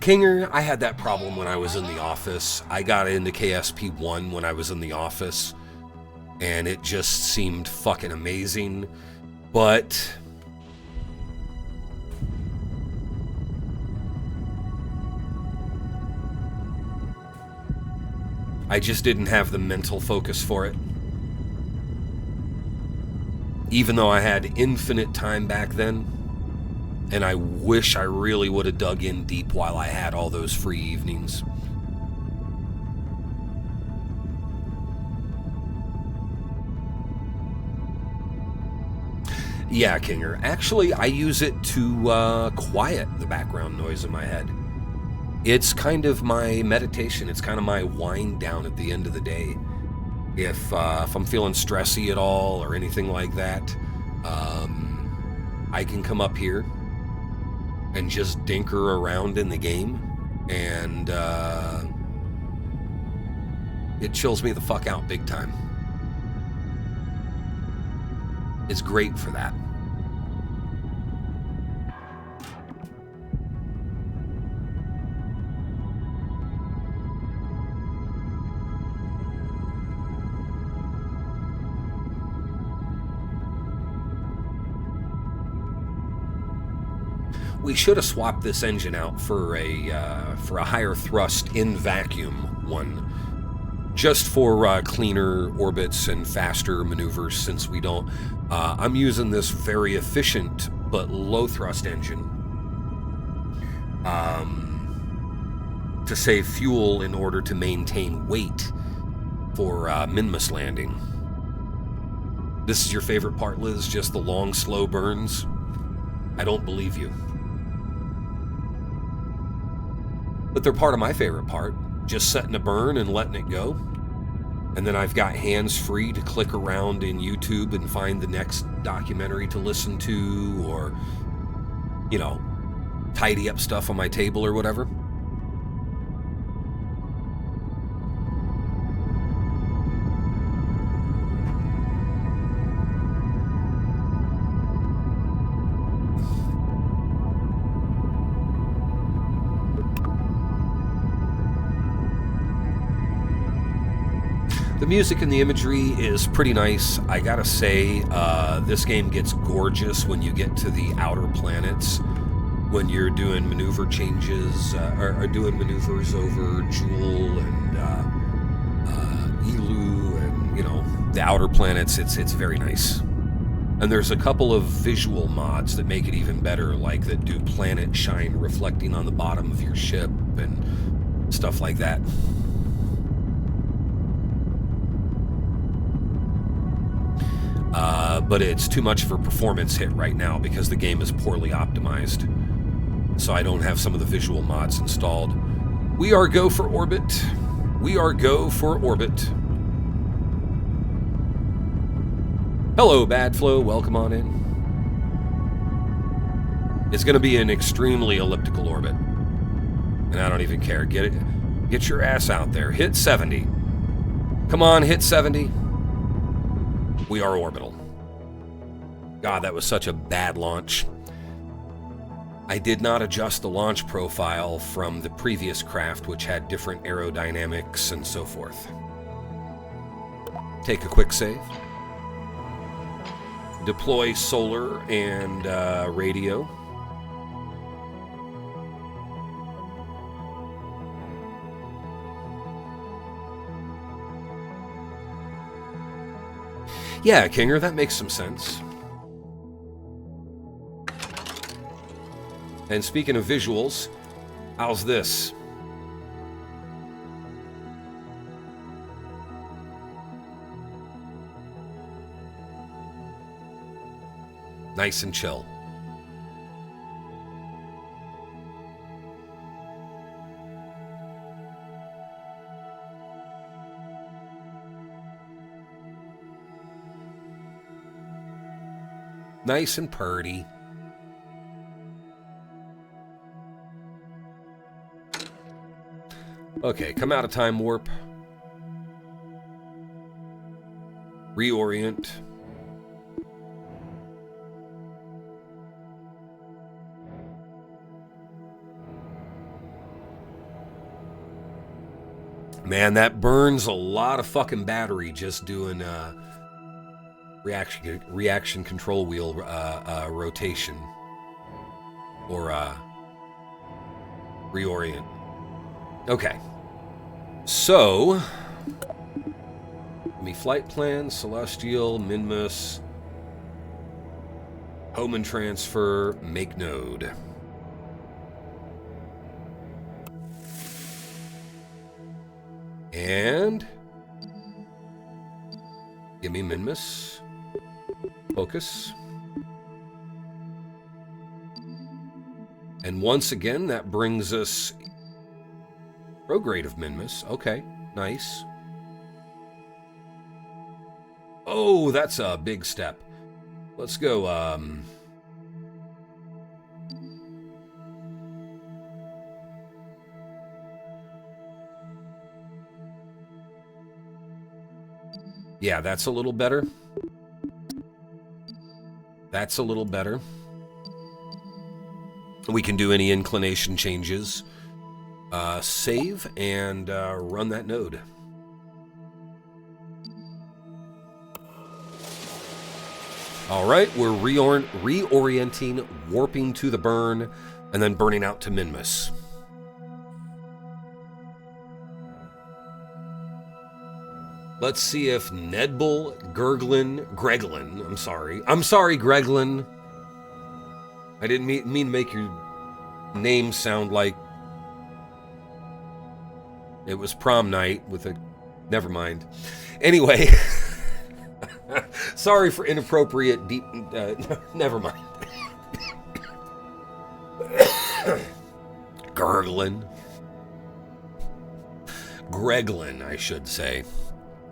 Kinger, I had that problem when I was in the office. I got into KSP1 when I was in the office, and it just seemed fucking amazing. But I just didn't have the mental focus for it. Even though I had infinite time back then, and I wish I really would have dug in deep while I had all those free evenings. Yeah, Kinger. Actually, I use it to quiet the background noise in my head. It's kind of my meditation. It's kind of my wind down at the end of the day. If I'm feeling stressy at all or anything like that, I can come up here and just dinker around in the game, and it chills me the fuck out big time. It's great for that. We should have swapped this engine out for a higher thrust in vacuum one, just for cleaner orbits and faster maneuvers. Since we don't, I'm using this very efficient but low thrust engine to save fuel in order to maintain weight for Minmus landing. This is your favorite part, Liz? Just the long, slow burns? I don't believe you. But they're part of my favorite part, just setting a burn and letting it go. And then I've got hands free to click around in YouTube and find the next documentary to listen to, or, you know, tidy up stuff on my table or whatever. The music and the imagery is pretty nice. I gotta say, this game gets gorgeous when you get to the outer planets, when you're doing maneuver changes, or doing maneuvers over Jool and Elu, and, you know, the outer planets. It's very nice. And there's a couple of visual mods that make it even better, like that do planet shine reflecting on the bottom of your ship and stuff like that. but it's too much of a performance hit right now because the game is poorly optimized. So I don't have some of the visual mods installed. We are go for orbit. We are go for orbit. Hello, Bad Flow. Welcome on in. It's going to be an extremely elliptical orbit. And I don't even care. Get it. Get your ass out there. Hit 70. Come on, hit 70. We are orbital. God, that was such a bad launch. I did not adjust the launch profile from the previous craft, which had different aerodynamics and so forth. Take a quick save. Deploy solar and radio. Yeah, Kinger, that makes some sense. And speaking of visuals, how's this? Nice and chill. Nice and purty. Okay, come out of time warp. Reorient. Man, that burns a lot of fucking battery just doing reaction control wheel rotation or reorient. Okay. So, flight plan, Celestial, Minmus, home and transfer, make node. And give me Minmus. Focus. And once again, that brings us prograde of Minmus. Okay, nice. Oh, that's a big step. Let's go, yeah, that's a little better. That's a little better. We can do any inclination changes. Save and run that node. All right, we're reorienting, warping to the burn, and then burning out to Minmus. Let's see if Nedbull, Greglin, I'm sorry, Greglin. I didn't mean to make your name sound like it was prom night with a... Never mind. Anyway. Sorry for inappropriate deep... never mind. Greglin, I should say.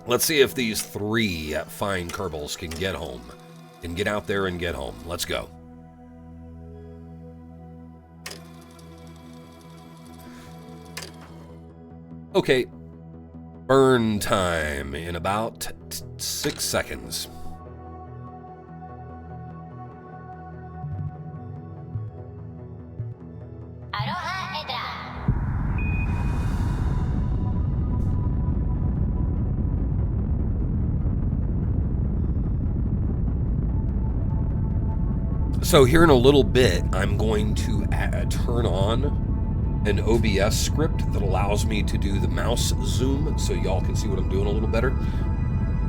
Let's see if these three fine Kerbals can get home. Can get out there and get home. Let's go. Okay. Burn time in about 6 seconds. So here in a little bit, I'm going to turn on an OBS script that allows me to do the mouse zoom so y'all can see what I'm doing a little better.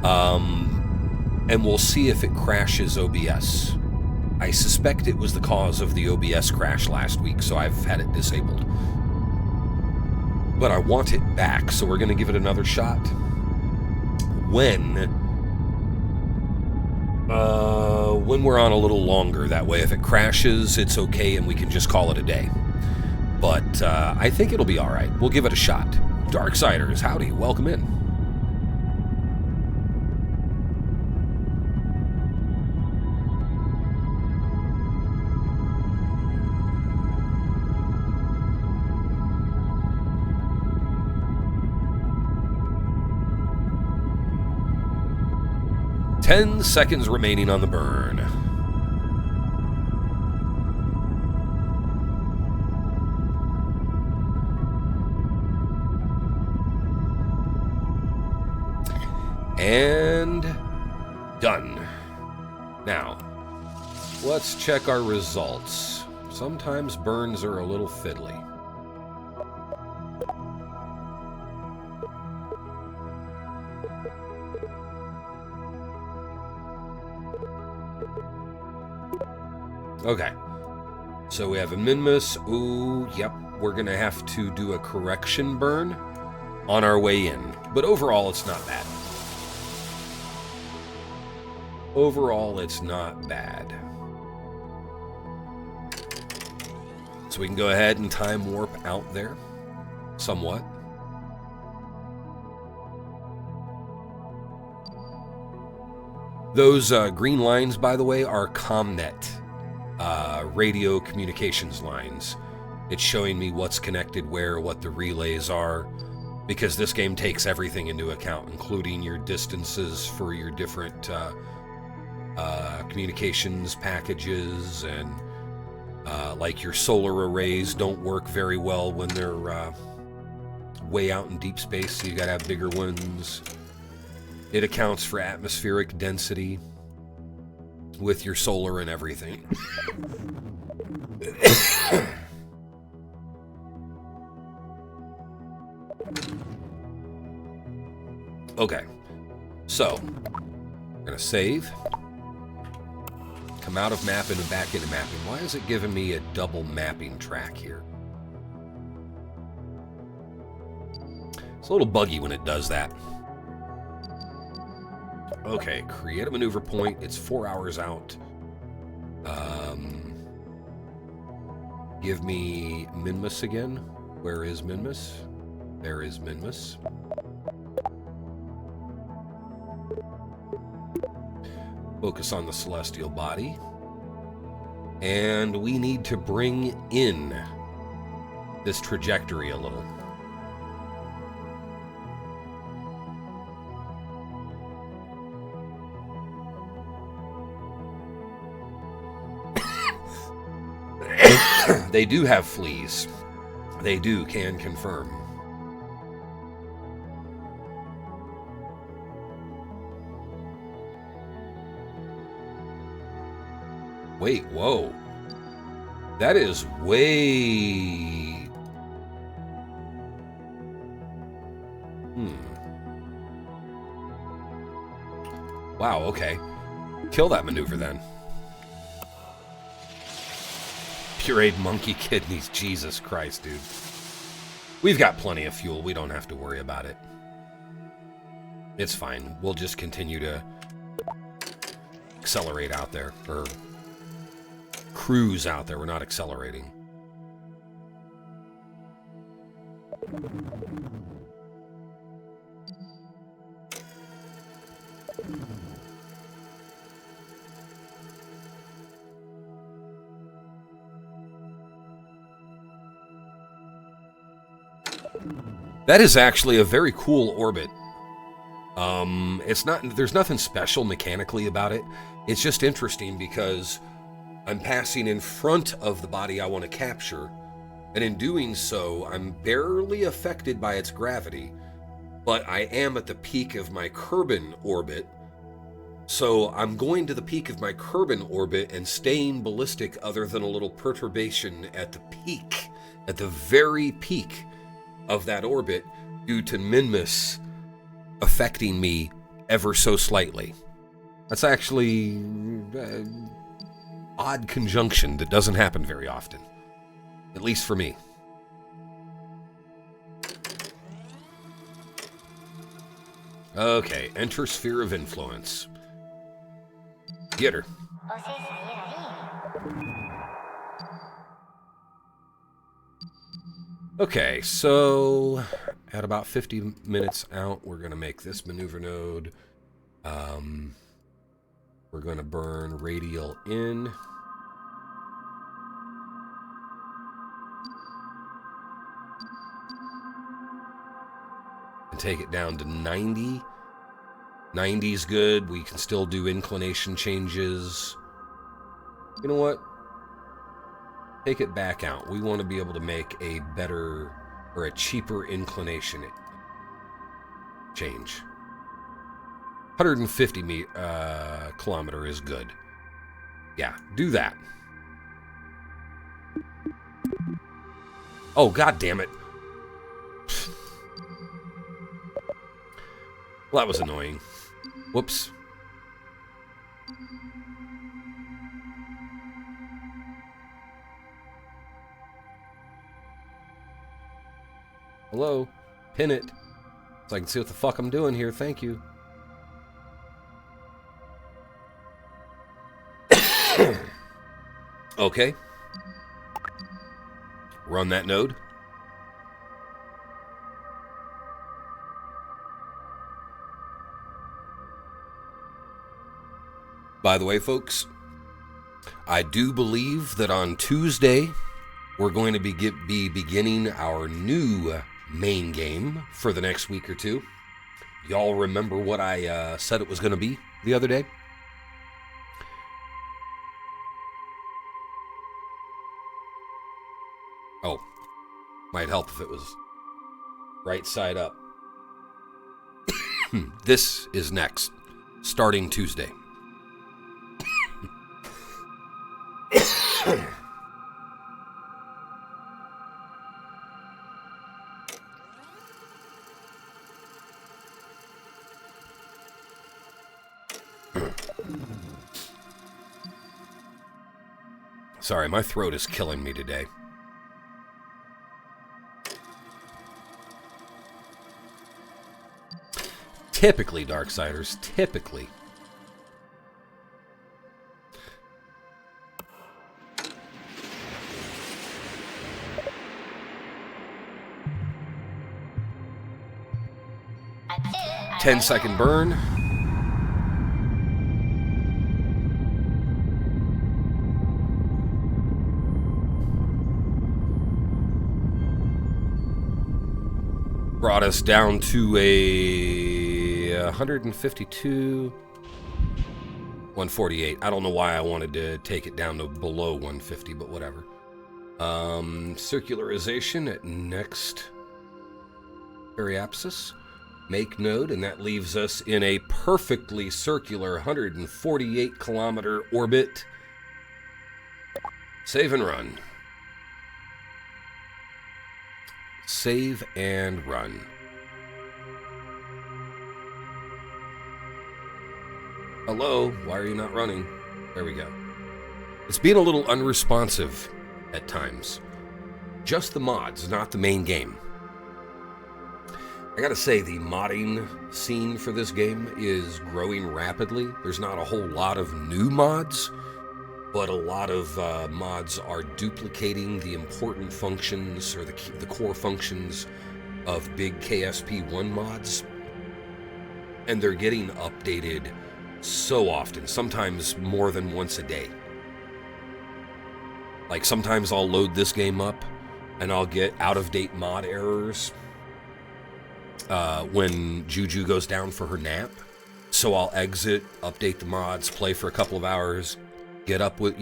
And we'll see if it crashes OBS. I suspect it was the cause of the OBS crash last week, so I've had it disabled. But I want it back, so we're going to give it another shot. When... when we're on a little longer. That way, if it crashes, it's okay and we can just call it a day. But I think it'll be all right. We'll give it a shot. Darksiders, howdy, welcome in. Ten seconds remaining on the burn. And done. Now, let's check our results. Sometimes burns are a little fiddly. Okay, so we have a Minmus. Ooh, yep, we're gonna have to do a correction burn on our way in. But overall, it's not bad. Overall, it's not bad. So we can go ahead and time warp out there, somewhat. Those green lines, by the way, are ComNet radio communications lines. It's showing me what's connected where, what the relays are, because this game takes everything into account, including your distances for your different communications packages, and like your solar arrays don't work very well when they're way out in deep space, so you gotta have bigger ones. It accounts for atmospheric density with your solar and everything. Okay, so I'm gonna save, come out of mapping and back into mapping. Why is it giving me a double mapping track here? It's a little buggy when it does that. Okay, create a maneuver point. It's 4 hours out. Give me Minmus again. Where is Minmus? There is Minmus. Focus on the celestial body. And we need to bring in this trajectory a little. They do have fleas. They do, can confirm. Wait, whoa. That is way... Wow, okay. Kill that maneuver then. Pureed monkey kidneys. Jesus Christ, dude. We've got plenty of fuel. We don't have to worry about it. It's fine. We'll just continue to accelerate out there. Or cruise out there. We're not accelerating. That is actually a very cool orbit. There's nothing special mechanically about it. It's just interesting because I'm passing in front of the body I want to capture, and in doing so, I'm barely affected by its gravity, but I am at the peak of my Kerbin orbit, so I'm going to the peak of my Kerbin orbit and staying ballistic other than a little perturbation at the peak, at the very peak of that orbit, due to Minmus affecting me ever so slightly. That's actually an odd conjunction that doesn't happen very often, at least for me. Okay, enter sphere of influence. Get her. Okay, so at about 50 minutes out, we're going to make this maneuver node. We're going to burn radial in. And take it down to 90. 90 is good. We can still do inclination changes. You know what? Take it back out. We want to be able to make a better or a cheaper inclination change. 150 kilometer is good. Yeah, do that. Oh, god damn it. Well, that was annoying. Whoops. Hello? Pin it. So I can see what the fuck I'm doing here. Thank you. Okay. Run that node. By the way, folks, I do believe that on Tuesday we're going to be beginning our new main game for the next week or two. Y'all remember what I said it was going to be the other day? Oh, might help if it was right side up. This is next, starting Tuesday. Sorry, my throat is killing me today. Typically, Darksiders, typically. A 10-second burn. Brought us down to a 152, 148. I don't know why I wanted to take it down to below 150, but whatever. Circularization at next periapsis. Make node, and that leaves us in a perfectly circular 148 kilometer orbit. Save and run. Save and run. Hello, why are you not running? There we go. It's being a little unresponsive at times. Just the mods, not the main game. I gotta say, the modding scene for this game is growing rapidly. There's not a whole lot of new mods, but a lot of mods are duplicating the important functions or the core functions of big KSP1 mods. And they're getting updated so often, sometimes more than once a day. Like sometimes I'll load this game up and I'll get out-of-date mod errors when Juju goes down for her nap. So I'll exit, update the mods, play for a couple of hours, get up with,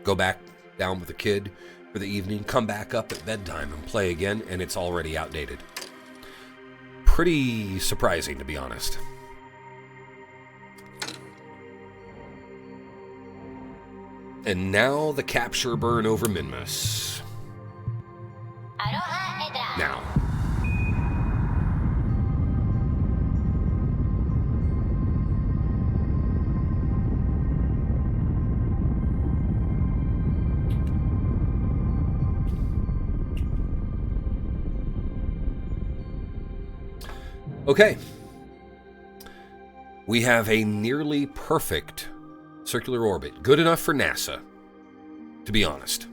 go back down with the kid for the evening, come back up at bedtime and play again, and it's already outdated. Pretty surprising, to be honest. And now the capture burn over Minmus. Now. Okay. We have a nearly perfect Circular orbit. Good enough for NASA, to be honest.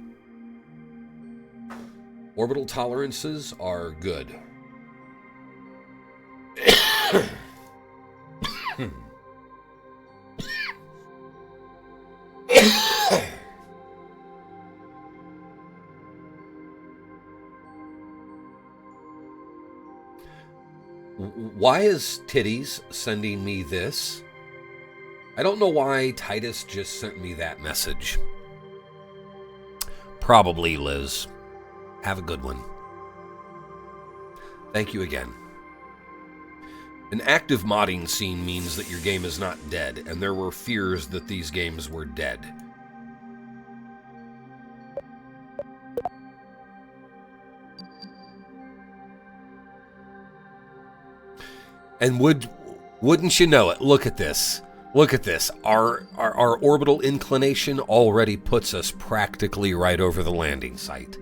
Orbital tolerances are good. Why is Titties sending me this? I don't know why Titus just sent me that message. Probably Liz. Have a good one. Thank you again. An active modding scene means that your game is not dead, and there were fears that these games were dead. And wouldn't you know it? Look at this. Look at this. Our orbital inclination already puts us practically right over the landing site.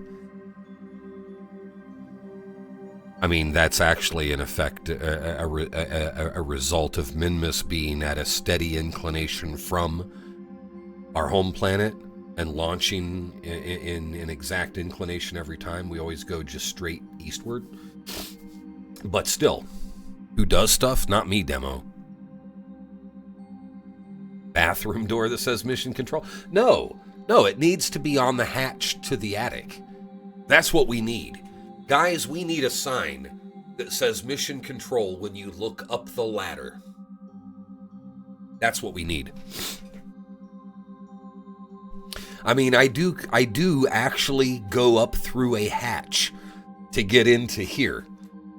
I mean, that's actually in effect a result of Minmus being at a steady inclination from our home planet and launching in an exact inclination every time. We always go just straight eastward. But still, who does stuff? Not me, demo. Bathroom door that says mission control? No, it needs to be on the hatch to the attic. That's what we need. Guys, we need a sign that says mission control when you look up the ladder. That's what we need. I mean, I do actually go up through a hatch to get into here.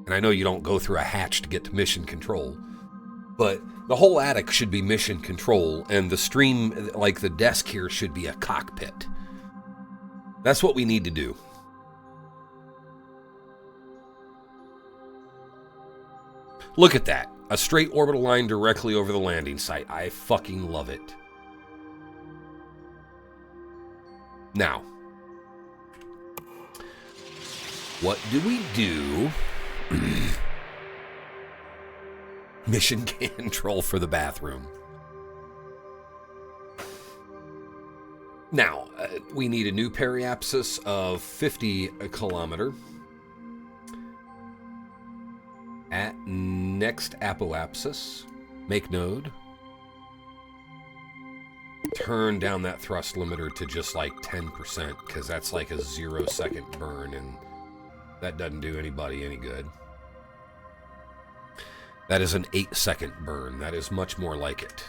And I know you don't go through a hatch to get to mission control, but the whole attic should be mission control, and the stream, like the desk here, should be a cockpit. That's what we need to do. Look at that. A straight orbital line directly over the landing site. I fucking love it. Now, what do we do? Mission control for the bathroom. Now, we need a new periapsis of 50 kilometer. At next apoapsis, make node. Turn down that thrust limiter to just like 10%, because that's like a 0-second burn, and that doesn't do anybody any good. That is an 8-second burn. That is much more like it.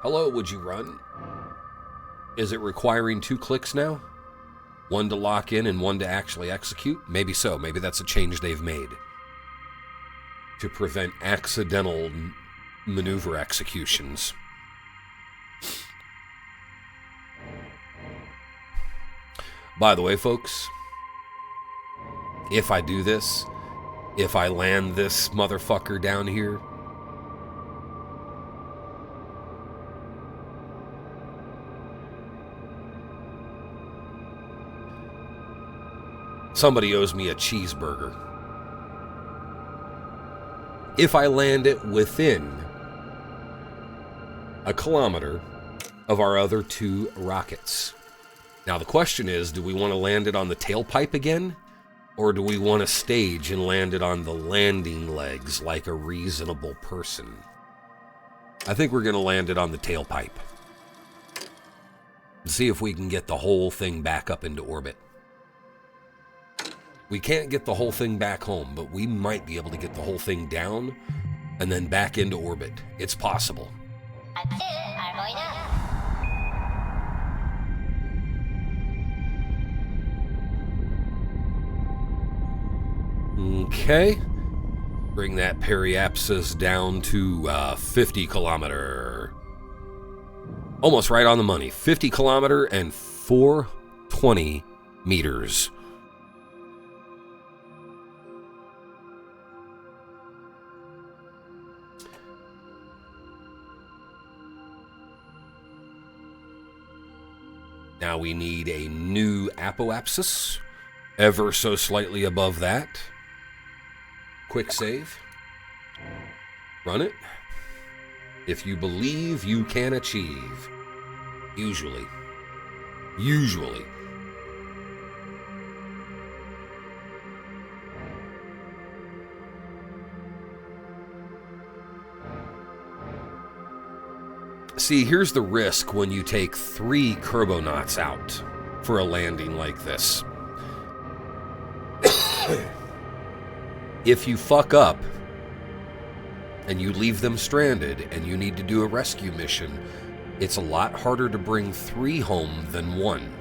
Hello, would you run? Is it requiring 2 clicks now? One to lock in and one to actually execute? Maybe so. Maybe that's a change they've made to prevent accidental maneuver executions. By the way, folks, if I do this, if I land this motherfucker down here, somebody owes me a cheeseburger. If I land it within a kilometer of our other 2 rockets. Now the question is, do we want to land it on the tailpipe again? Or do we want to stage and land it on the landing legs like a reasonable person? I think we're going to land it on the tailpipe. See if we can get the whole thing back up into orbit. We can't get the whole thing back home, but we might be able to get the whole thing down and then back into orbit. It's possible. Okay. Bring that periapsis down to 50 kilometer. Almost right on the money. 50 kilometer and 420 meters. Now we need a new apoapsis, ever so slightly above that. Quick save. Run it. If you believe, you can achieve. Usually. Usually. See, here's the risk when you take 3 Kerbonauts out for a landing like this. If you fuck up and you leave them stranded and you need to do a rescue mission, it's a lot harder to bring 3 home than 1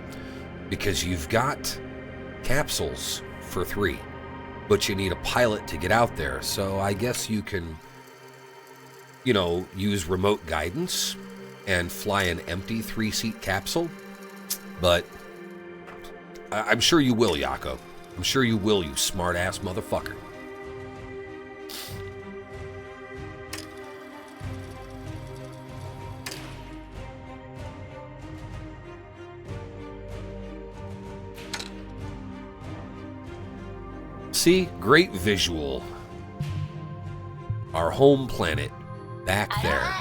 because you've got capsules for 3, but you need a pilot to get out there. So I guess you can, you know, use remote guidance and fly an empty 3-seat capsule, but I'm sure you will, Yako. I'm sure you will, you smart-ass motherfucker. See? Great visual. Our home planet back there.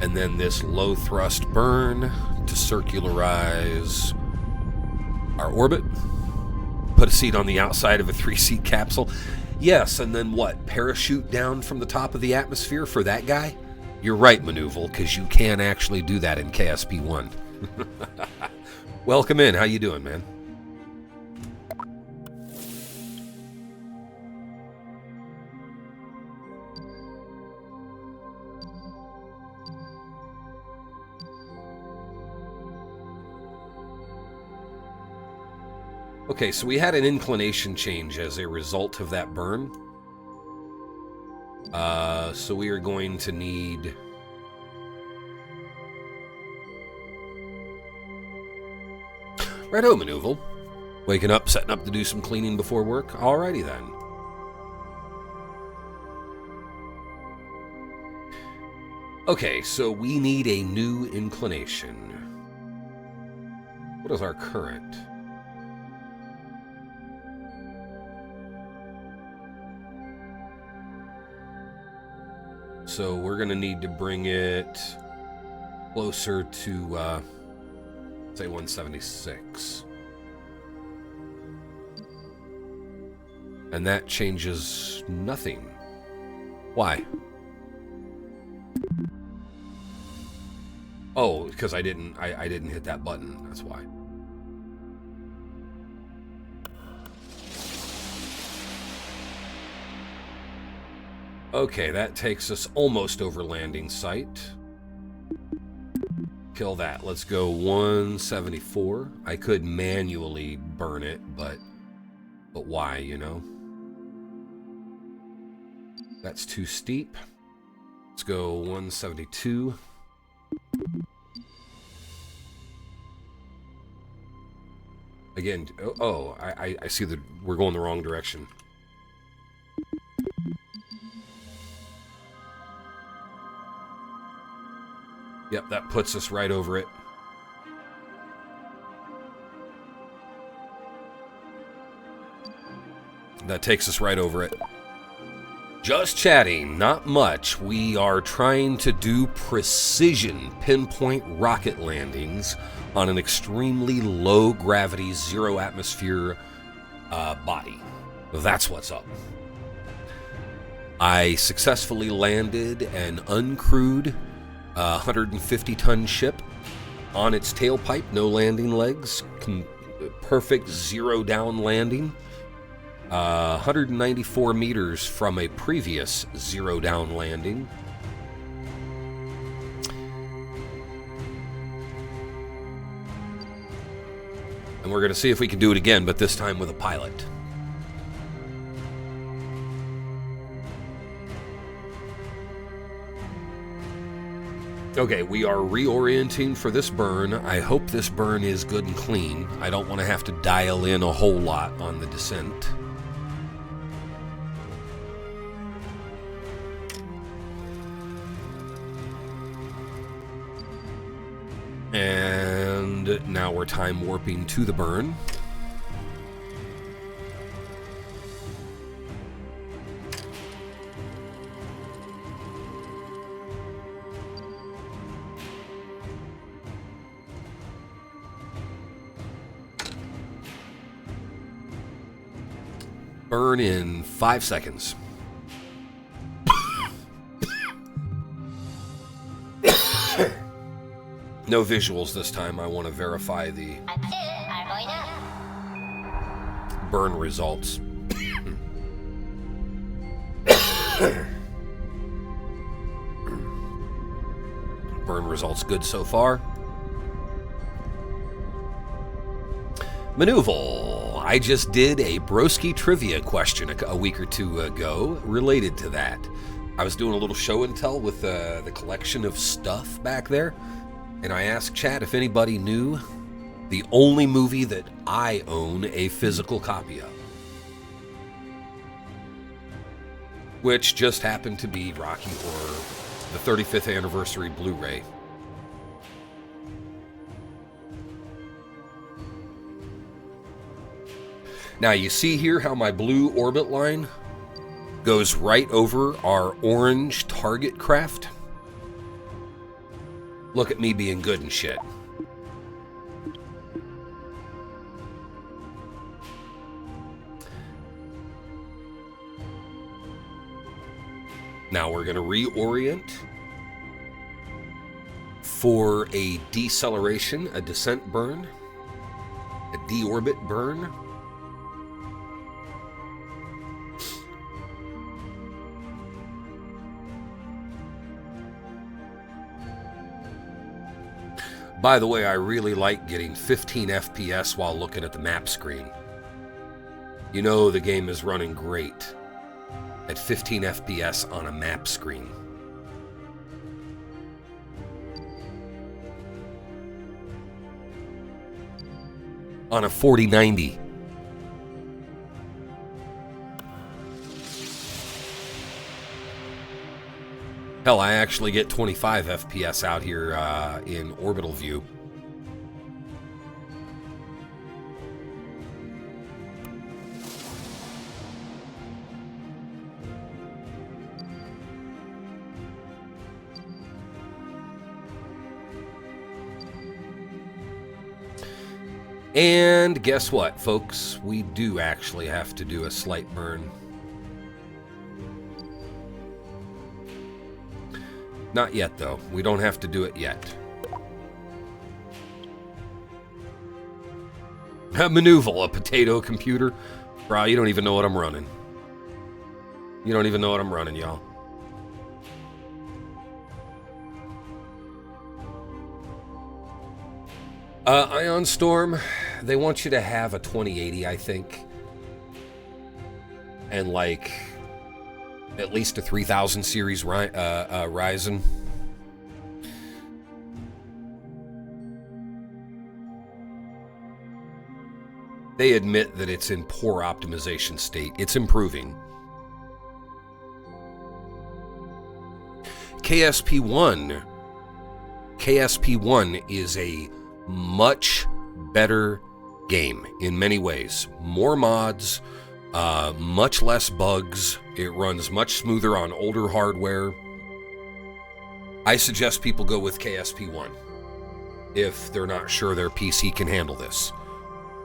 And then this low thrust burn to circularize our orbit. Put a seat on the outside of a 3-seat capsule. Yes, and then what? Parachute down from the top of the atmosphere for that guy? You're right, Maneuval, because you can actually do that in KSP-1. Welcome in. How you doing, man? Okay, so we had an inclination change as a result of that burn. So we are going to need... Righto, Maneuval. Waking up, setting up to do some cleaning before work. Alrighty then. Okay, so we need a new inclination. What is our current? So we're going to need to bring it closer to, say, 176. And that changes nothing. Why? Oh, because I didn't hit that button. That's why. Okay, that takes us almost over landing site. Kill that. Let's go 174. I could manually burn it, but why, you know? That's too steep. Let's go 172. Again, oh, I see that we're going the wrong direction. Yep, that puts us right over it. That takes us right over it. Just chatting, not much. We are trying to do precision pinpoint rocket landings on an extremely low gravity, 0 atmosphere body. That's what's up. I successfully landed an uncrewed 150-ton ship on its tailpipe, no landing legs, perfect 0 down landing, 194 meters from a previous 0 down landing. And we're going to see if we can do it again, but this time with a pilot. Okay, we are reorienting for this burn. I hope this burn is good and clean. I don't want to have to dial in a whole lot on the descent. And now we're time warping to the burn. Burn in 5 seconds. No visuals this time. I want to verify the burn results. Burn results good so far. Maneuval. I just did a broski trivia question a week or two ago related to that. I was doing a little show and tell with the collection of stuff back there, and I asked chat if anybody knew the only movie that I own a physical copy of, which just happened to be Rocky Horror, the 35th anniversary Blu-ray. Now you see here how my blue orbit line goes right over our orange target craft. Look at me being good and shit. Now we're going to reorient for a deceleration, a descent burn, a deorbit burn. By the way, I really like getting 15 FPS while looking at the map screen. You know the game is running great at 15 FPS on a map screen. On a 4090. Hell, I actually get 25 FPS out here in orbital view. And guess what, folks? We do actually have to do a slight burn. Not yet, though. We don't have to do it yet. A Maneuval, a potato computer. Bro, you don't even know what I'm running. You don't even know what I'm running, y'all. Ion Storm, they want you to have a 2080, I think. And like at least a 3000 series Ryzen. They admit that it's in poor optimization state. It's improving. KSP1 is a much better game in many ways. More mods, much less bugs. It runs much smoother on older hardware. I suggest people go with KSP1 if they're not sure their PC can handle this.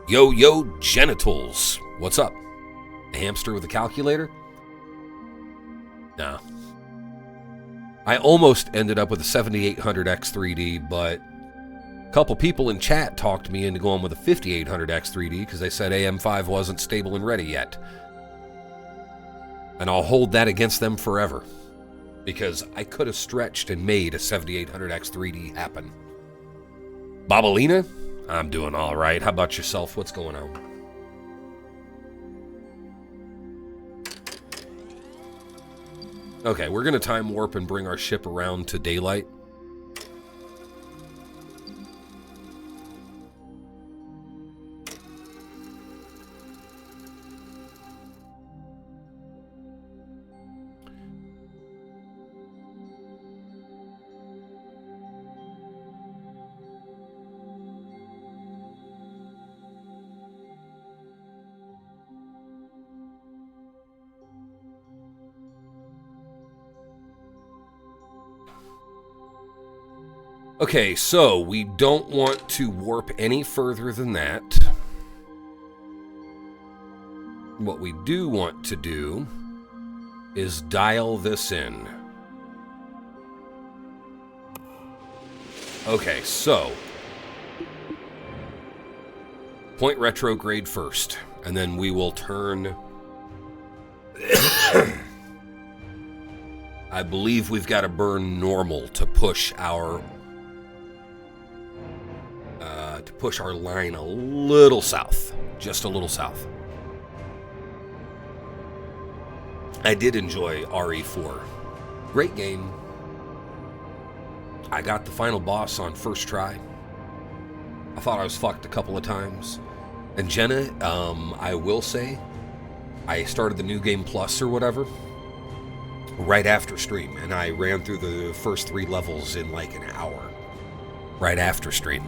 Yo genitals. What's up? A hamster with a calculator? Nah. I almost ended up with a 7800X3D, but a couple people in chat talked me into going with a 5800X3D because they said AM5 wasn't stable and ready yet. And I'll hold that against them forever, because I could have stretched and made a 7800X3D happen. Babalina? I'm doing all right. How about yourself? What's going on? Okay, we're going to time warp and bring our ship around to daylight. Okay, so we don't want to warp any further than that. what we do want to do is dial this in. Okay, so point retrograde first, and then we will turn. I believe we've got to burn normal to push our line a little south, just a little south. I did enjoy RE4. Great game. I got the final boss on first try. I thought I was fucked a couple of times. And Jenna, I will say, I started the New Game Plus or whatever right after stream, and I ran through the first 3 levels in like an hour right after stream.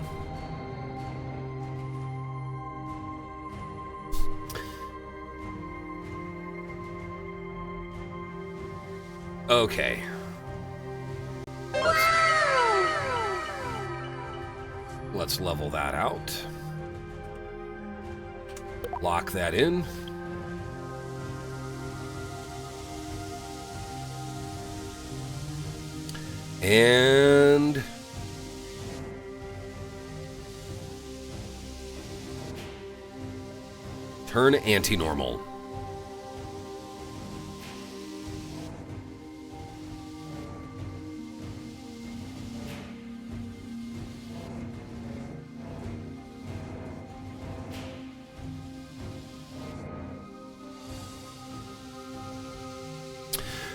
Okay. Let's level that out. Lock that in. And turn anti-normal.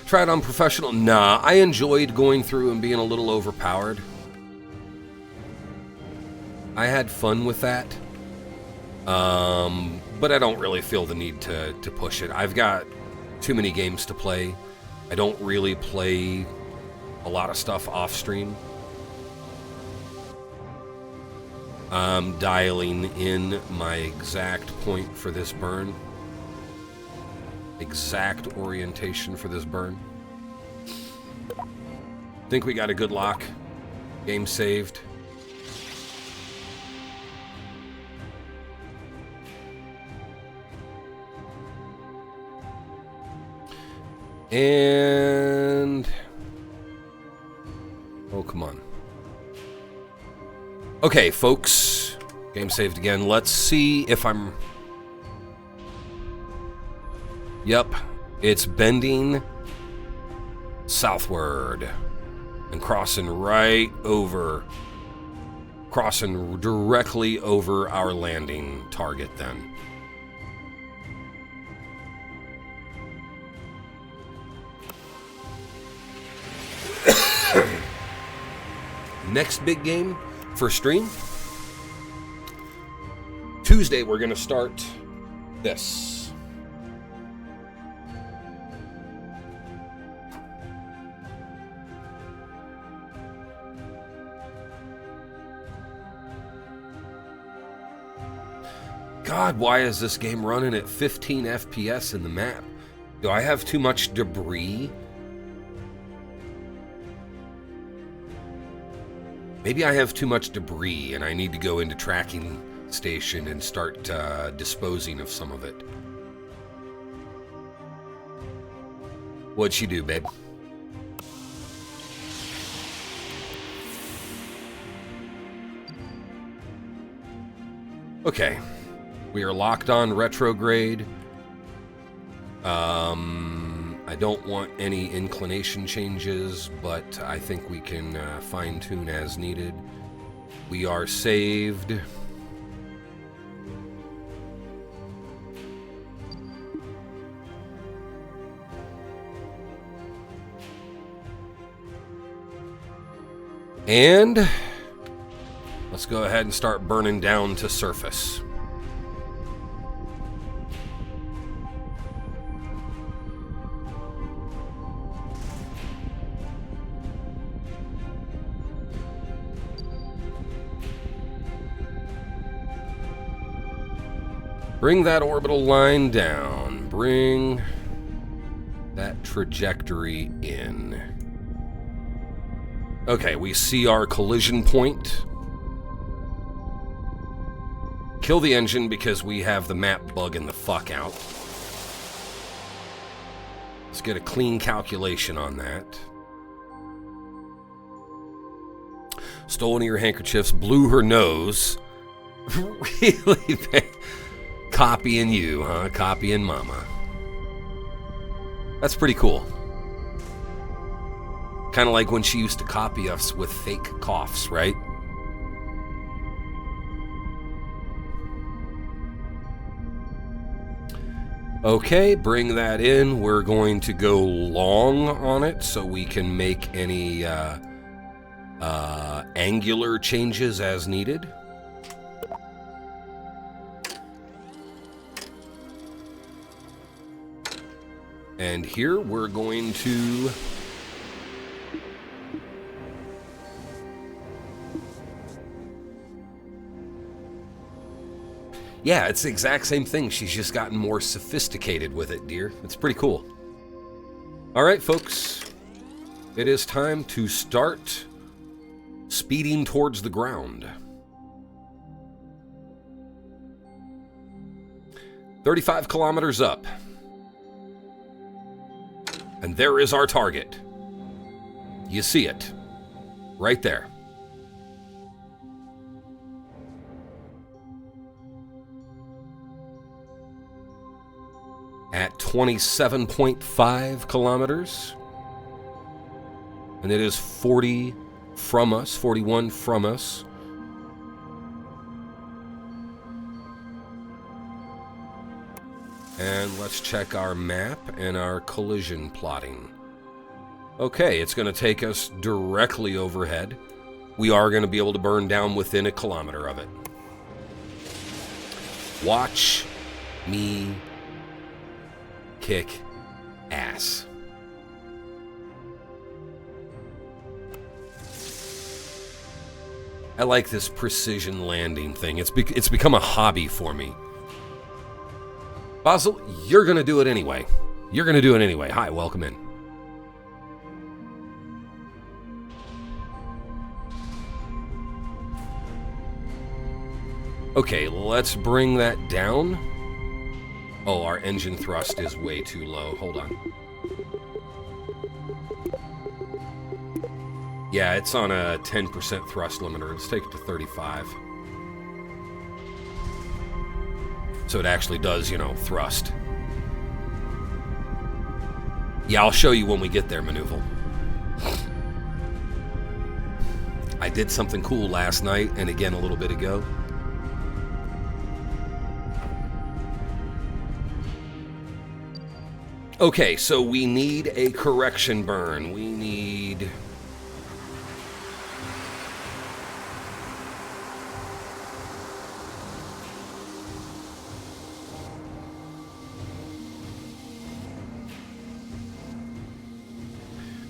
Tried on professional? Nah, I enjoyed going through and being a little overpowered. I had fun with that. But I don't really feel the need to push it. I've got too many games to play. I don't really play a lot of stuff off stream. I'm dialing in my exact point for this burn. Exact orientation for this burn. Think we got a good lock. Game saved. And oh, come on. Okay, folks. Game saved again. Let's see if I'm... Yep, it's bending southward and crossing right over, crossing directly over our landing target then. Next big game for stream. Tuesday we're going to start this. God, why is this game running at 15 FPS in the map? Do I have too much debris? Maybe I have too much debris and I need to go into tracking station and start disposing of some of it. What'd she do, babe? Okay. We are locked on retrograde. I don't want any inclination changes, but I think we can fine-tune as needed. We are saved. And let's go ahead and start burning down to surface. Bring that orbital line down. Bring that trajectory in. Okay, we see our collision point. Kill the engine because we have the map bugging the fuck out. Let's get a clean calculation on that. Stole one of your handkerchiefs, blew her nose. Really bad. Copying you, huh? Copying Mama. That's pretty cool. Kind of like when she used to copy us with fake coughs, right? Okay, bring that in. We're going to go long on it so we can make any angular changes as needed. And here we're going to yeah, it's the exact same thing. She's just gotten more sophisticated with it, dear. It's pretty cool. All right, folks. It is time to start speeding towards the ground. 35 kilometers up. And there is our target. You see it. Right there. At 27.5 kilometers. And it is 40 from us, 41 from us. And let's check our map and our collision plotting. Okay, it's going to take us directly overhead. We are going to be able to burn down within a kilometer of it. Watch me kick ass. I like this precision landing thing. It's become a hobby for me. Basil, you're going to do it anyway. You're going to do it anyway. Hi, welcome in. Okay, let's bring that down. Oh, our engine thrust is way too low. Hold on. Yeah, it's on a 10% thrust limiter. Let's take it to 35. So it actually does, you know, thrust. Yeah, I'll show you when we get there, Maneuval. I did something cool last night and again a little bit ago. Okay, so we need a correction burn. We need...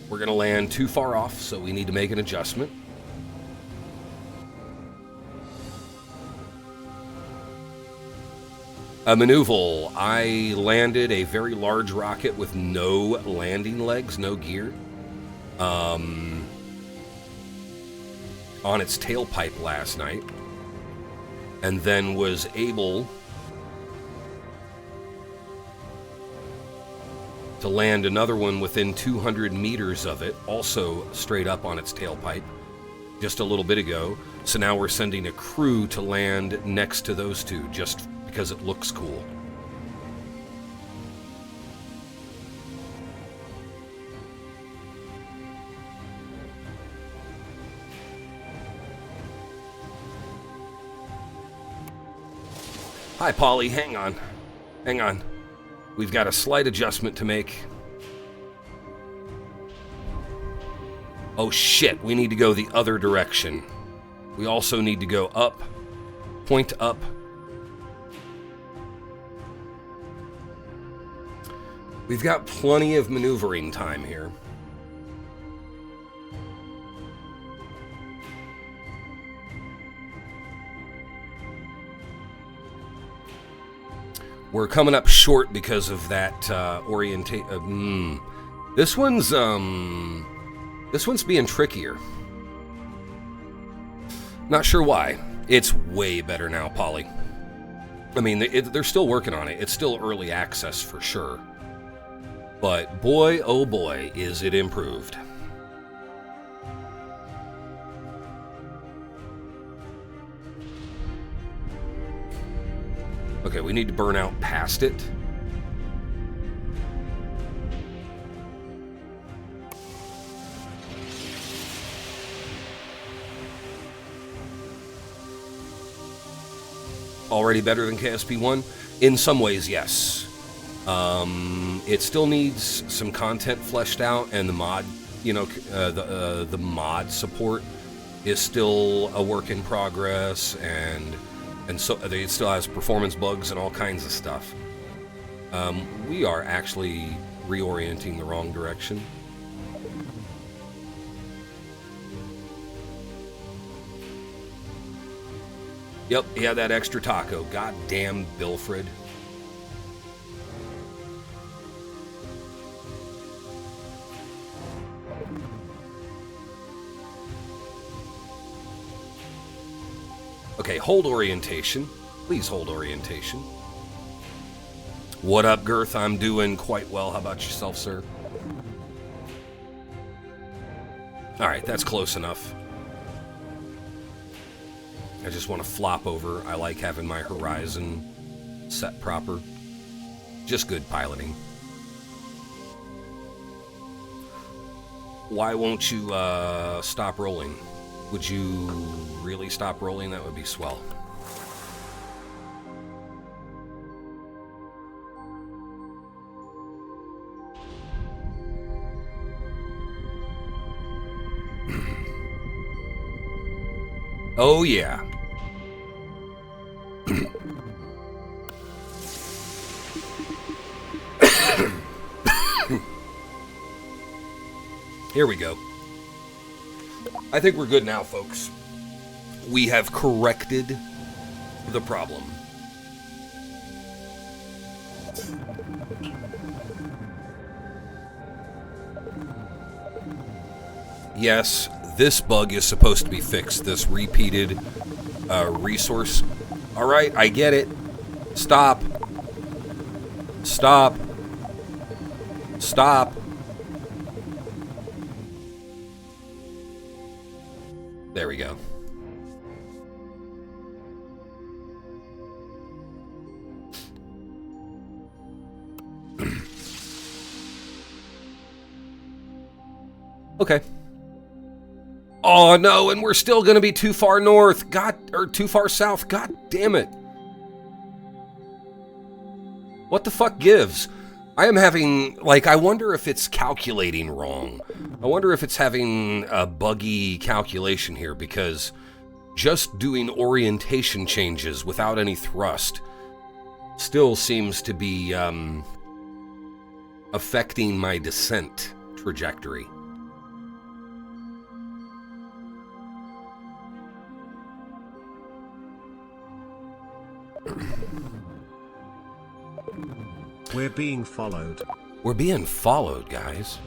We're going to land too far off, so we need to make an adjustment. Maneuval, I landed a very large rocket with no landing legs, no gear, on its tailpipe last night, and then was able to land another one within 200 meters of it, also straight up on its tailpipe, just a little bit ago. So now we're sending a crew to land next to those two, just because it looks cool. Hi, Polly. Hang on. Hang on. We've got a slight adjustment to make. Oh shit, we need to go the other direction. We also need to go up. Point up. We've got plenty of maneuvering time here. We're coming up short because of that orientation. This one's being trickier. Not sure why. It's way better now, Polly. I mean, they're still working on it. It's still early access for sure. But boy, oh boy, is it improved. Okay, we need to burn out past it. Already better than KSP1? In some ways, yes. It still needs some content fleshed out, and the mod, the mod support is still a work in progress, and so it still has performance bugs and all kinds of stuff. We are actually reorienting the wrong direction. Yep, he had that extra taco. Goddamn Bilfred. Okay, hold orientation. Please hold orientation. What up, Girth? I'm doing quite well. How about yourself, sir? Alright, that's close enough. I just want to flop over. I like having my horizon set proper. Just good piloting. Why won't you stop rolling? Would you really stop rolling? That would be swell. Oh yeah. Here we go. I think we're good now, folks. We have corrected the problem. Yes, this bug is supposed to be fixed, this repeated resource. Alright, I get it. Stop. Stop. Stop. There we go. Okay. Oh no, and we're still going to be too far north. Or too far south. God damn it. What the fuck gives? I am having, I wonder if it's calculating wrong. I wonder if it's having a buggy calculation here, because just doing orientation changes without any thrust still seems to be affecting my descent trajectory. We're being followed. We're being followed, guys.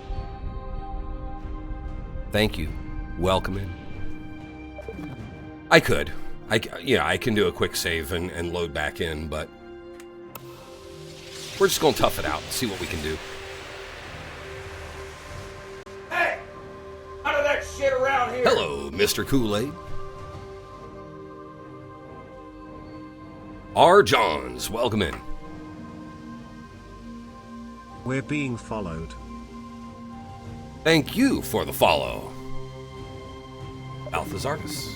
Thank you. Welcome in. I could. I can do a quick save and load back in, but we're just going to tough it out and see what we can do. Hey! None of that shit around here! Hello, Mr. Kool-Aid. R. Johns, welcome in. We're being followed. Thank you for the follow. Alpha's Artis.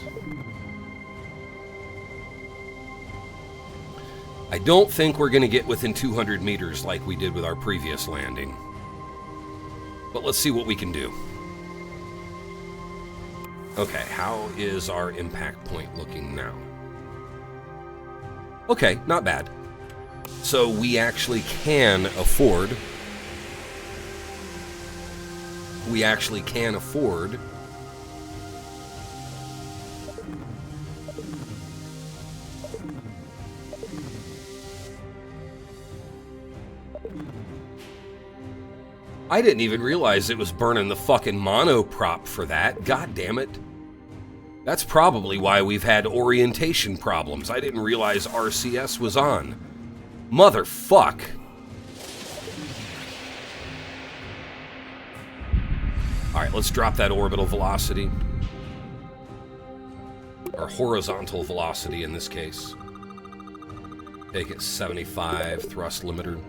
I don't think we're going to get within 200 meters like we did with our previous landing. But let's see what we can do. Okay, how is our impact point looking now? Okay, not bad. So we actually can afford... I didn't even realize it was burning the fucking monoprop for that. God damn it. That's probably why we've had orientation problems. I didn't realize RCS was on. Motherfuck. Alright, let's drop that orbital velocity. Or horizontal velocity in this case. Take it 75, thrust limiter.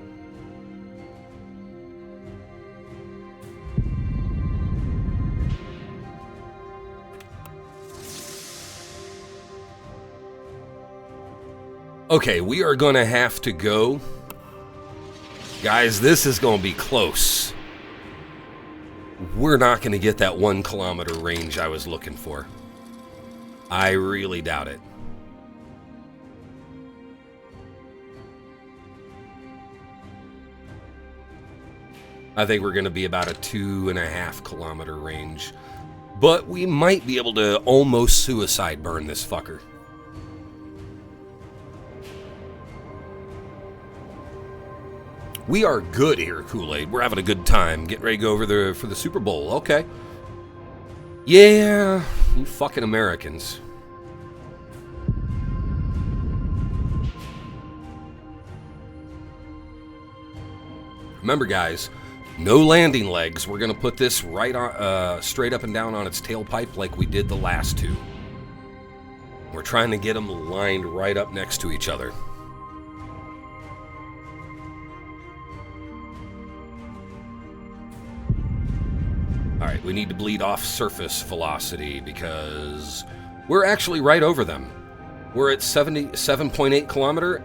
Okay, we are going to have to go. Guys, this is going to be close. We're not going to get that 1 kilometer range I was looking for. I really doubt it. I think we're going to be about a 2.5 kilometer range. But we might be able to almost suicide burn this fucker. We are good here, Kool-Aid. We're having a good time. Getting ready to go over for the Super Bowl. Okay. Yeah, you fucking Americans. Remember, guys, no landing legs. We're going to put this right on, straight up and down on its tailpipe like we did the last two. We're trying to get them lined right up next to each other. Alright, we need to bleed off surface velocity because we're actually right over them. We're at 77.8 kilometer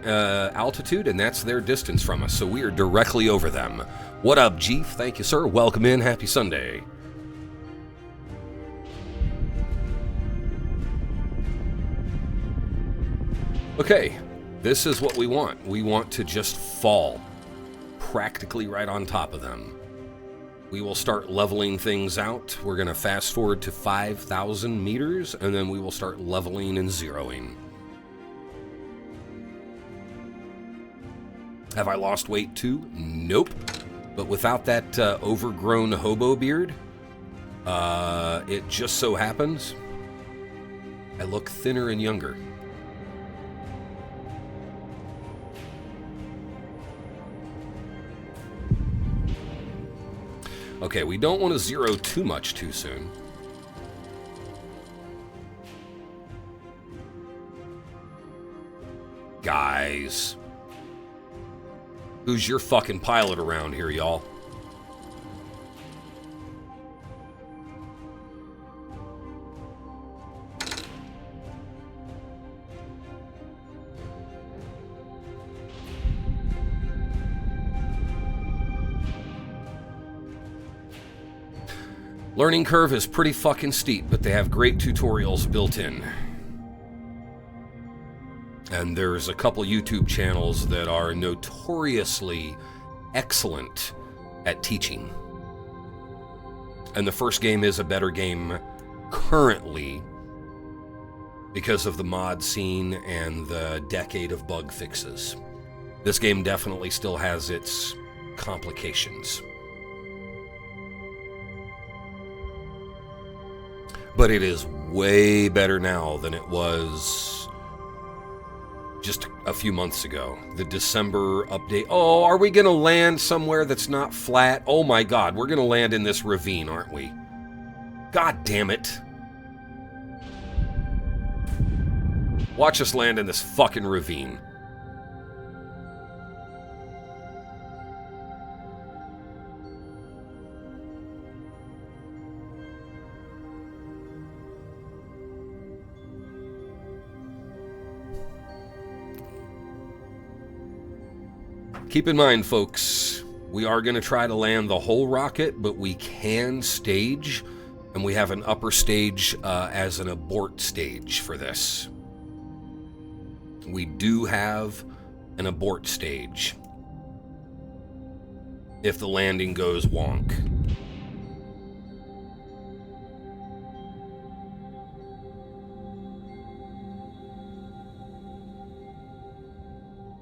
altitude, and that's their distance from us, so we are directly over them. What up, Jeef? Thank you, sir. Welcome in. Happy Sunday. Okay, this is what we want. We want to just fall practically right on top of them. We will start leveling things out. We're going to fast forward to 5,000 meters, and then we will start leveling and zeroing. Have I lost weight too? Nope. But without that overgrown hobo beard, it just so happens I look thinner and younger. Okay, we don't want to zero too much too soon. Guys. Who's your fucking pilot around here, y'all? Learning curve is pretty fucking steep, but they have great tutorials built in. And there's a couple YouTube channels that are notoriously excellent at teaching. And the first game is a better game currently because of the mod scene and the decade of bug fixes. This game definitely still has its complications. But it is way better now than it was just a few months ago. The December update. Oh, are we going to land somewhere that's not flat? Oh my God, we're going to land in this ravine, aren't we? God damn it. Watch us land in this fucking ravine. Keep in mind, folks, we are going to try to land the whole rocket, but we can stage, and we have an upper stage as an abort stage for this. We do have an abort stage if the landing goes wonk.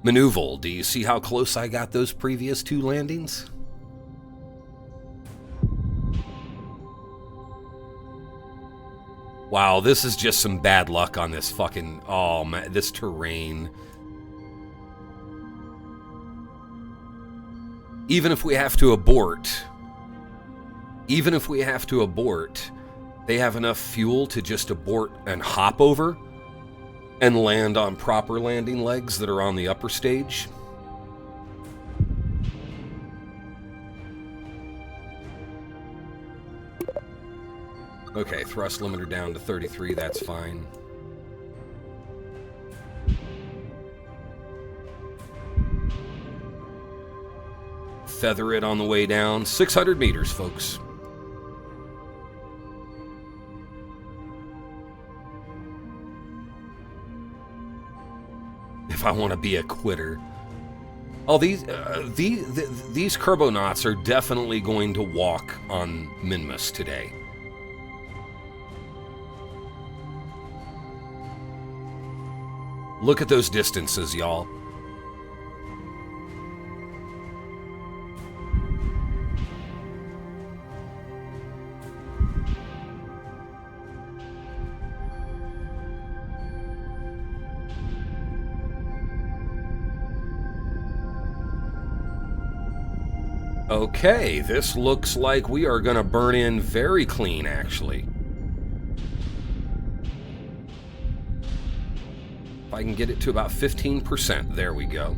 Maneuval, do you see how close I got those previous two landings? Wow, this is just some bad luck on this fucking, oh man, this terrain. Even if we have to abort, Even if we have to abort, they have enough fuel to just abort and hop over and land on proper landing legs that are on the upper stage. Okay, thrust limiter down to 33, that's fine. Feather it on the way down. 600 meters, folks. If I want to be a quitter. Oh, these Kerbonauts are definitely going to walk on Minmus today. Look at those distances, y'all. Okay, this looks like we are going to burn in very clean, actually. If I can get it to about 15%, there we go.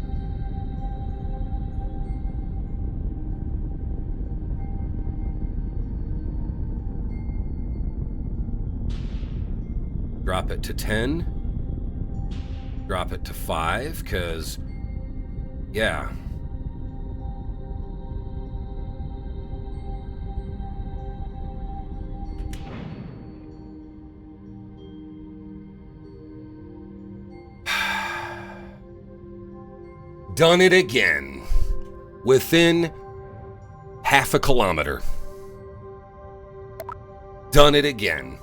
Drop it to 10. Drop it to 5, because, yeah. Done it again. Within half a kilometer. Done it again.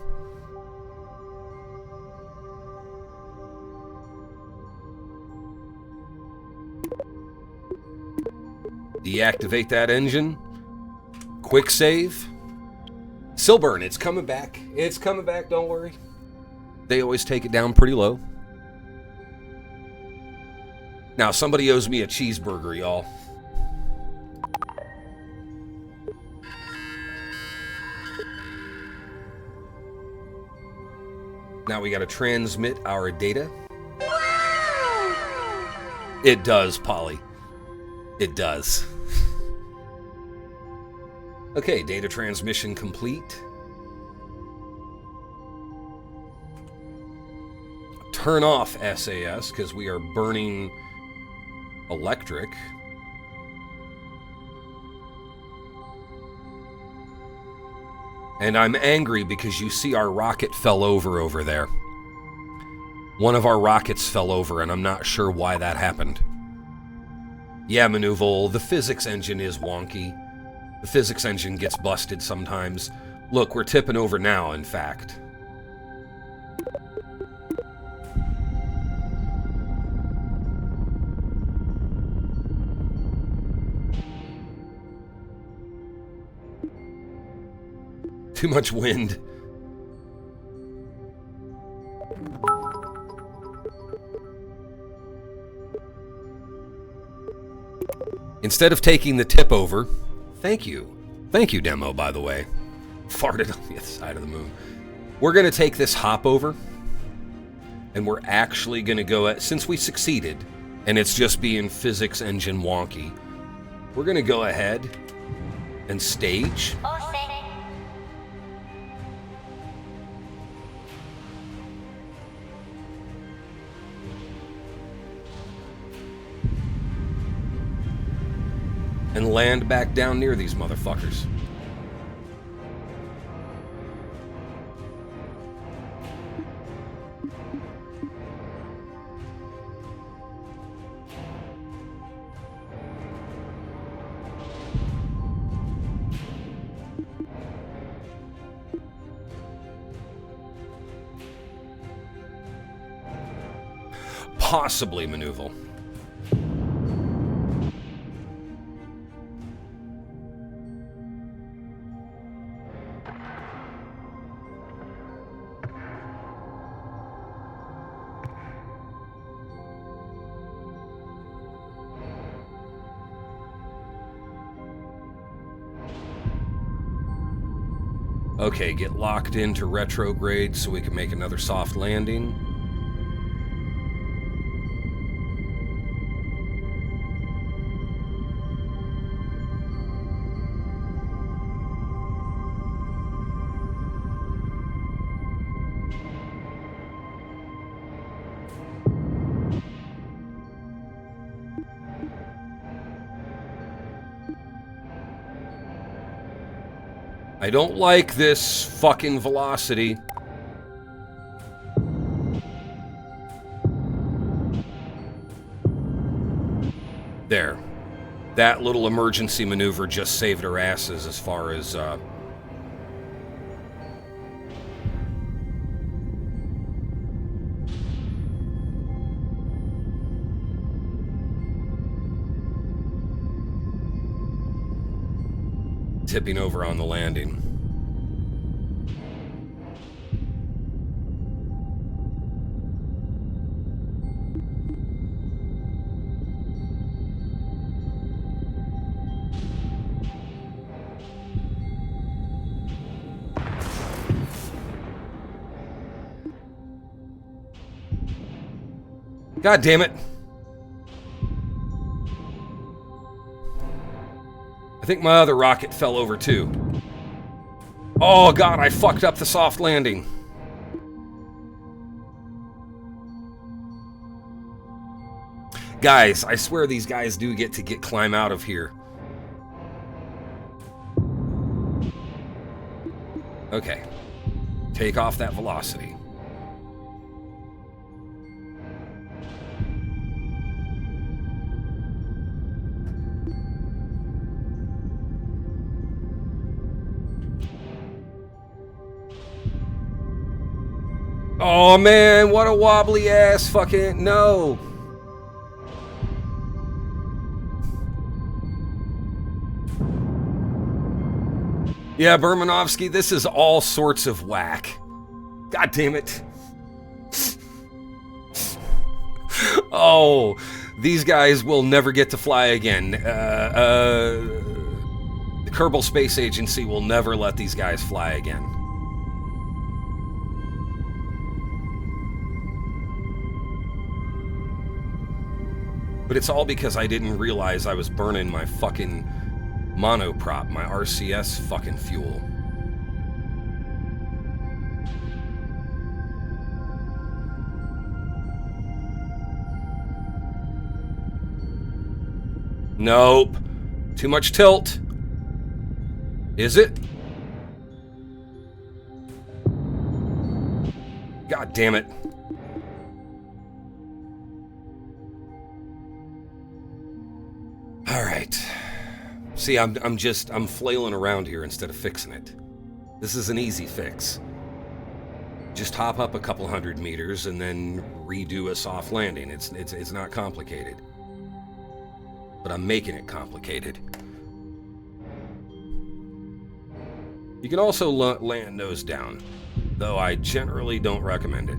Deactivate that engine. Quick save. Silburn, it's coming back. It's coming back, don't worry. They always take it down pretty low. Now, somebody owes me a cheeseburger, y'all. Now we gotta transmit our data. It does, Polly. It does. Okay, data transmission complete. Turn off SAS, because we are burning electric. And I'm angry because you see our rocket fell over there. One of our rockets fell over, and I'm not sure why that happened. Yeah, Maneuval, the physics engine is wonky. The physics engine gets busted sometimes. Look, we're tipping over now, in fact. Too much wind. Instead of taking the tip over, thank you, demo, by the way, farted on the other side of the moon. We're going to take this hop over, and we're actually going to go at, since we succeeded, and it's just being physics engine wonky, we're going to go ahead and stage. And land back down near these motherfuckers. Possibly maneuver. Okay, get locked into retrograde so we can make another soft landing. I don't like this fucking velocity. There. That little emergency maneuver just saved our asses as far as, tipping over on the landing. God damn it. I think my other rocket fell over too. Oh god, I fucked up the soft landing. Guys, I swear these guys do get to climb out of here. Okay. Take off that velocity. Oh man, what a wobbly ass fucking no. Yeah, Bermanovsky, this is all sorts of whack. God damn it. Oh, these guys will never get to fly again. The Kerbal Space Agency will never let these guys fly again. But it's all because I didn't realize I was burning my fucking monoprop, my RCS fucking fuel. Nope. Too much tilt. Is it? God damn it. All right. See, I'm flailing around here instead of fixing it. This is an easy fix. Just hop up a couple 100 meters and then redo a soft landing. It's not complicated. But I'm making it complicated. You can also land nose down, though I generally don't recommend it.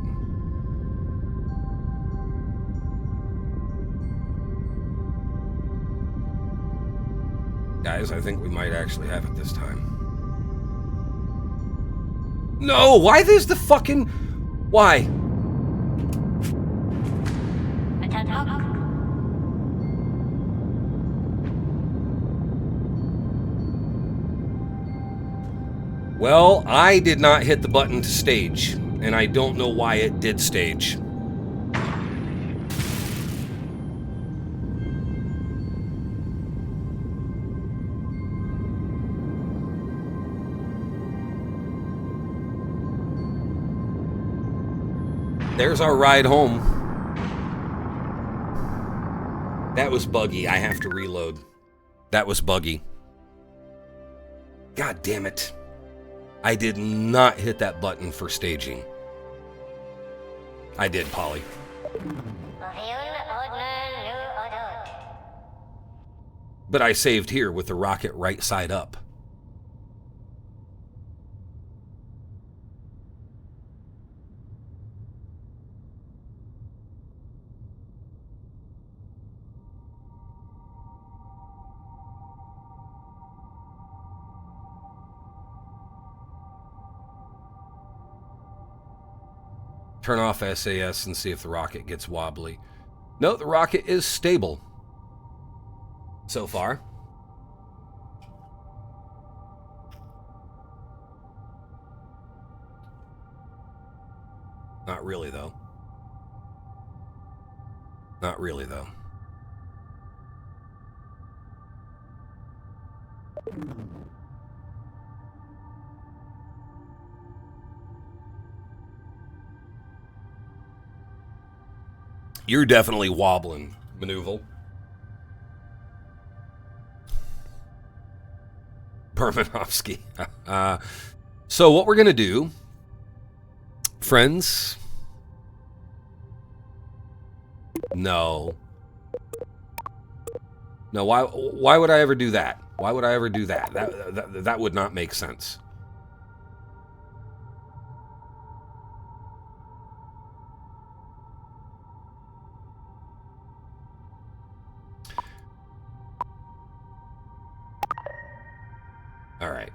Guys, I think we might actually have it this time. No, why there's the fucking... Why? Well, I did not hit the button to stage, and I don't know why it did stage. There's our ride home. That was buggy. I have to reload. That was buggy. God damn it. I did not hit that button for staging. I did, Polly. But I saved here with the rocket right side up. Turn off SAS and see if the rocket gets wobbly. No, the rocket is stable so far. Not really, though. Not really, though. You're definitely wobbling, Maneuvel. Bermanovsky. So what we're going to do, friends... No. No, why would I ever do that? Why would I ever do that? That would not make sense. All right.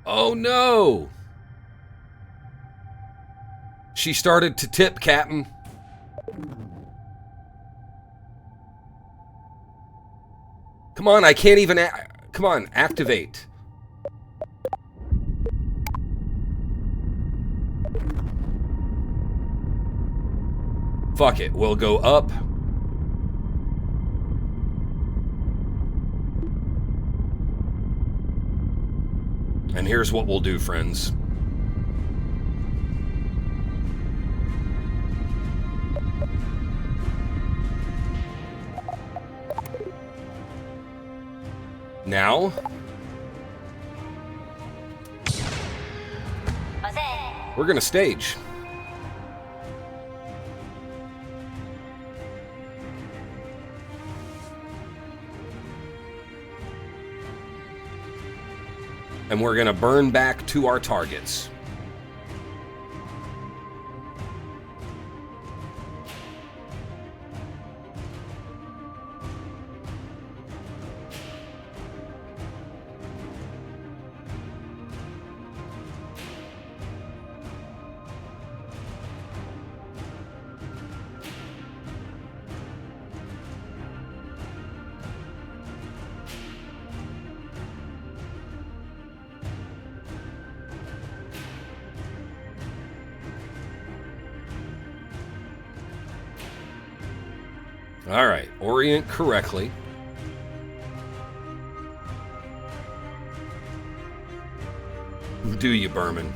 Oh no! She started to tip, Captain. Come on, I can't even... Come on, activate. Fuck it, we'll go up. And here's what we'll do, friends. Now, we're gonna stage. And we're gonna burn back to our targets. All right, orient correctly. Do you, Berman?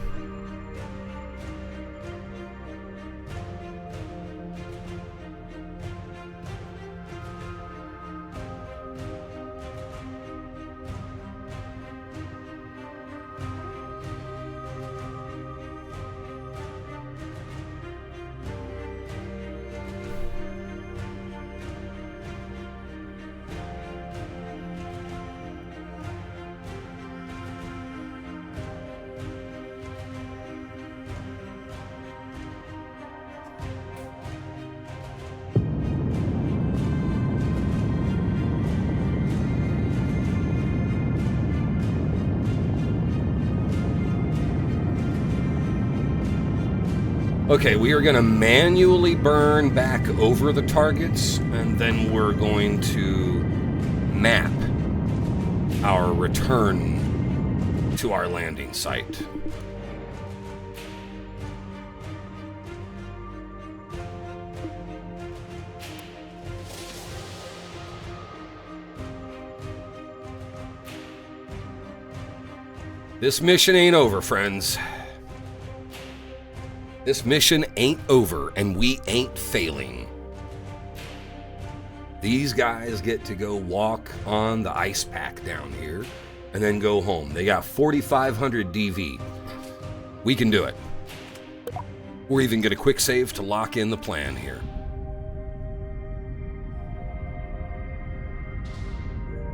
Okay, we are going to manually burn back over the targets, and then we're going to map our return to our landing site. This mission ain't over, friends. This mission ain't over, and we ain't failing. These guys get to go walk on the ice pack down here and then go home. They got 4,500 DV. We can do it. We're even get a quick save to lock in the plan here.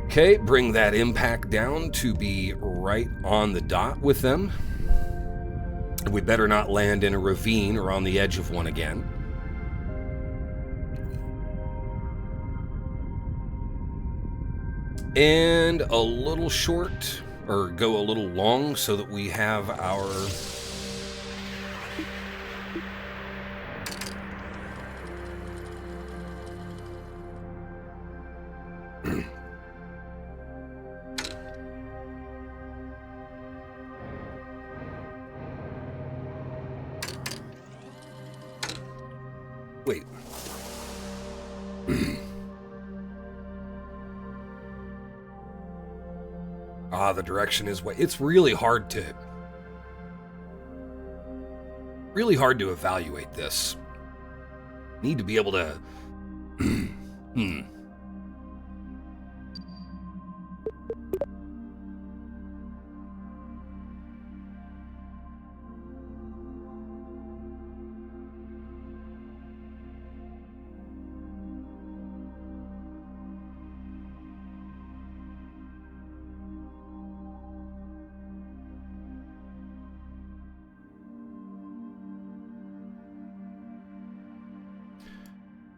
Okay, bring that impact down to be right on the dot with them. We better not land in a ravine or on the edge of one again. And a little short, or go a little long so that we have our... Wait. The direction is way. It's really hard to evaluate this. Need to be able to.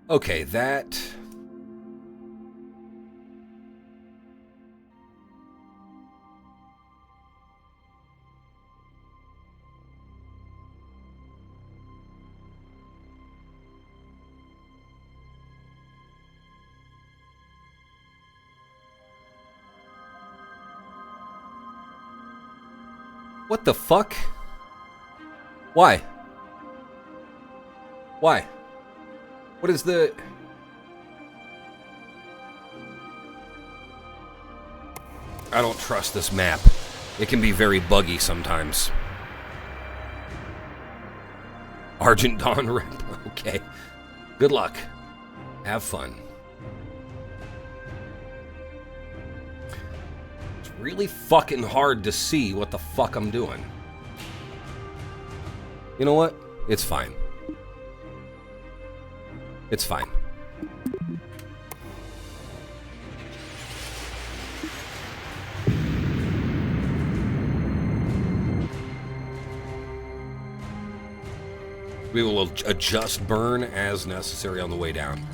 Okay, that... What the fuck? Why? Why? What is the... I don't trust this map. It can be very buggy sometimes. Argent Dawn rep. Okay. Good luck. Have fun. It's really fucking hard to see what the fuck I'm doing. You know what? It's fine. It's fine. We will adjust burn as necessary on the way down.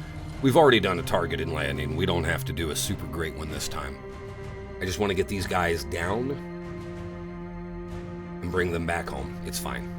We've already done a targeted landing. We don't have to do a super great one this time. I just want to get these guys down and bring them back home. It's fine.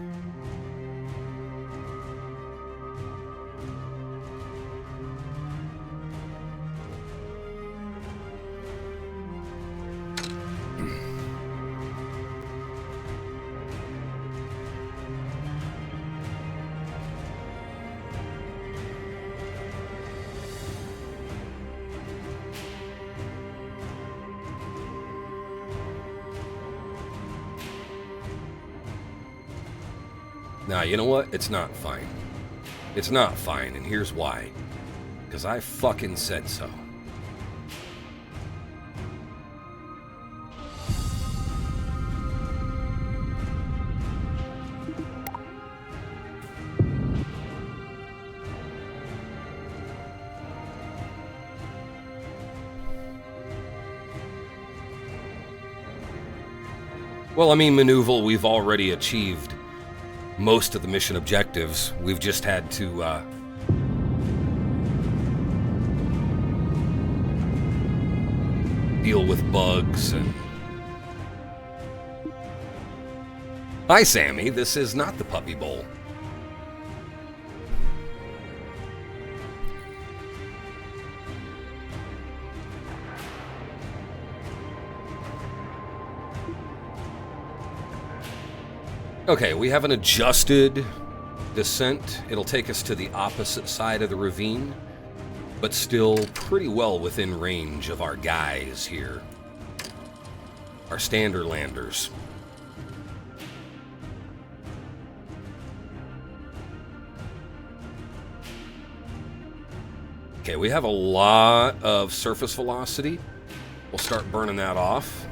Now, you know what? It's not fine. It's not fine, and here's why. Because I fucking said so. Well, I mean, Maneuval, we've already achieved most of the mission objectives. We've just had to deal with bugs and... Hi, Sammy. This is not the Puppy Bowl. Okay, we have an adjusted descent. It'll take us to the opposite side of the ravine, but still pretty well within range of our guys here. Our standard landers. Okay, we have a lot of surface velocity. We'll start burning that off.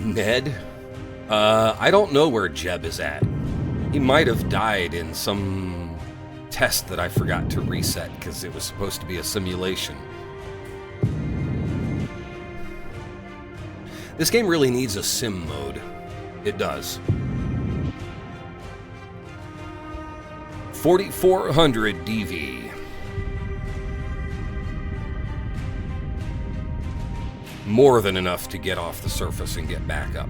Ned? I don't know where Jeb is at. He might have died in some test that I forgot to reset because it was supposed to be a simulation. This game really needs a sim mode. It does. 4400 DV. More than enough to get off the surface and get back up.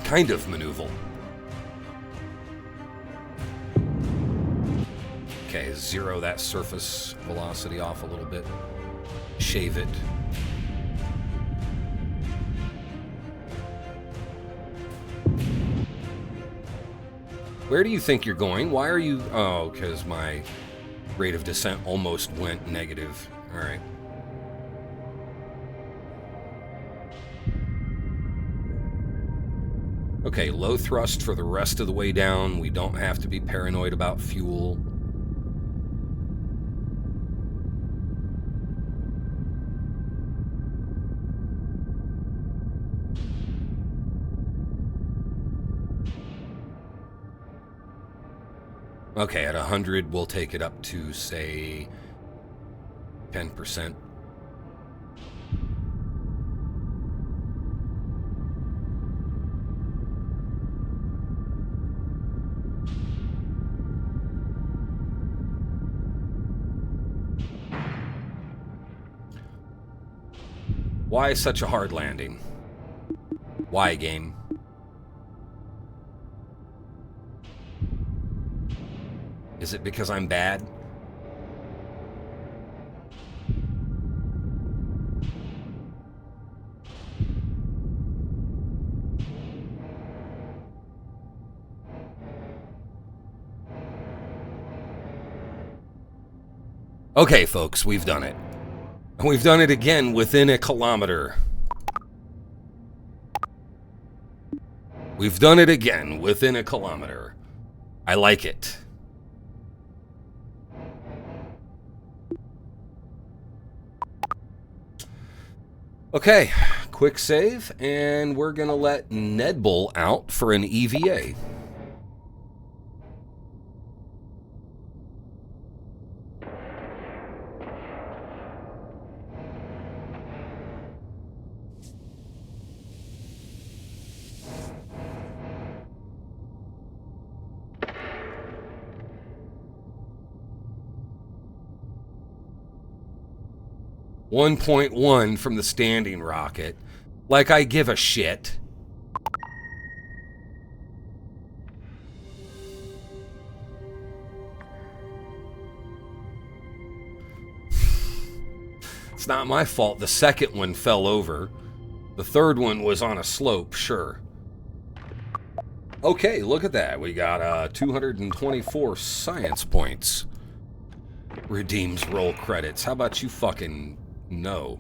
Kind of maneuver. Okay, zero that surface velocity off a little bit. Shave it. Where do you think you're going? Why are you... Oh, because my rate of descent almost went negative. All right. Okay, low thrust for the rest of the way down. We don't have to be paranoid about fuel. Okay, at 100, we'll take it up to, say, 10%. Why such a hard landing? Why, game? Is it because I'm bad? Okay, folks, we've done it. We've done it again within a kilometer. We've done it again within a kilometer. I like it. Okay, quick save, and we're going to let Ned Bull out for an EVA. .1 from the standing rocket. Like I give a shit. It's not my fault the second one fell over. The third one was on a slope, sure. Okay, look at that. We got 224 science points. Redeems roll credits. How about you fucking... No.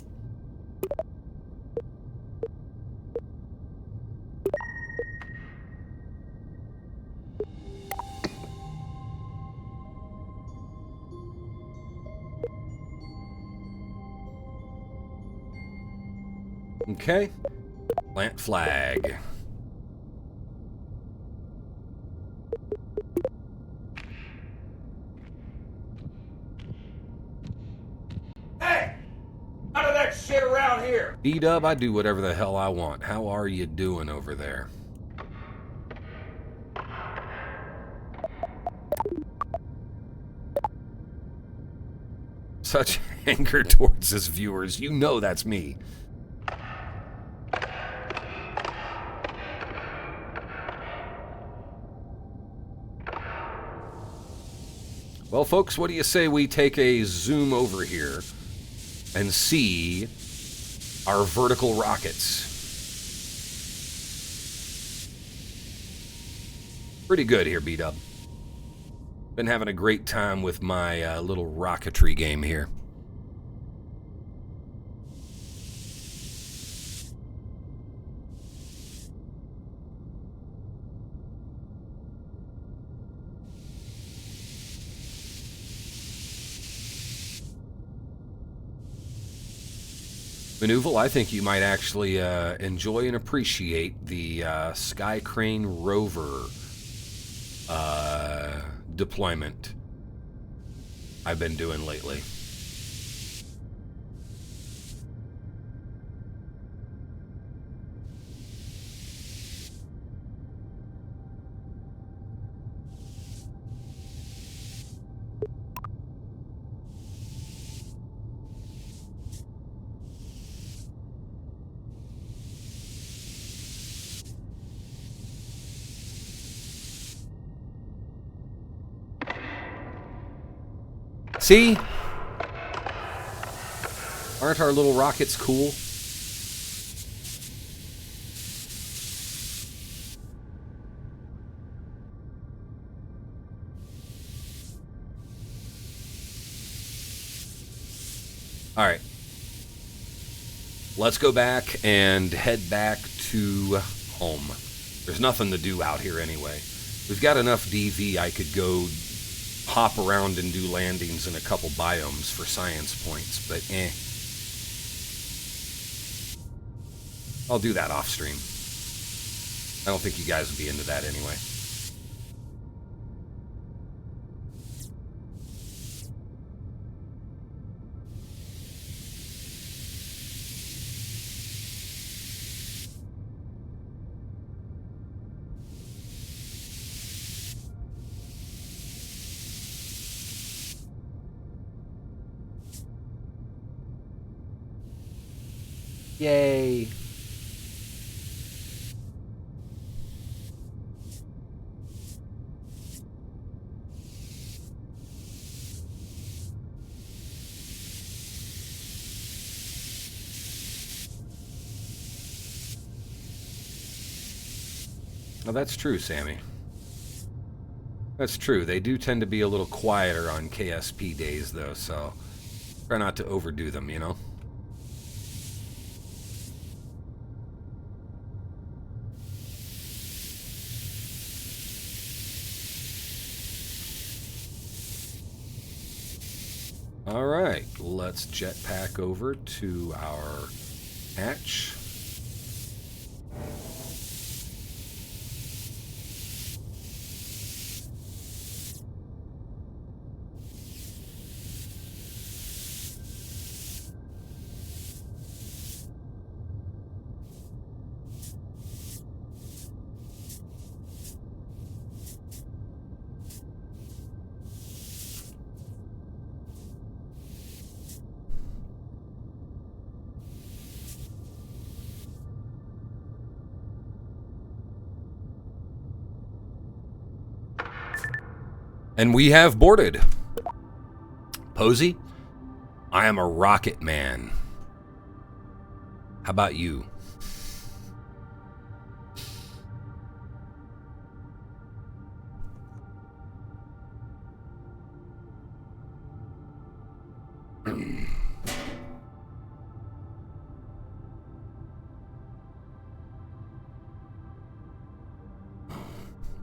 Okay. Plant flag. Shit around here. B-Dub, I do whatever the hell I want. How are you doing over there? Such anger towards his viewers. You know that's me. Well, folks, what do you say we take a zoom over here and see our vertical rockets? Pretty good here, B-Dub. Been having a great time with my little Rocketry game here. Fanoodle, I think you might actually enjoy and appreciate the Sky Crane rover deployment I've been doing lately. See? Aren't our little rockets cool? All right. Let's go back and head back to home. There's nothing to do out here anyway. We've got enough DV I could go hop around and do landings in a couple biomes for science points, but I'll do that off stream. I don't think you guys would be into that anyway. Yay. Well, that's true, Sammy. That's true. They do tend to be a little quieter on KSP days, though, so try not to overdo them, you know? All right, let's jetpack over to our hatch. And we have boarded. Posey, I am a rocket man. How about you?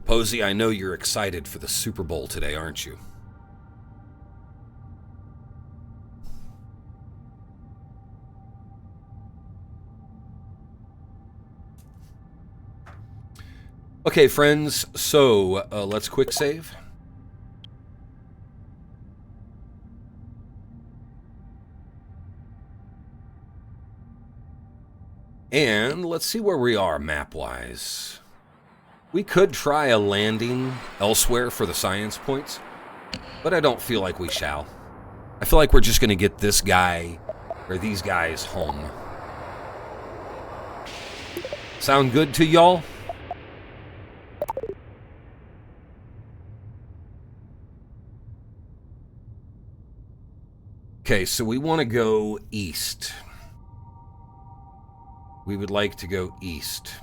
Posey, I know you're excited for the Super Bowl today, aren't you? Okay, friends, so let's quick save. And let's see where we are map-wise. We could try a landing elsewhere for the science points, but I don't feel like we shall. I feel like we're just going to get this guy, or these guys, home. Sound good to y'all? Okay, so we want to go east. We would like to go east.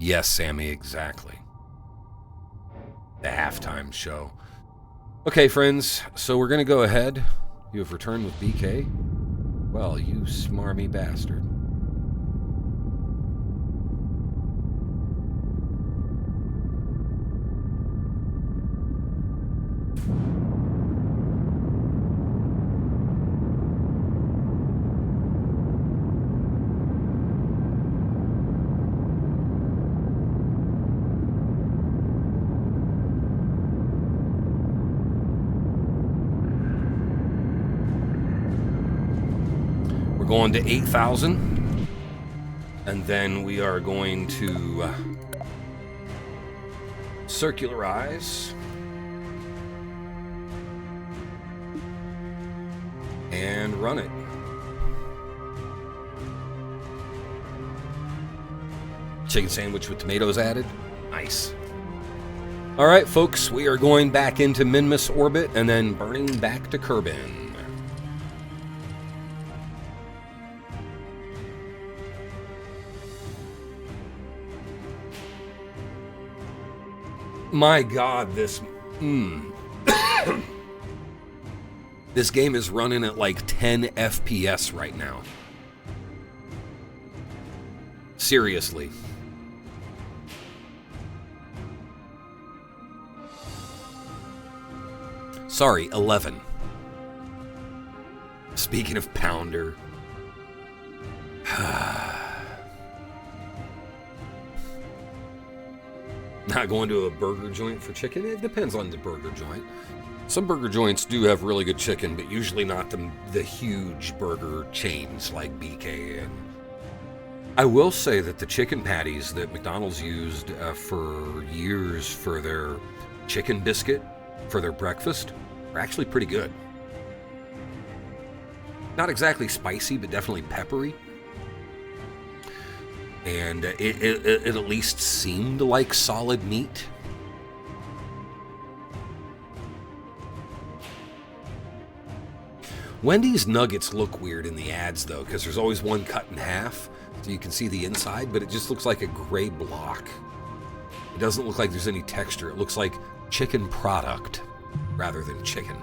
Yes, Sammy, exactly. The halftime show. Okay, friends, so we're going to go ahead. You have returned with BK. Well, you smarmy bastard. going to 8,000. And then we are going to circularize. And run it. Chicken sandwich with tomatoes added. Nice. All right, folks, we are going back into Minmus orbit and then burning back to Kerbin. My God, this... This game is running at like 10 FPS right now. Seriously. Sorry, 11. Speaking of Pounder. Not going to a burger joint for chicken? It depends on the burger joint. Some burger joints do have really good chicken, but usually not the huge burger chains like BK. And I will say that the chicken patties that McDonald's used for years for their chicken biscuit for their breakfast are actually pretty good. Not exactly spicy, but definitely peppery. And it at least seemed like solid meat. Wendy's nuggets look weird in the ads, though, because there's always one cut in half, so you can see the inside, but it just looks like a gray block. It doesn't look like there's any texture. It looks like chicken product rather than chicken.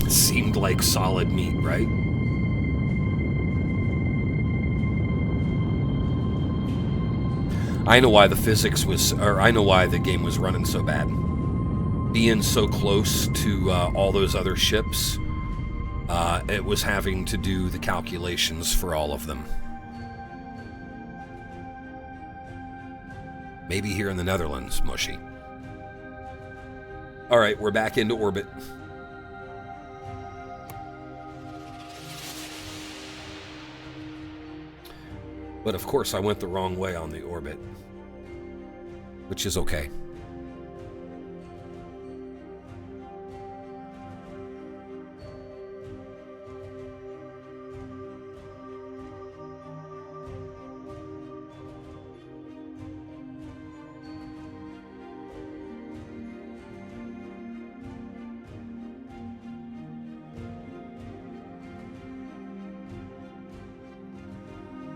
Seemed like solid meat, right? I know why the physics was, or I know why the game was running so bad. Being so close to all those other ships, it was having to do the calculations for all of them. Maybe here in the Netherlands, mushy. All right, we're back into orbit. But of course I went the wrong way on the orbit, which is okay.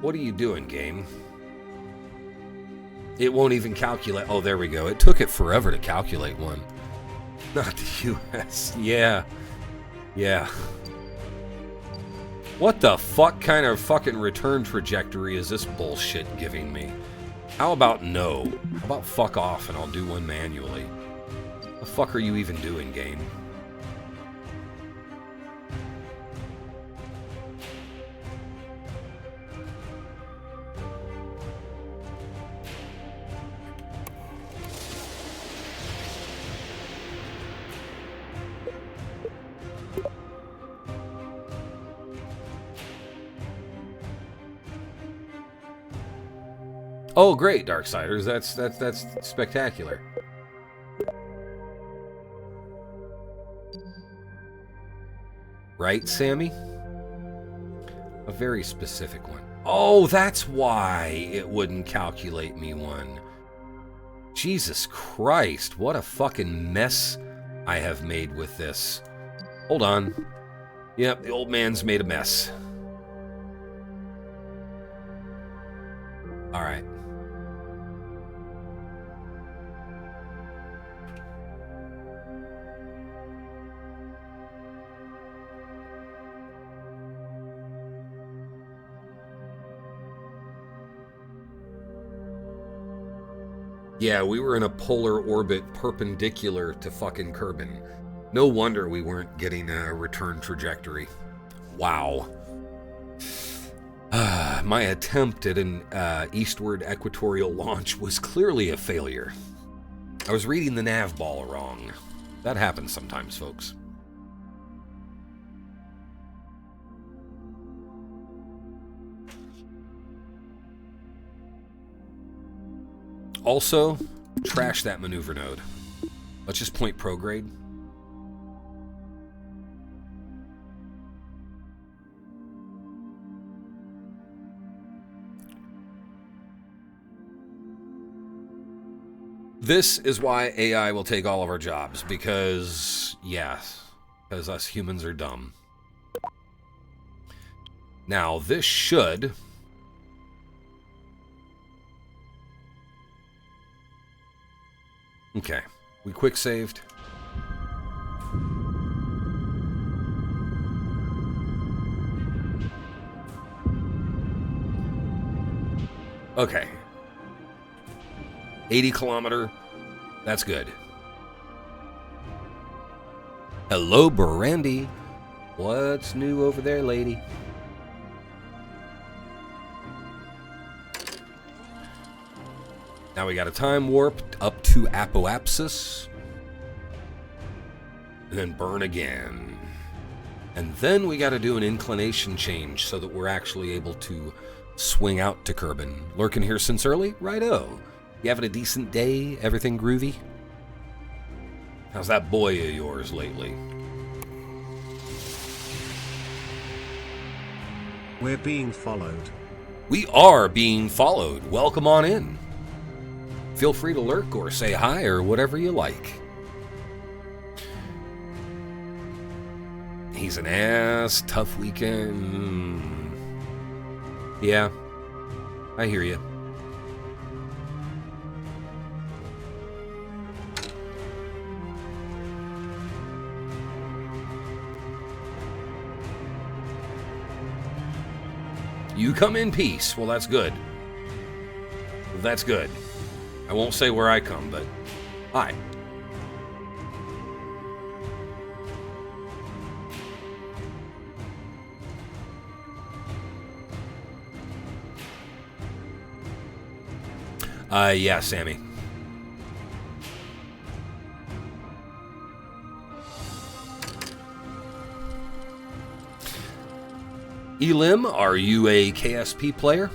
What are you doing, game? It won't even calculate. Oh, there we go. It took it forever to calculate one. Not the US. Yeah. Yeah. What the fuck kind of fucking return trajectory is this bullshit giving me? How about no? How about fuck off and I'll do one manually? What the fuck are you even doing, game? Oh, great, Darksiders. That's spectacular. Right, Sammy? A very specific one. Oh, that's why it wouldn't calculate me one. Jesus Christ, what a fucking mess I have made with this. Hold on. Yep, the old man's made a mess. All right. Yeah, we were in a polar orbit perpendicular to fucking Kerbin. No wonder we weren't getting a return trajectory. Wow. My attempt at an eastward equatorial launch was clearly a failure. I was reading the nav ball wrong. That happens sometimes, folks. Also, trash that maneuver node. Let's just point prograde. This is why AI will take all of our jobs, because, yeah, because us humans are dumb. Now, this should... Okay, we quick saved. Okay. 80 kilometer. That's good. Hello, Brandy. What's new over there, lady? Now we got a time warp up to Apoapsis. And then burn again. And then we got to do an inclination change so that we're actually able to swing out to Kerbin. Lurking here since early? Righto. You having a decent day? Everything groovy? How's that boy of yours lately? We're being followed. We are being followed. Welcome on in. Feel free to lurk or say hi or whatever you like. He's an ass. Tough weekend. Yeah, I hear you. You come in peace. Well, that's good. That's good. I won't say where I come, but hi. Yeah, Sammy. Elim, are you a KSP player?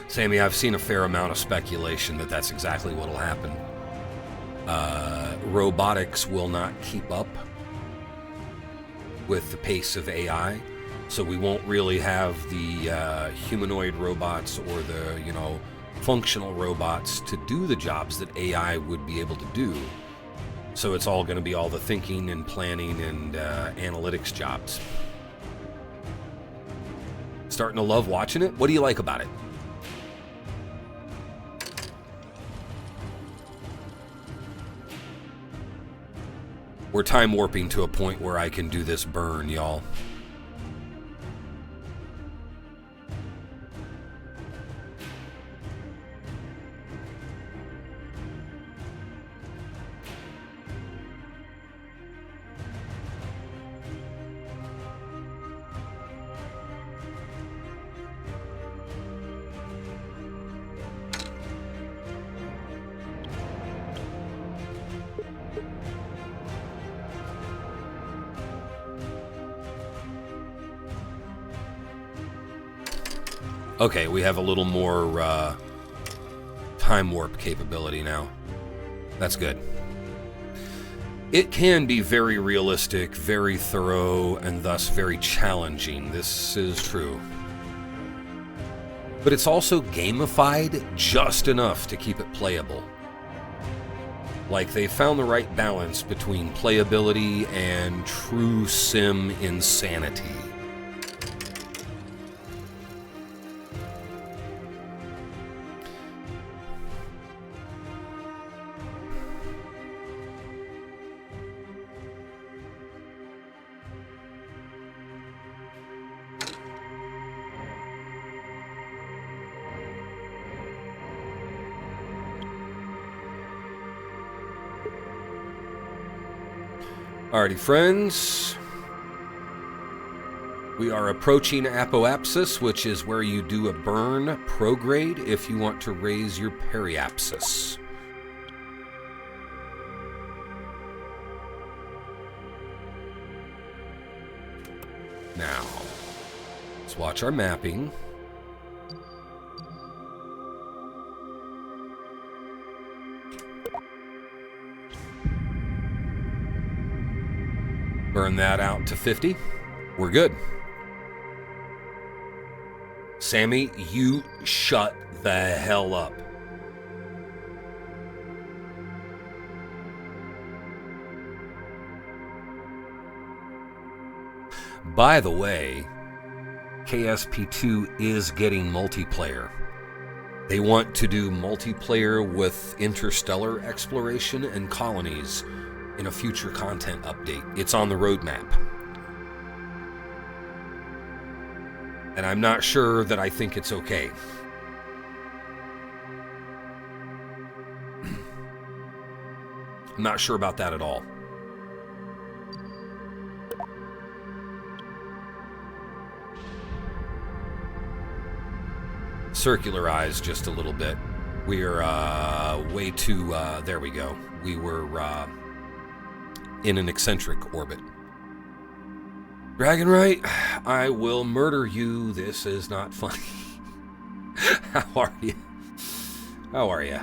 Sammy, I've seen a fair amount of speculation that that's exactly what will happen. Robotics will not keep up with the pace of AI, so we won't really have the humanoid robots or the, functional robots to do the jobs that AI would be able to do. So it's all going to be all the thinking and planning and analytics jobs. Starting to love watching it? What do you like about it? We're time warping to a point where I can do this burn, y'all. Okay, we have a little more time warp capability now. That's good. It can be very realistic, very thorough, and thus very challenging. This is true. But it's also gamified just enough to keep it playable. Like, they found the right balance between playability and true sim insanity. Alrighty, friends. We are approaching apoapsis, which is where you do a burn prograde if you want to raise your periapsis. Now, let's watch our mapping. Burn that out to 50. We're good. Sammy, you shut the hell up. By the way, KSP2 is getting multiplayer. They want to do multiplayer with interstellar exploration and colonies in a future content update. It's on the roadmap. And I'm not sure that I think it's okay. I'm not sure about that at all. Circularize just a little bit. We are way too, there we go. We were in an eccentric orbit. Dragonite, I will murder you. This is not funny. How are you? How are you?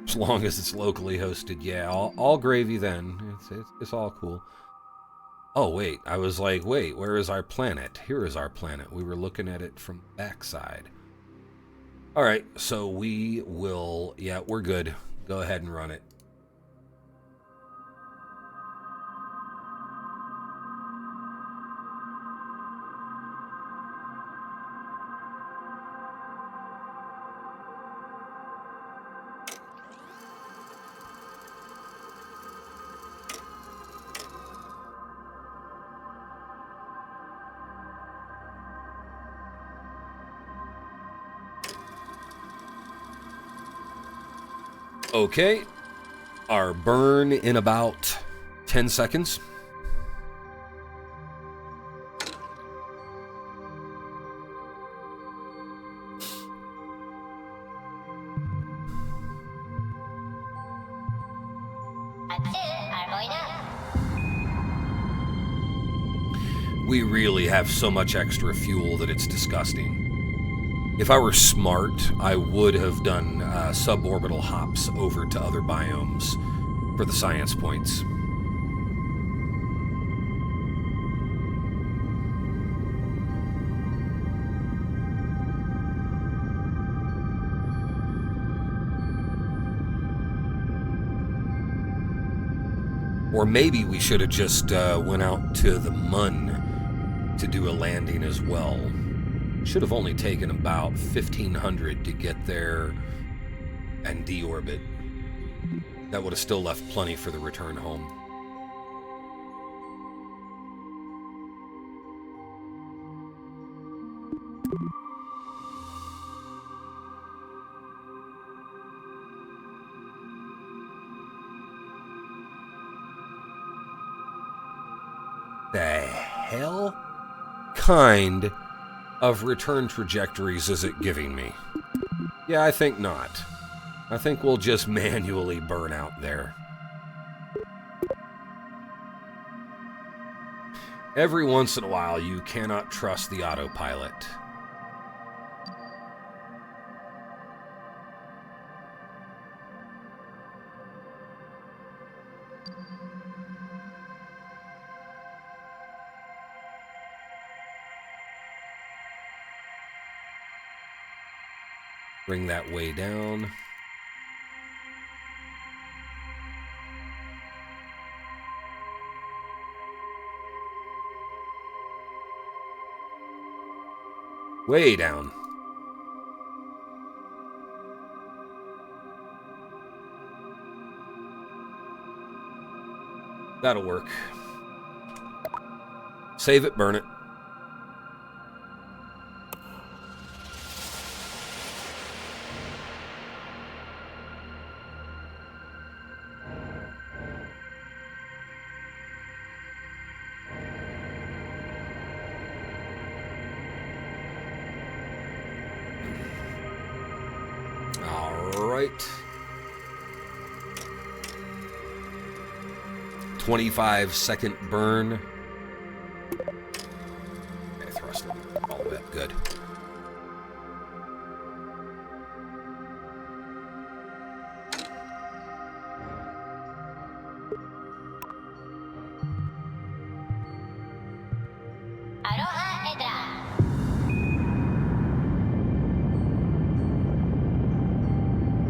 As long as it's locally hosted, yeah, all gravy then. It's all cool. Oh, wait, I was like, wait, where is our planet? Here is our planet. We were looking at it from the backside. All right, so we will, yeah, we're good. Go ahead and run it. Okay, our burn in about 10 seconds. We really have so much extra fuel that it's disgusting. If I were smart, I would have done suborbital hops over to other biomes for the science points. Or maybe we should have just went out to the Mun to do a landing as well. Should have only taken about 1,500 to get there and deorbit. That would have still left plenty for the return home. The hell kind of return trajectories is it giving me? Yeah, I think not. I think we'll just manually burn out there. Every once in a while, you cannot trust the autopilot. Bring that way down. Way down. That'll work. Save it, burn it. All right. 25-second burn. Okay, thrust all of it. Good.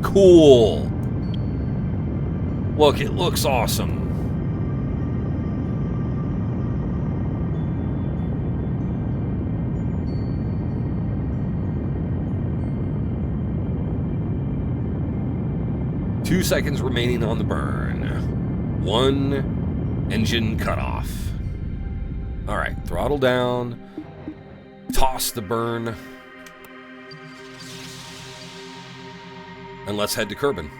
Cool. Look, it looks awesome. Two seconds remaining on the burn. One engine cutoff. All right, throttle down. Toss the burn. And let's head to Kerbin.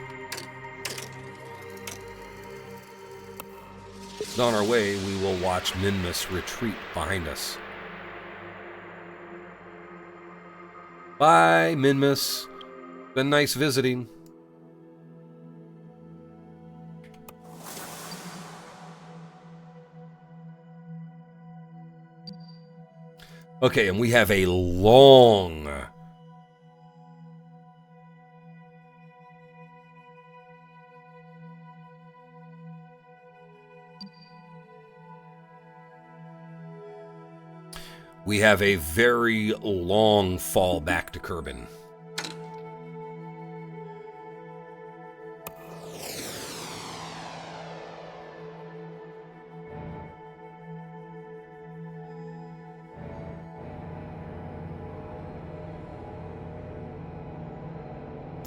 On our way, we will watch Minmus retreat behind us. Bye, Minmus. Been nice visiting. Okay, and we have a long... We have a very long fall back to Kerbin.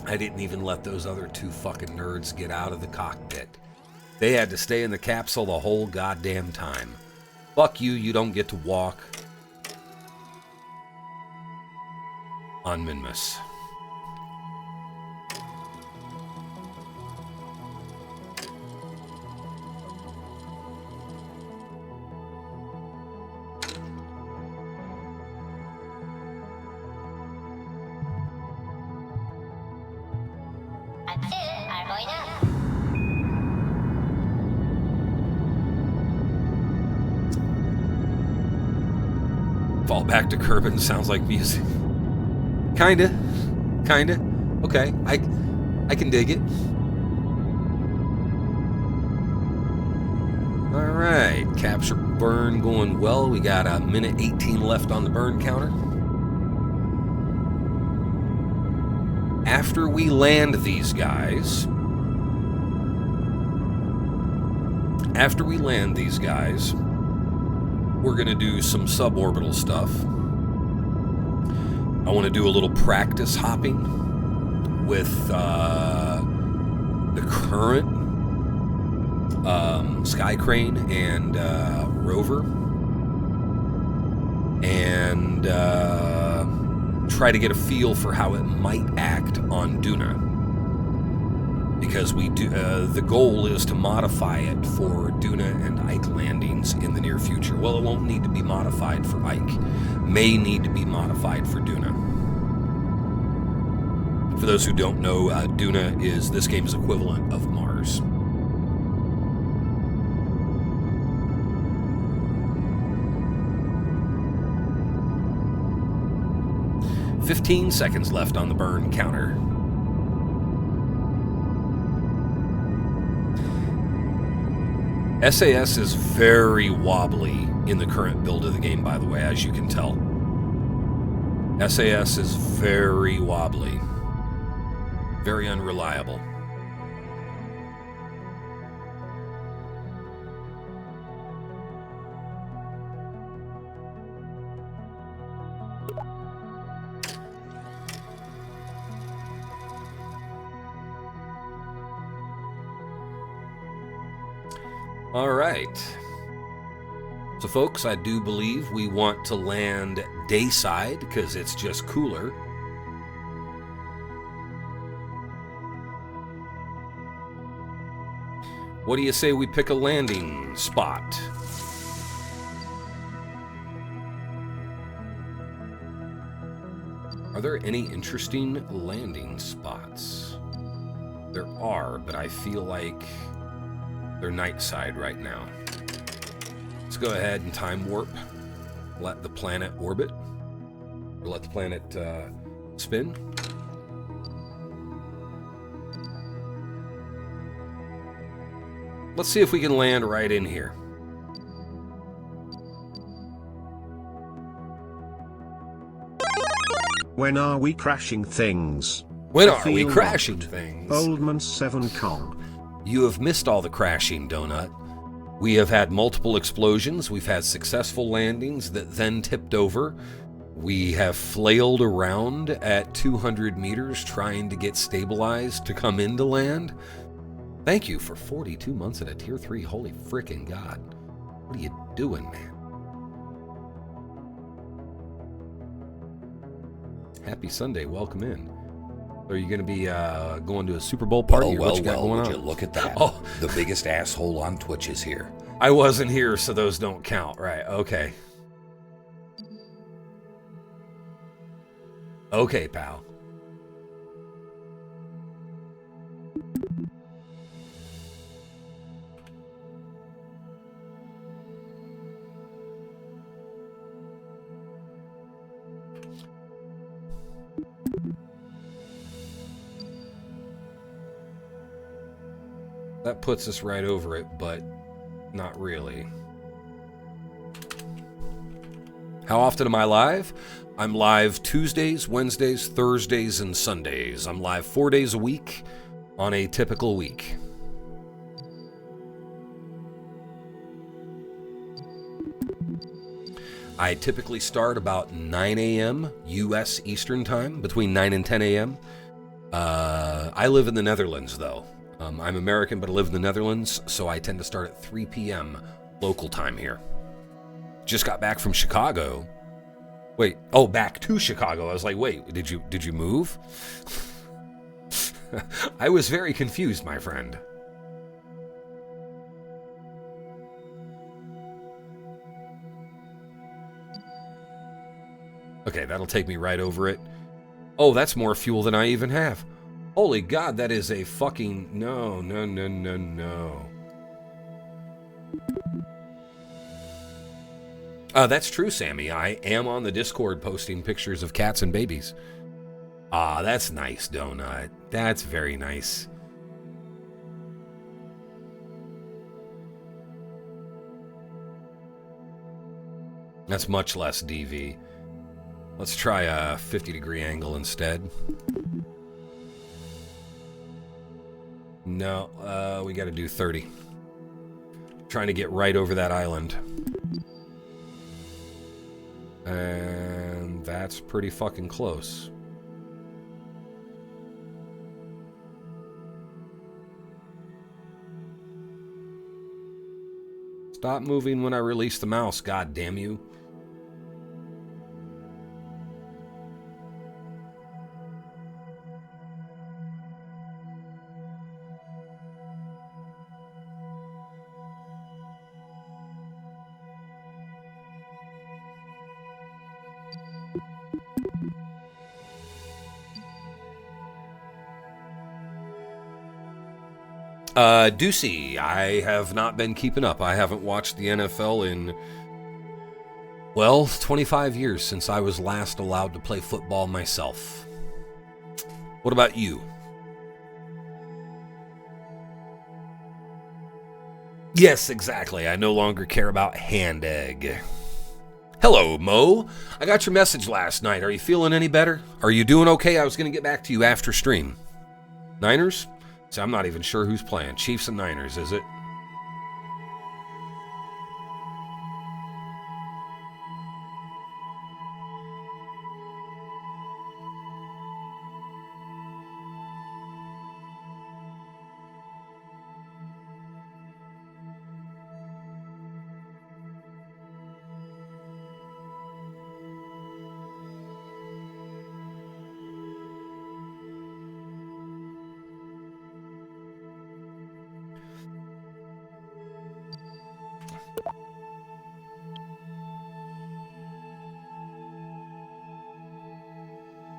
I didn't even let those other two fucking nerds get out of the cockpit. They had to stay in the capsule the whole goddamn time. Fuck you, you don't get to walk on Minmus. Fall back to Kerbin sounds like music. Kinda. Okay, I can dig it. All right, capture burn going well. We got a minute 18 left on the burn counter. After we land these guys, we're going to do some suborbital stuff. I want to do a little practice hopping with the current Sky Crane and rover, and try to get a feel for how it might act on Duna. Because we do, the goal is to modify it for Duna and Ike landings in the near future. Well, it won't need to be modified for Ike. May need to be modified for Duna. For those who don't know, Duna is this game's equivalent of Mars. "15 seconds left on the burn counter. SAS is very wobbly in the current build of the game, by the way, as you can tell. SAS is very wobbly. Very unreliable. All right. So, folks, I do believe we want to land dayside because it's just cooler. What do you say we pick a landing spot? Are there any interesting landing spots? There are, but I feel like they're night side right now. Let's go ahead and time warp. Let the planet orbit. Or let the planet spin. Let's see if we can land right in here. When are we crashing things? When are we Feel crashing locked. things? Oldman 7 Kong. You have missed all the crashing, Donut. We have had multiple explosions. We've had successful landings that then tipped over. We have flailed around at 200 meters trying to get stabilized to come into land. Thank you for 42 months at a tier 3. Holy freaking God. What are you doing, man? Happy Sunday. Welcome in. Are you going to be going to a Super Bowl party? Or what you got going would on? you look at that? Oh. The biggest asshole on Twitch is here. I wasn't here, so those don't count. Right, okay. Okay, pal. That puts us right over it, but not really. How often am I live? I'm live Tuesdays, Wednesdays, Thursdays, and Sundays. I'm live 4 days a week on a typical week. I typically start about 9 a.m. U.S. Eastern Time, between 9 and 10 a.m. I live in the Netherlands, though. I'm American, but I live in the Netherlands, so I tend to start at 3 p.m. local time here. Just got back from Chicago. Wait, oh, back to Chicago. I was like, wait, did you move? I was very confused, my friend. Okay, that'll take me right over it. Oh, that's more fuel than I even have. Holy God, that is a fucking... No. That's true, Sammy. I am on the Discord posting pictures of cats and babies. Ah, that's nice, Donut. That's very nice. That's much less DV. Let's try a 50-degree angle instead. No, we got to do 30. Trying to get right over that island. And that's pretty fucking close. Stop moving when I release the mouse, god damn you. Ducey, I have not been keeping up. I haven't watched the NFL in, well, 25 years since I was last allowed to play football myself. What about you? Yes, exactly. I no longer care about hand egg. Hello, Mo. I got your message last night. Are you feeling any better? Are you doing okay? I was going to get back to you after stream. Niners? See, I'm not even sure who's playing. Chiefs and Niners, is it?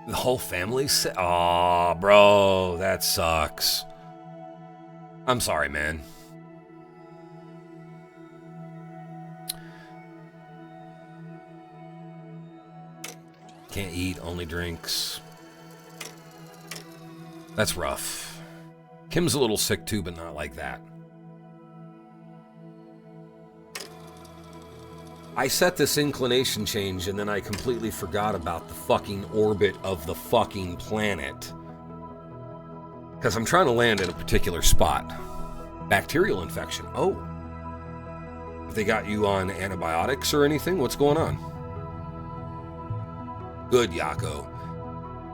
The whole family sick? Aw, bro, that sucks. I'm sorry, man. Can't eat, only drinks. That's rough. Kim's a little sick too, but not like that. I set this inclination change and then I completely forgot about the fucking orbit of the fucking planet. Because I'm trying to land in a particular spot. Bacterial infection. Oh. Have they got you on antibiotics or anything? What's going on? Good, Yako.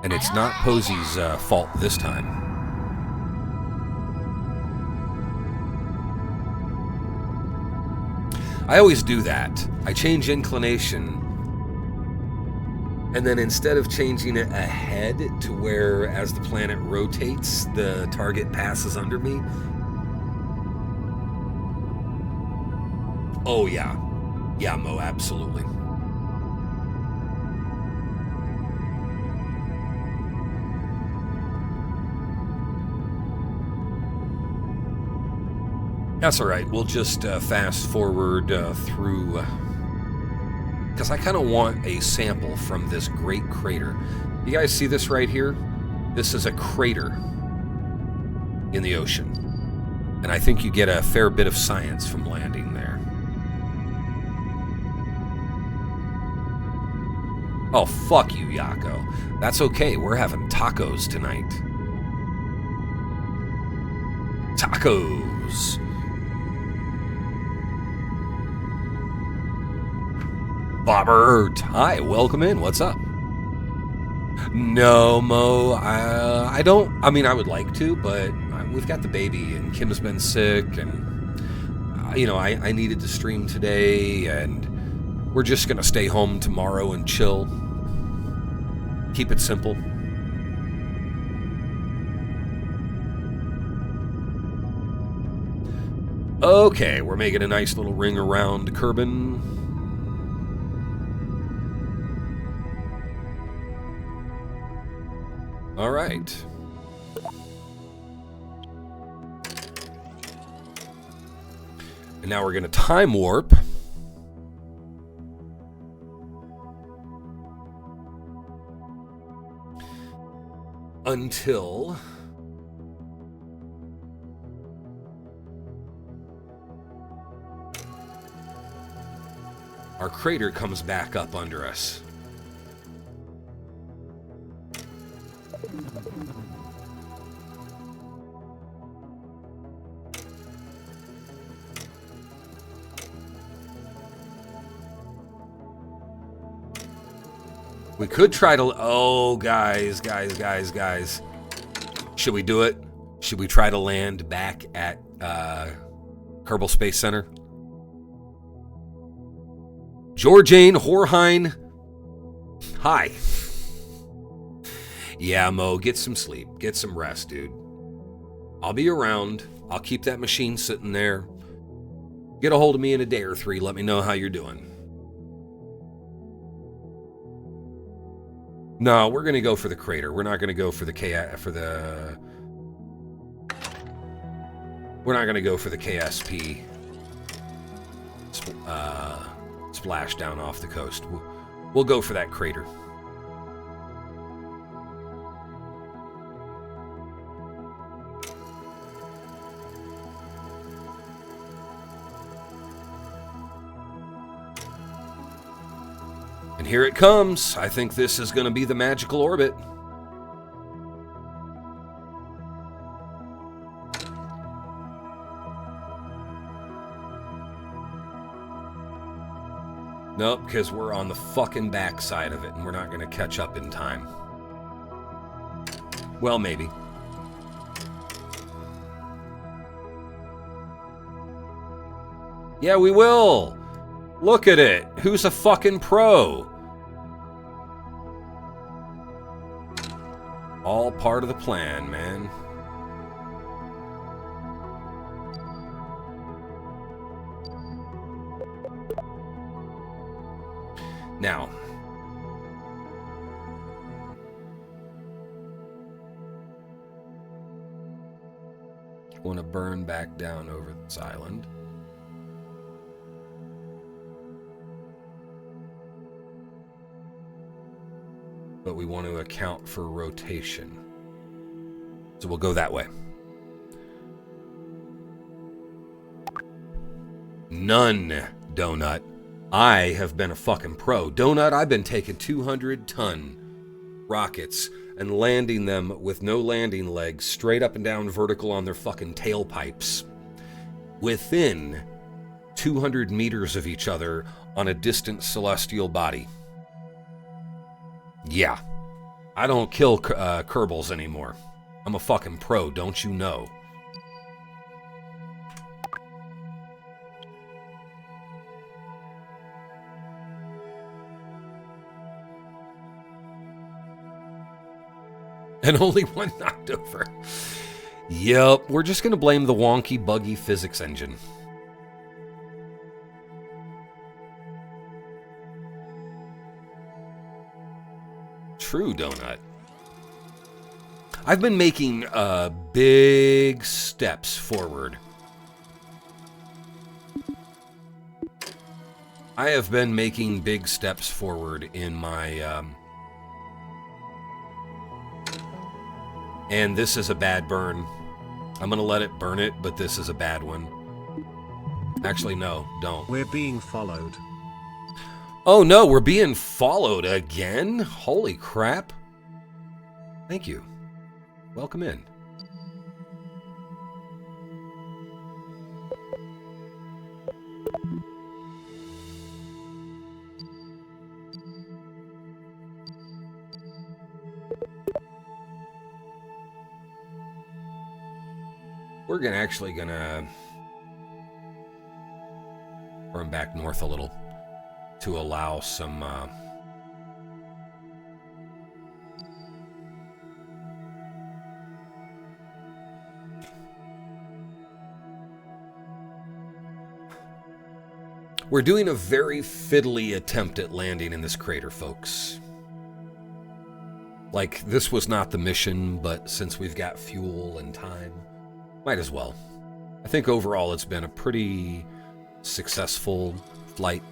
And it's not Posy's fault this time. I always do that. I change inclination, and then instead of changing it ahead to where as the planet rotates, the target passes under me. Oh yeah. Yeah, Mo, absolutely. That's all right. We'll just fast forward through, because I kind of want a sample from this great crater. You guys see this right here? This is a crater in the ocean. And I think you get a fair bit of science from landing there. Oh, fuck you, Yako. That's okay. We're having tacos tonight. Tacos. Bobbert, hi, welcome in. What's up? No, Mo, I don't. I mean, I would like to, but we've got the baby, and Kim's been sick, and you know, I needed to stream today, and we're just gonna stay home tomorrow and chill. Keep it simple. Okay, we're making a nice little ring around Kerbin. All right. And now we're going to time warp. Until our crater comes back up under us. We could try to... Oh, guys. Should we do it? Should we try to land back at Kerbal Space Center? Georgiane Horheim. Hi. Yeah, Mo, get some sleep. Get some rest, dude. I'll be around. I'll keep that machine sitting there. Get a hold of me in a day or three. Let me know how you're doing. No, we're going to go for the crater. We're not going to go for the We're not going to go for the KSP splash down off the coast. We'll go for that crater. And here it comes. I think this is going to be the magical orbit. Nope, because we're on the fucking backside of it, and we're not going to catch up in time. Well, maybe. Yeah, we will. Look at it. Who's a fucking pro? All part of the plan, man. Now, Want to burn back down over this island. But we want to account for rotation. So we'll go that way. None, Donut. I have been a fucking pro. Donut, I've been taking 200-ton rockets and landing them with no landing legs straight up and down vertical on their fucking tailpipes within 200 meters of each other on a distant celestial body. Yeah. I don't kill Kerbals anymore. I'm a fucking pro, don't you know? And only one knocked over. Yep, we're just going to blame the wonky, buggy physics engine. True, Donut. I've been making big steps forward. I have been making big steps forward in my... and this is a bad burn. I'm going to let it burn it, but this is a bad one. Actually, no, don't. We're being followed. Oh no, we're being followed again? Holy crap. Thank you. Welcome in. We're actually gonna burn back north a little to allow some we're doing a very fiddly attempt at landing in this crater, folks. Like, this was not the mission, but since we've got fuel and time, might as well. I think overall it's been a pretty successful flight.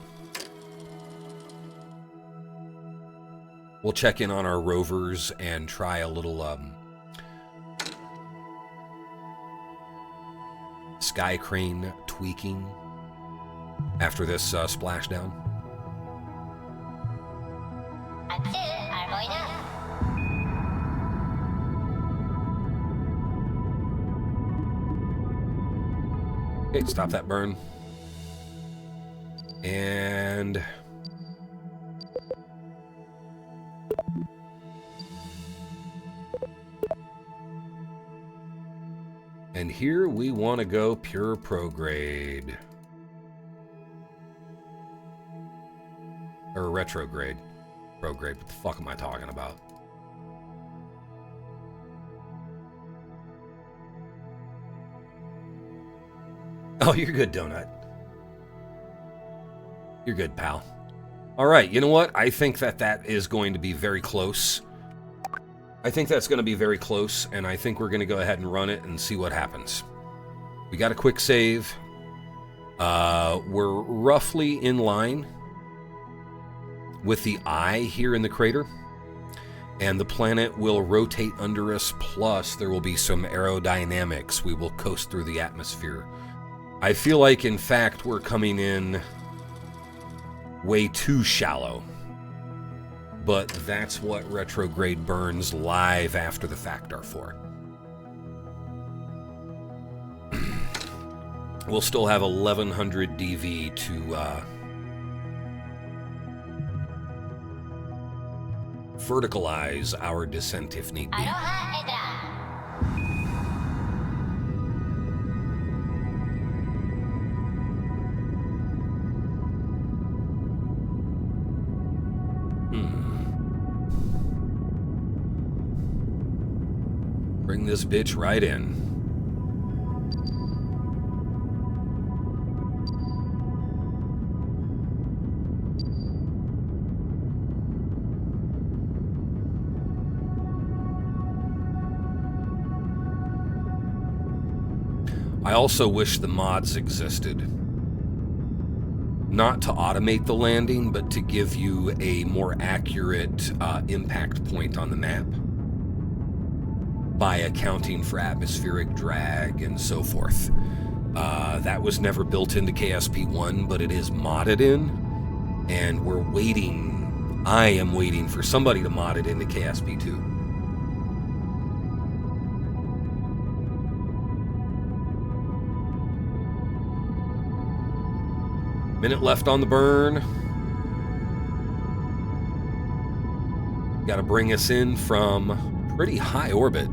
We'll check in on our rovers and try a little sky crane tweaking after this splashdown. Okay, stop that burn. And here we want to go pure prograde. Or retrograde. Prograde, what the fuck am I talking about? Oh, you're good, Donut. You're good, pal. All right, you know what? I think that is going to be very close. I think that's going to be very close, and I think we're going to go ahead and run it and see what happens. We got a quick save. We're roughly in line with the eye here in the crater, and the planet will rotate under us, plus there will be some aerodynamics. We will coast through the atmosphere. I feel like, in fact, we're coming in way too shallow. But that's what retrograde burns live after the fact are for. We'll still have 1100 DV to verticalize our descent if need be. Bring this bitch right in. I also wish the mods existed. Not to automate the landing, but to give you a more accurate impact point on the map by accounting for atmospheric drag and so forth. That was never built into KSP1, but it is modded in, and we're waiting. I am waiting for somebody to mod it into KSP2. Minute left on the burn. Got to bring us in from pretty high orbit.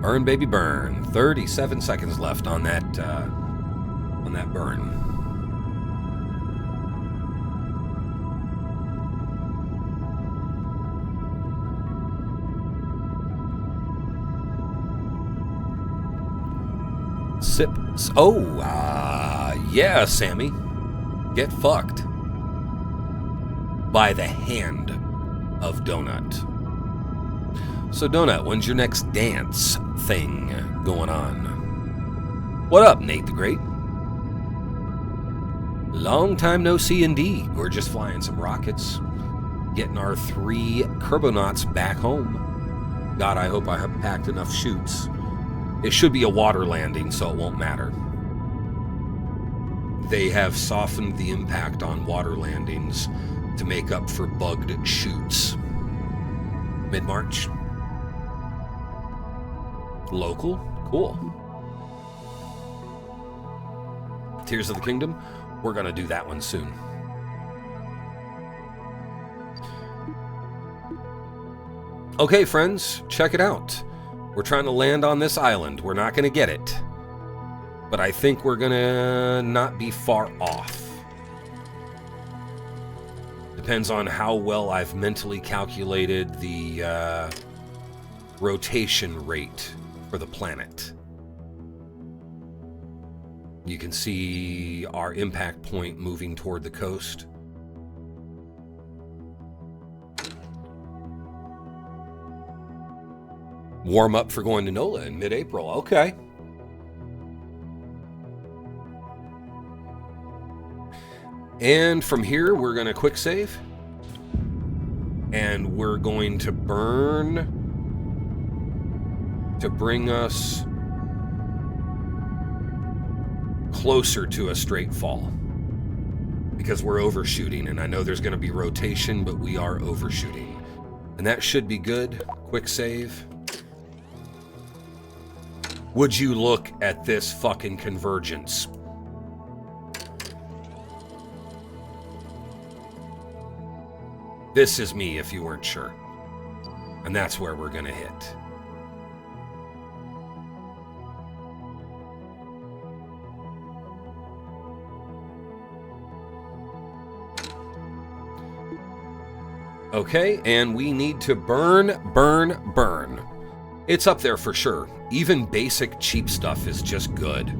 Burn, baby, burn. 37 seconds left on that burn. Sip. Oh, yeah, Sammy. Get fucked. By the hand of Donut. So, Donut, when's your next dance thing going on? What up, Nate the Great? Long time no see indeed. We're just flying some rockets. Getting our 3 Kerbonauts back home. God, I hope I have packed enough chutes. It should be a water landing, so it won't matter. They have softened the impact on water landings to make up for bugged chutes. Mid-March. Local? Cool. Tears of the Kingdom? We're going to do that one soon. Okay, friends, check it out. We're trying to land on this island. We're not going to get it. But I think we're going to not be far off. Depends on how well I've mentally calculated the rotation rate for the planet. You can see our impact point moving toward the coast. Warm up for going to NOLA in mid-April. Okay. And from here, we're going to quick save. And we're going to burn to bring us closer to a straight fall. Because we're overshooting, and I know there's going to be rotation, but we are overshooting. And that should be good. Quick save. Would you look at this fucking convergence? This is me, if you weren't sure. And that's where we're gonna hit. Okay, and we need to burn, burn, burn. It's up there for sure. Even basic cheap stuff is just good.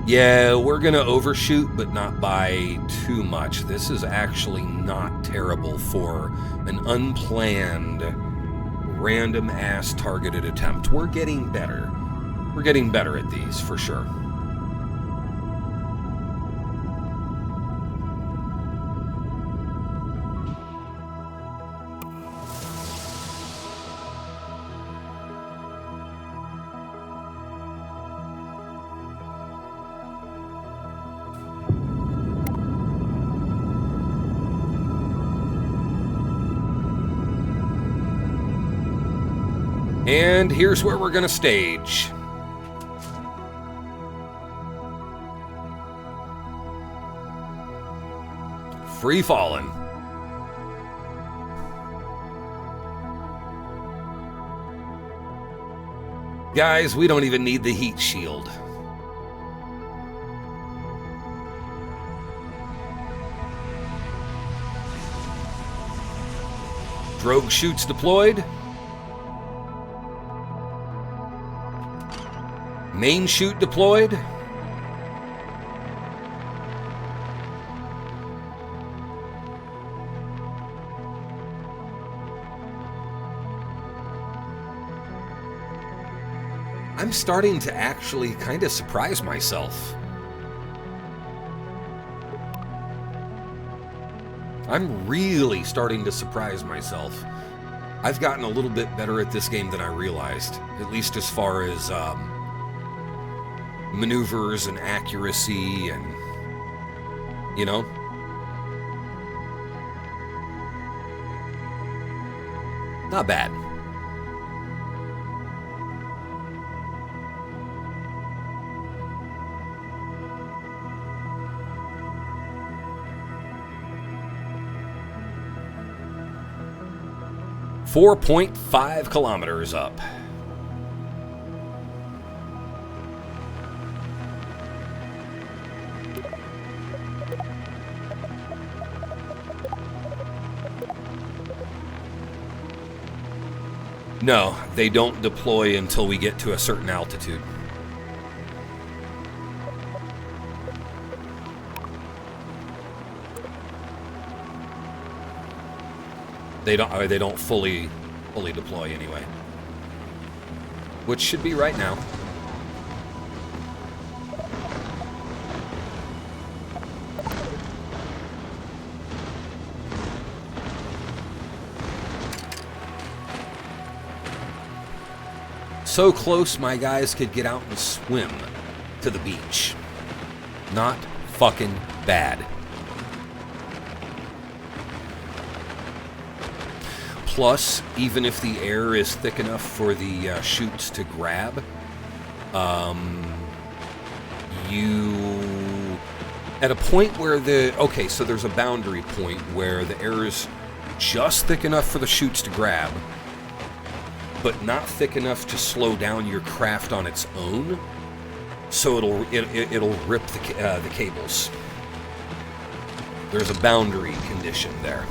Yeah, we're gonna overshoot, but not by too much. This is actually not terrible for an unplanned, random-ass targeted attempt. We're getting better. We're getting better at these, for sure. And here's where we're gonna stage. Free falling. Guys, we don't even need the heat shield. Drogue chutes deployed. Main chute deployed. I'm starting to actually kind of surprise myself. I'm really starting to surprise myself. I've gotten a little bit better at this game than I realized, at least as far as maneuvers and accuracy and, you know. Not bad. .5 kilometers up. No, they don't deploy until we get to a certain altitude. They don't fully deploy anyway. Which should be right now. So close my guys could get out and swim to the beach. Not fucking bad. Plus, even if the air is thick enough for the chutes to grab, you... At a point where okay, so there's a boundary point where the air is just thick enough for the chutes to grab, but not thick enough to slow down your craft on its own, so it'll rip the cables. There's a boundary condition there.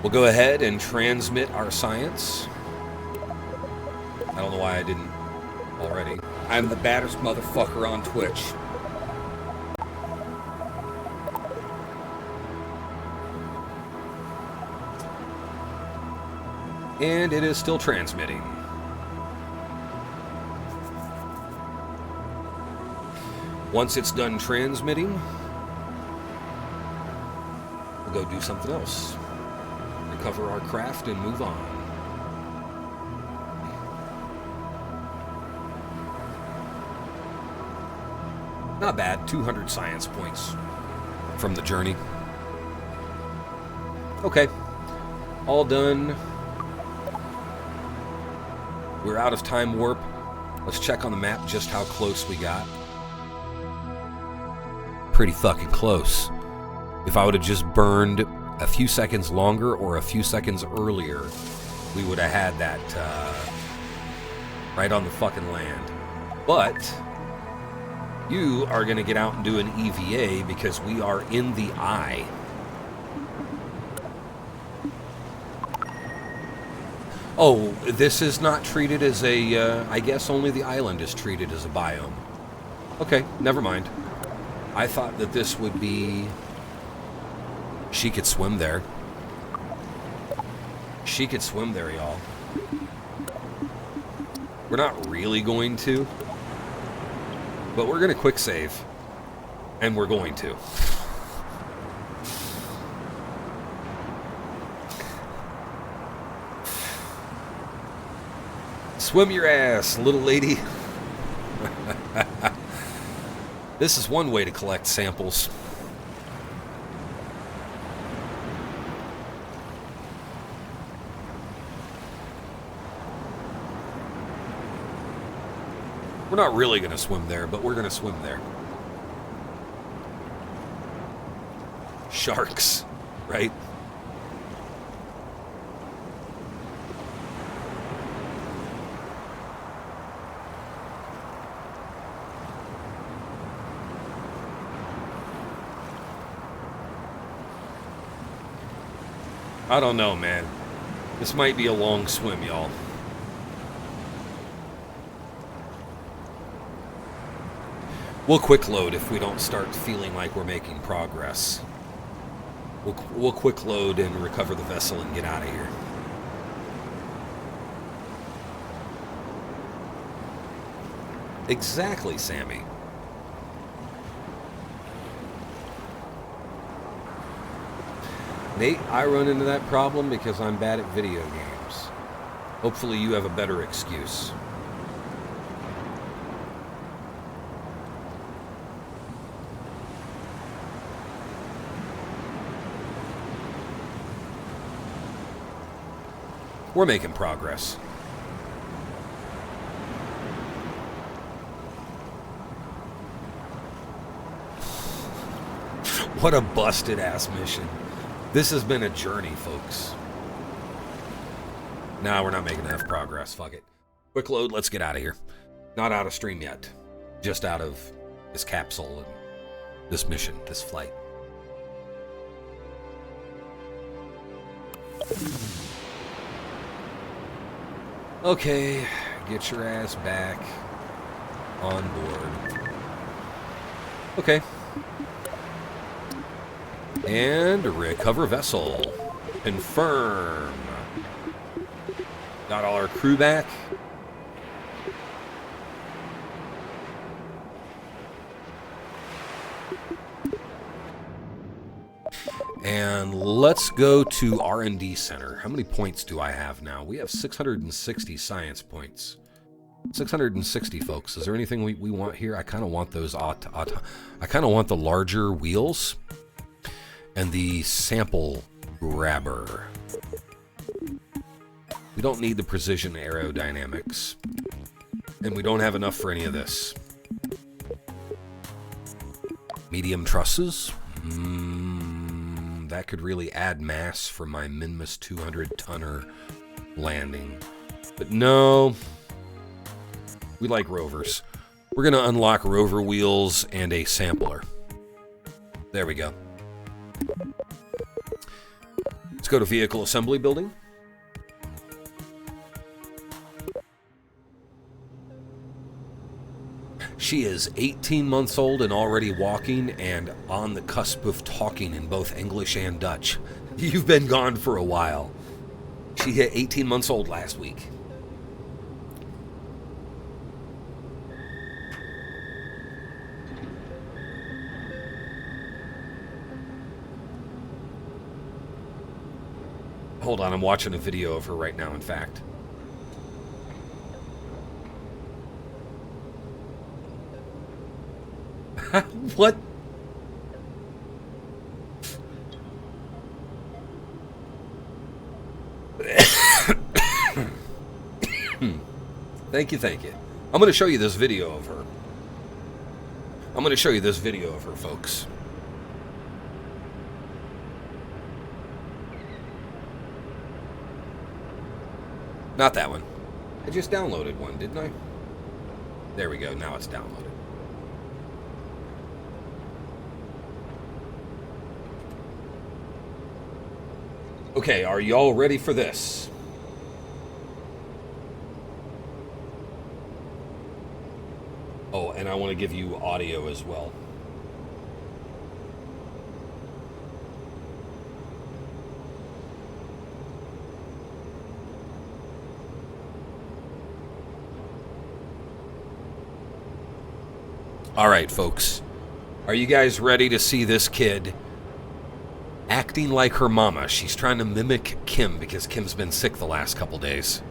We'll go ahead and transmit our science. I don't know why I didn't already. I'm the baddest motherfucker on Twitch. And it is still transmitting. Once it's done transmitting, we'll go do something else. Recover our craft and move on. Not bad, 200 science points from the journey. Okay, all done. We're out of time warp. Let's check on the map just how close we got. Pretty fucking close. If I would have just burned a few seconds longer or a few seconds earlier, we would have had that right on the fucking land. But you are going to get out and do an EVA because we are in the eye. Oh, this is not treated as a, I guess only the island is treated as a biome. Okay, never mind. I thought that this would be... She could swim there. She could swim there, y'all. We're not really going to. But we're going to quick save. And we're going to. Swim your ass, little lady. This is one way to collect samples. We're not really going to swim there, but we're going to swim there. Sharks, right? I don't know, man. This might be a long swim, y'all. We'll quick load if we don't start feeling like we're making progress. We'll quick load and recover the vessel and get out of here. Exactly, Sammy. Nate, I run into that problem because I'm bad at video games. Hopefully you have a better excuse. We're making progress. What a busted ass mission. This has been a journey, folks. Nah, we're not making enough progress. Fuck it. Quick load, let's get out of here. Not out of stream yet. Just out of this capsule and this mission, this flight. Okay, get your ass back on board. Okay. And recover vessel. Confirm. Got all our crew back. And let's go to R&D Center. How many points do I have now? We have 660 science points. 660, folks. Is there anything we want here? I kind of want those I kind of want the larger wheels and the sample grabber. We don't need the precision aerodynamics. And we don't have enough for any of this. Medium trusses? That could really add mass for my Minmus 200-tonner landing. But no. We like rovers. We're going to unlock rover wheels and a sampler. There we go. Let's go to vehicle assembly building. She is 18 months old and already walking and on the cusp of talking in both English and Dutch. You've been gone for a while. She hit 18 months old last week. Hold on, I'm watching a video of her right now, in fact. What? Thank you, thank you. I'm going to show you this video of her. I'm going to show you this video of her, folks. Not that one. I just downloaded one, didn't I? There we go. Now it's downloaded. Okay, are y'all ready for this? Oh, and I want to give you audio as well. All right, folks. Are you guys ready to see this kid acting like her mama? She's trying to mimic Kim because Kim's been sick the last couple days.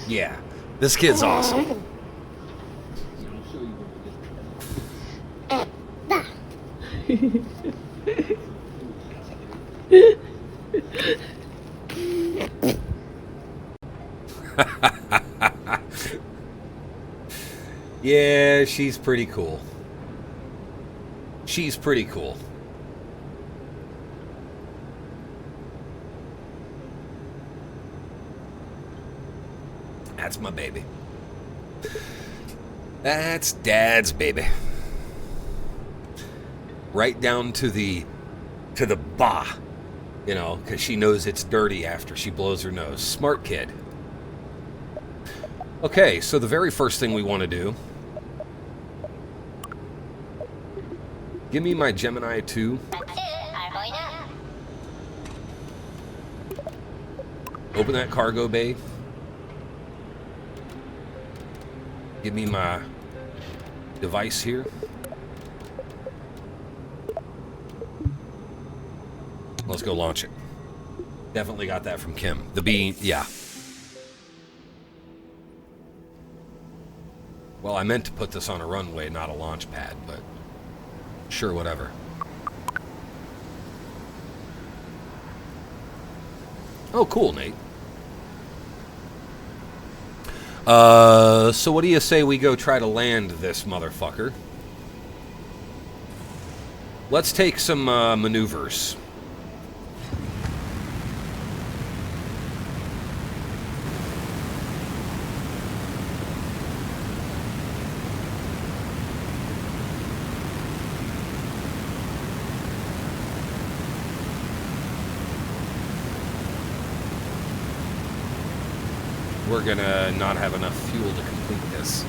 Yeah, this kid's awesome. Yeah, she's pretty cool. She's pretty cool. That's my baby. That's Dad's baby. Right down to the ba, you know, because she knows it's dirty after she blows her nose. Smart kid. Okay, so the very first thing we want to do, give me my Gemini 2. Open that cargo bay. Give me my device here. Let's go launch it. Definitely got that from Kim. The B, yeah. Well, I meant to put this on a runway, not a launch pad, but sure, whatever. Oh, cool, Nate. So what do you say we go try to land this motherfucker? Let's take some maneuvers. We're gonna not have enough fuel to complete this.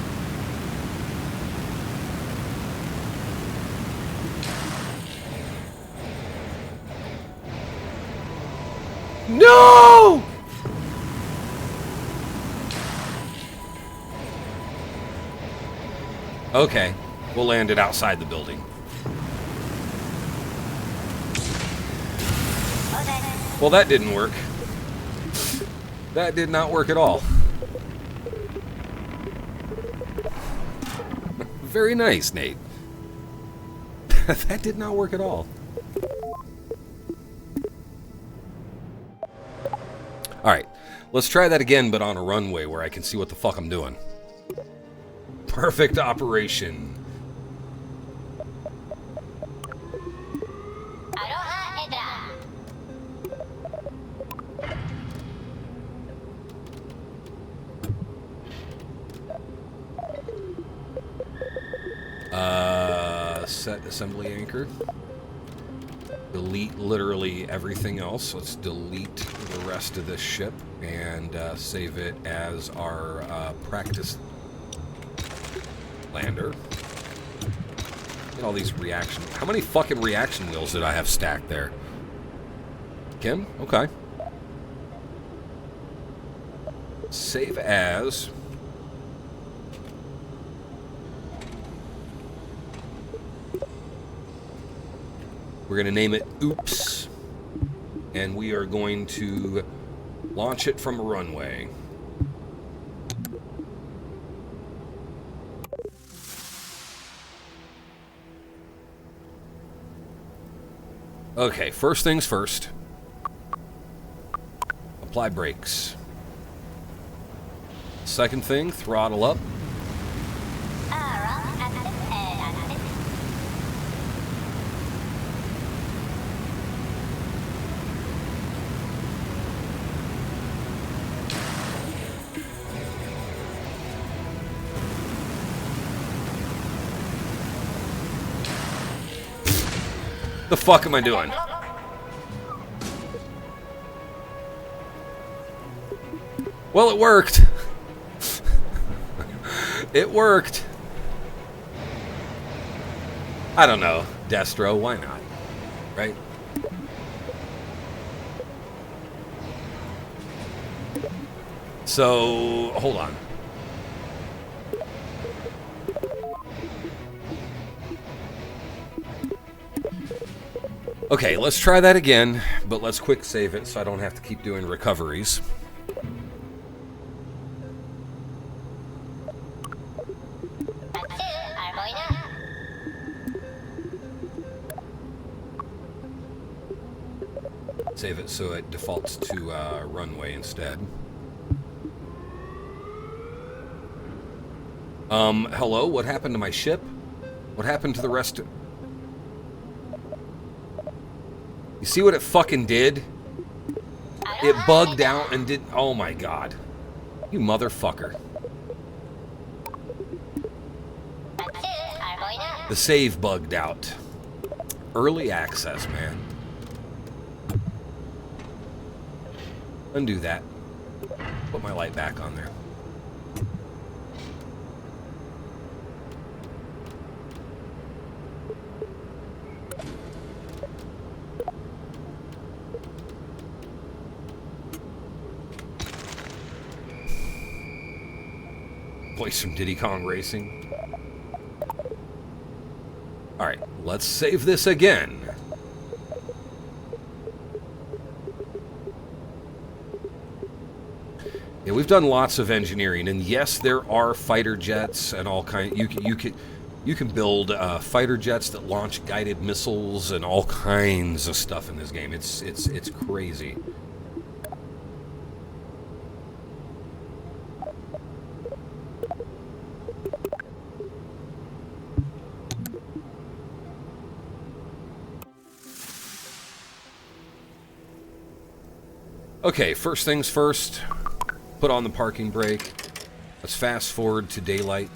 No! Okay, we'll land it outside the building. Well, that didn't work. That did not work at all. Very nice, Nate. That did not work at all. Alright, let's try that again, but on a runway where I can see what the fuck I'm doing. Perfect operation. Set assembly anchor. Delete literally everything else. Let's delete the rest of this ship and save it as our practice lander. Get all these reaction. How many fucking reaction wheels did I have stacked there? Kim? Okay. Save as. We're going to name it Oops, and we are going to launch it from a runway. Okay, first things first. Apply brakes. Second thing, throttle up. The fuck am I doing? Well, it worked. It worked. I don't know, Destro, why not? Right? So, hold on. Okay, let's try that again, but let's quick save it so I don't have to keep doing recoveries. Save it so it defaults to runway instead. Hello? What happened to my ship? What happened to the rest? You see what it fucking did? It bugged out and did... Oh my god. You motherfucker. The save bugged out. Early access, man. Undo that. Put my light back on there. Play some Diddy Kong Racing. Alright, let's save this again. Yeah, we've done lots of engineering, and yes, there are fighter jets and all kind. You can build fighter jets that launch guided missiles and all kinds of stuff in this game. It's crazy. Okay, first things first. Put on the parking brake. Let's fast forward to daylight.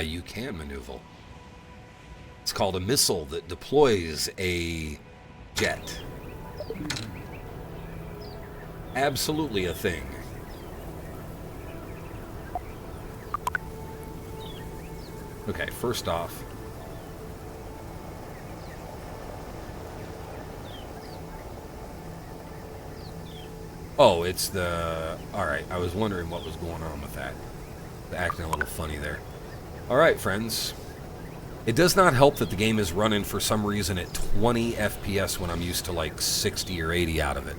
You can maneuver. It's called a missile that deploys a jet. Absolutely a thing. Okay, first off, oh, it's the... Alright, I was wondering what was going on with that. Acting a little funny there. Alright, friends. It does not help that the game is running for some reason at 20 FPS when I'm used to like 60 or 80 out of it.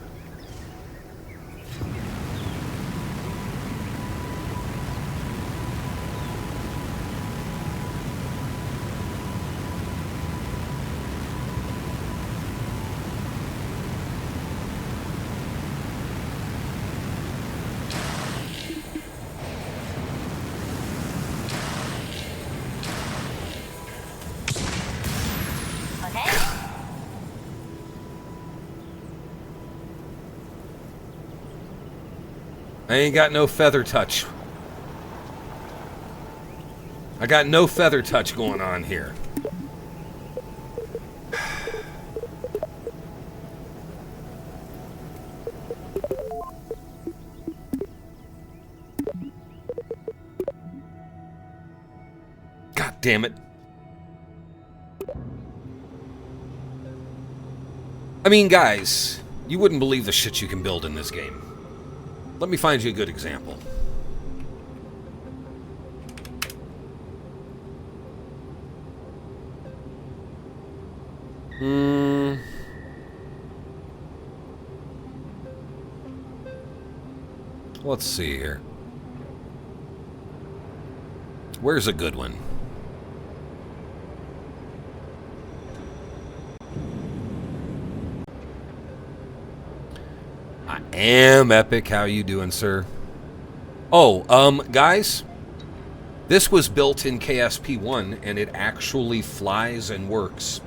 I ain't got no feather touch. I got no feather touch going on here. God damn it. I mean, guys, you wouldn't believe the shit you can build in this game. Let me find you a good example. Let's see here. Where's a good one? I am Epic. How you doing, sir? Oh, guys, this was built in KSP1 and it actually flies and works.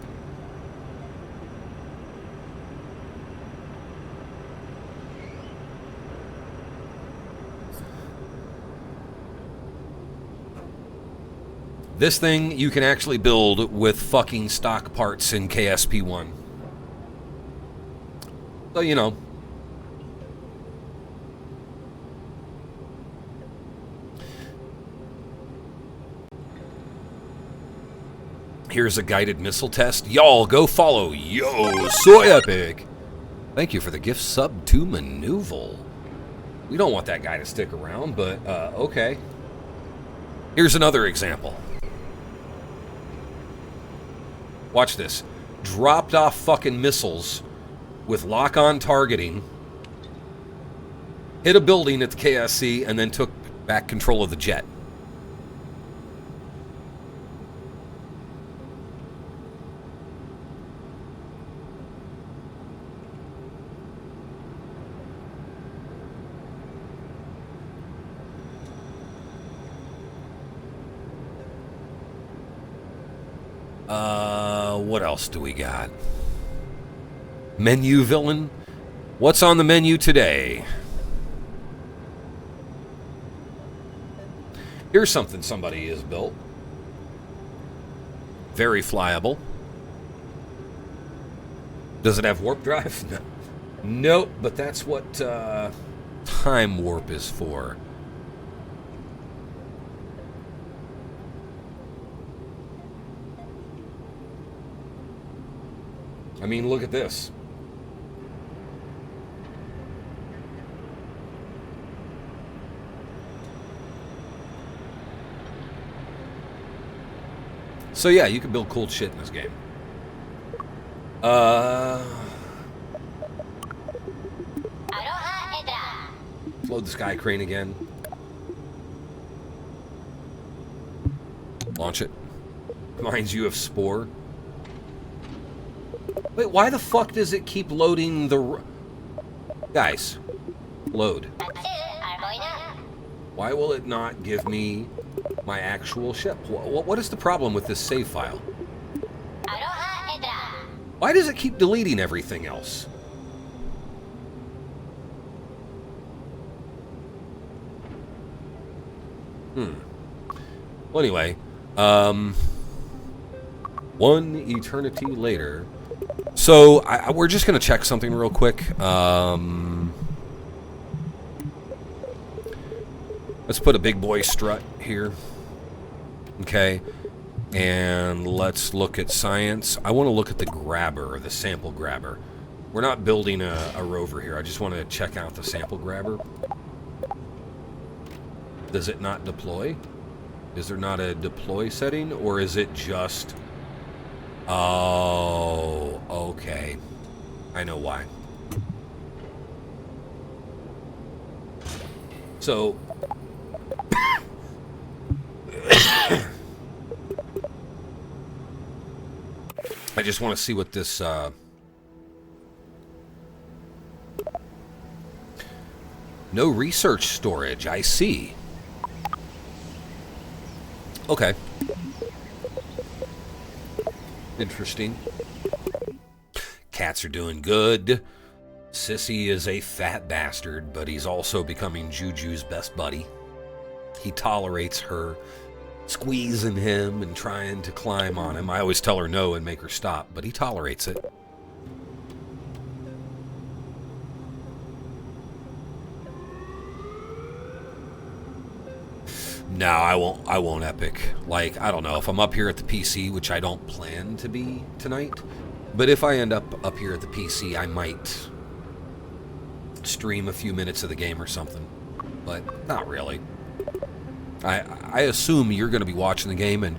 This thing you can actually build with fucking stock parts in KSP1. So, you know. Here's a guided missile test. Y'all go follow Yo Soy Epic. Thank you for the gift sub to Maneuval. We don't want that guy to stick around, but okay. Here's another example. Watch this. Dropped off fucking missiles with lock-on targeting, hit a building at the KSC, and then took back control of the jet. What else do we got? Menu villain? What's on the menu today? Here's something somebody has built. Very flyable. Does it have warp drive? No. Nope, but that's what time warp is for. I mean, look at this. So yeah, you can build cool shit in this game. Load the sky crane again. Launch it. Reminds you of Spore. Wait, why the fuck does it keep loading the... Guys, load. Why will it not give me my actual ship? What is the problem with this save file? Why does it keep deleting everything else? Well, anyway, one eternity later. So, we're just going to check something real quick. Let's put a big boy strut here. Okay. And let's look at science. I want to look at the grabber, the sample grabber. We're not building a rover here. I just want to check out the sample grabber. Does it not deploy? Is there not a deploy setting? Or is it just... Oh, okay. I know why. So... I just want to see what this... No research storage, I see. Okay. Interesting. Cats are doing good. Sissy is a fat bastard, but he's also becoming Juju's best buddy. He tolerates her squeezing him and trying to climb on him. I always tell her no and make her stop, but he tolerates it. No, I won't epic. Like, I don't know, if I'm up here at the PC, which I don't plan to be tonight, but if I end up here at the PC, I might stream a few minutes of the game or something, but not really. I assume you're going to be watching the game and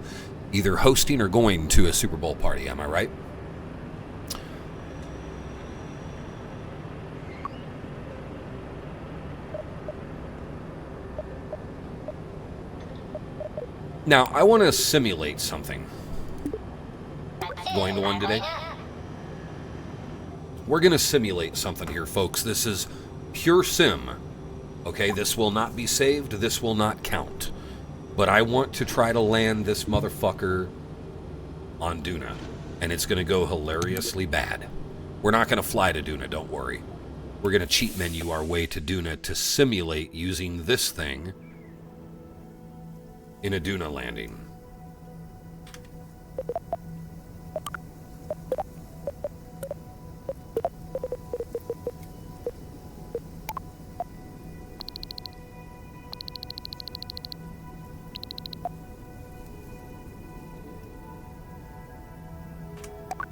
either hosting or going to a Super Bowl party, am I right? Now, I want to simulate something. Going to one today? We're going to simulate something here, folks. This is pure sim. Okay, this will not be saved. This will not count. But I want to try to land this motherfucker on Duna. And it's going to go hilariously bad. We're not going to fly to Duna, don't worry. We're going to cheat menu our way to Duna to simulate using this thing in a Duna landing.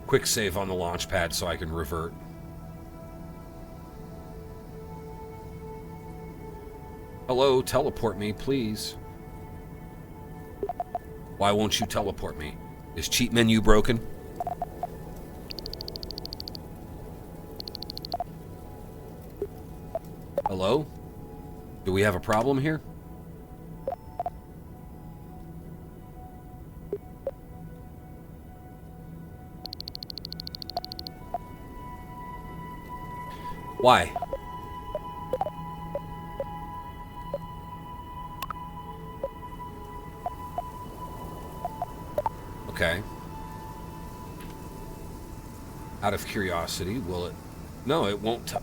Quick save on the launch pad so I can revert. Hello, teleport me, please. Why won't you teleport me? Is cheat menu broken? Hello? Do we have a problem here? Why? Okay. Out of curiosity, will it... No, it won't...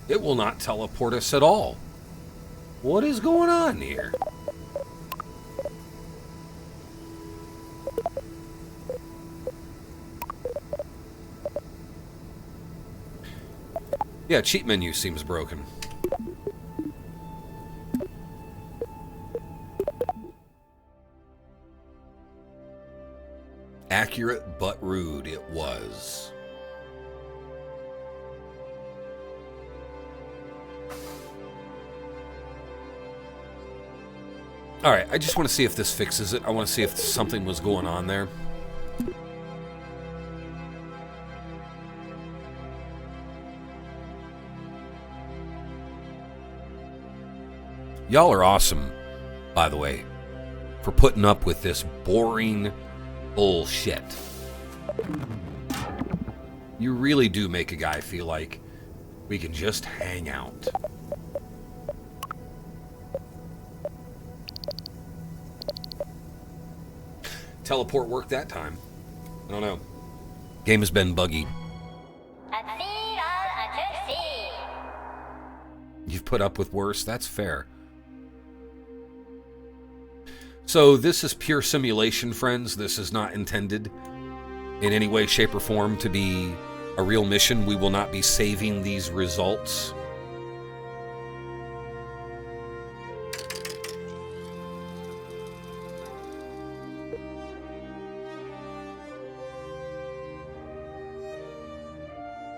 It will not teleport us at all. What is going on here? Yeah, cheat menu seems broken. Accurate but rude it was. Alright, I just want to see if this fixes it. I want to see if something was going on there. Y'all are awesome, by the way, for putting up with this boring bullshit. You really do make a guy feel like we can just hang out. Teleport worked that time. I don't know. Game has been buggy. You've put up with worse? That's fair. So this is pure simulation, friends. This is not intended in any way, shape, or form to be a real mission. We will not be saving these results.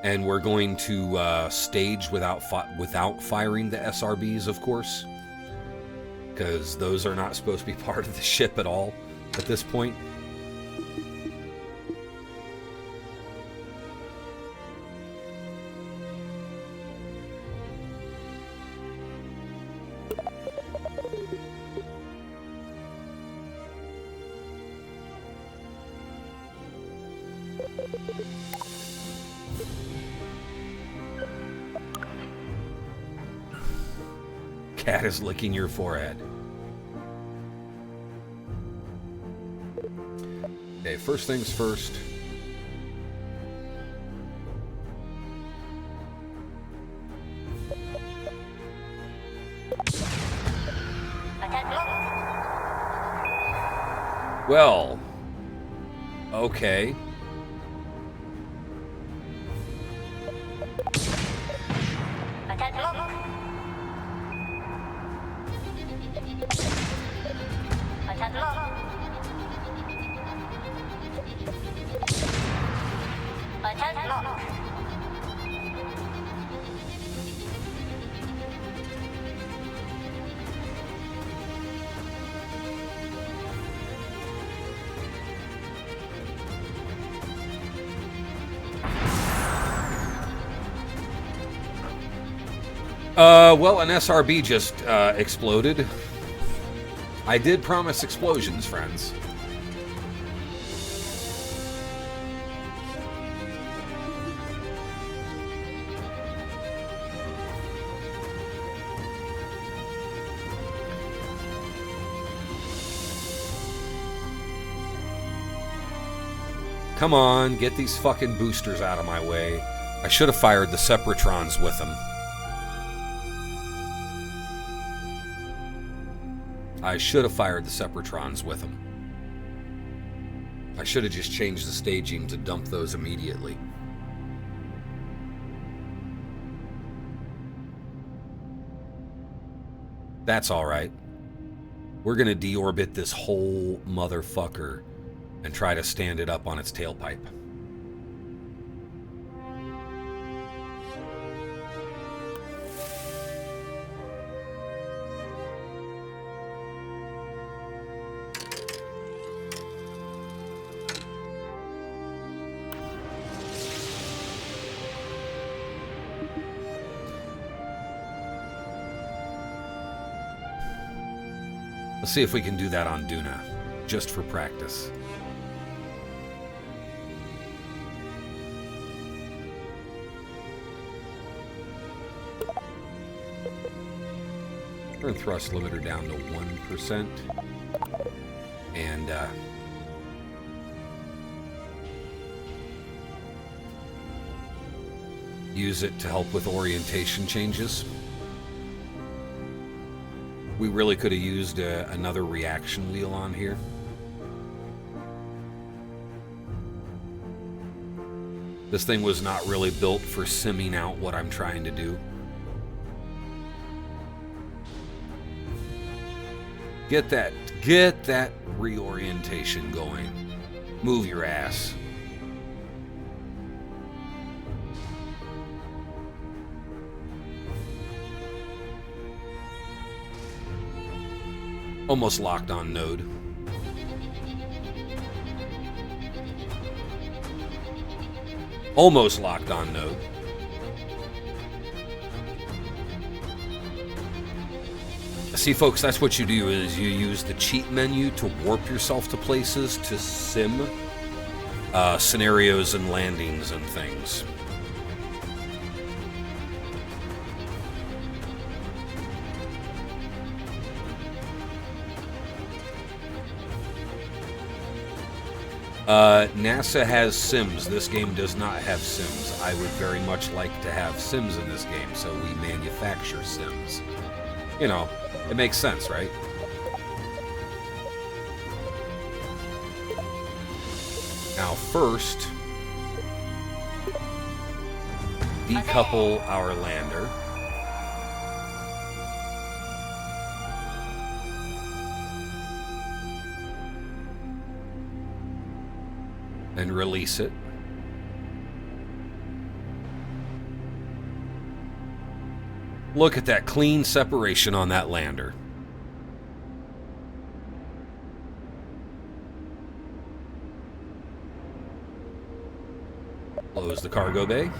And we're going to stage without firing the SRBs, of course. Because those are not supposed to be part of the ship at all at this point. Cat is licking your forehead. Okay, first things first. Well, okay. Well, an SRB just exploded. I did promise explosions, friends. Come on, get these fucking boosters out of my way. I should have fired the Separatrons with them. I should have fired the Separatrons with them. I should have just changed the staging to dump those immediately. That's alright. We're gonna deorbit this whole motherfucker and try to stand it up on its tailpipe. Let's see if we can do that on Duna, just for practice. Turn thrust limiter down to 1%. And use it to help with orientation changes. We really could have used another reaction wheel on here. This thing was not really built for simming out what I'm trying to do. Get that reorientation going. Move your ass. Almost locked on node. Almost locked on node. See, folks, that's what you do, is you use the cheat menu to warp yourself to places to sim scenarios and landings and things. NASA has Sims. This game does not have Sims. I would very much like to have Sims in this game, so we manufacture Sims. You know, it makes sense, right? Now, first, decouple our lander. And release it. Look at that clean separation on that lander. Close the cargo bay.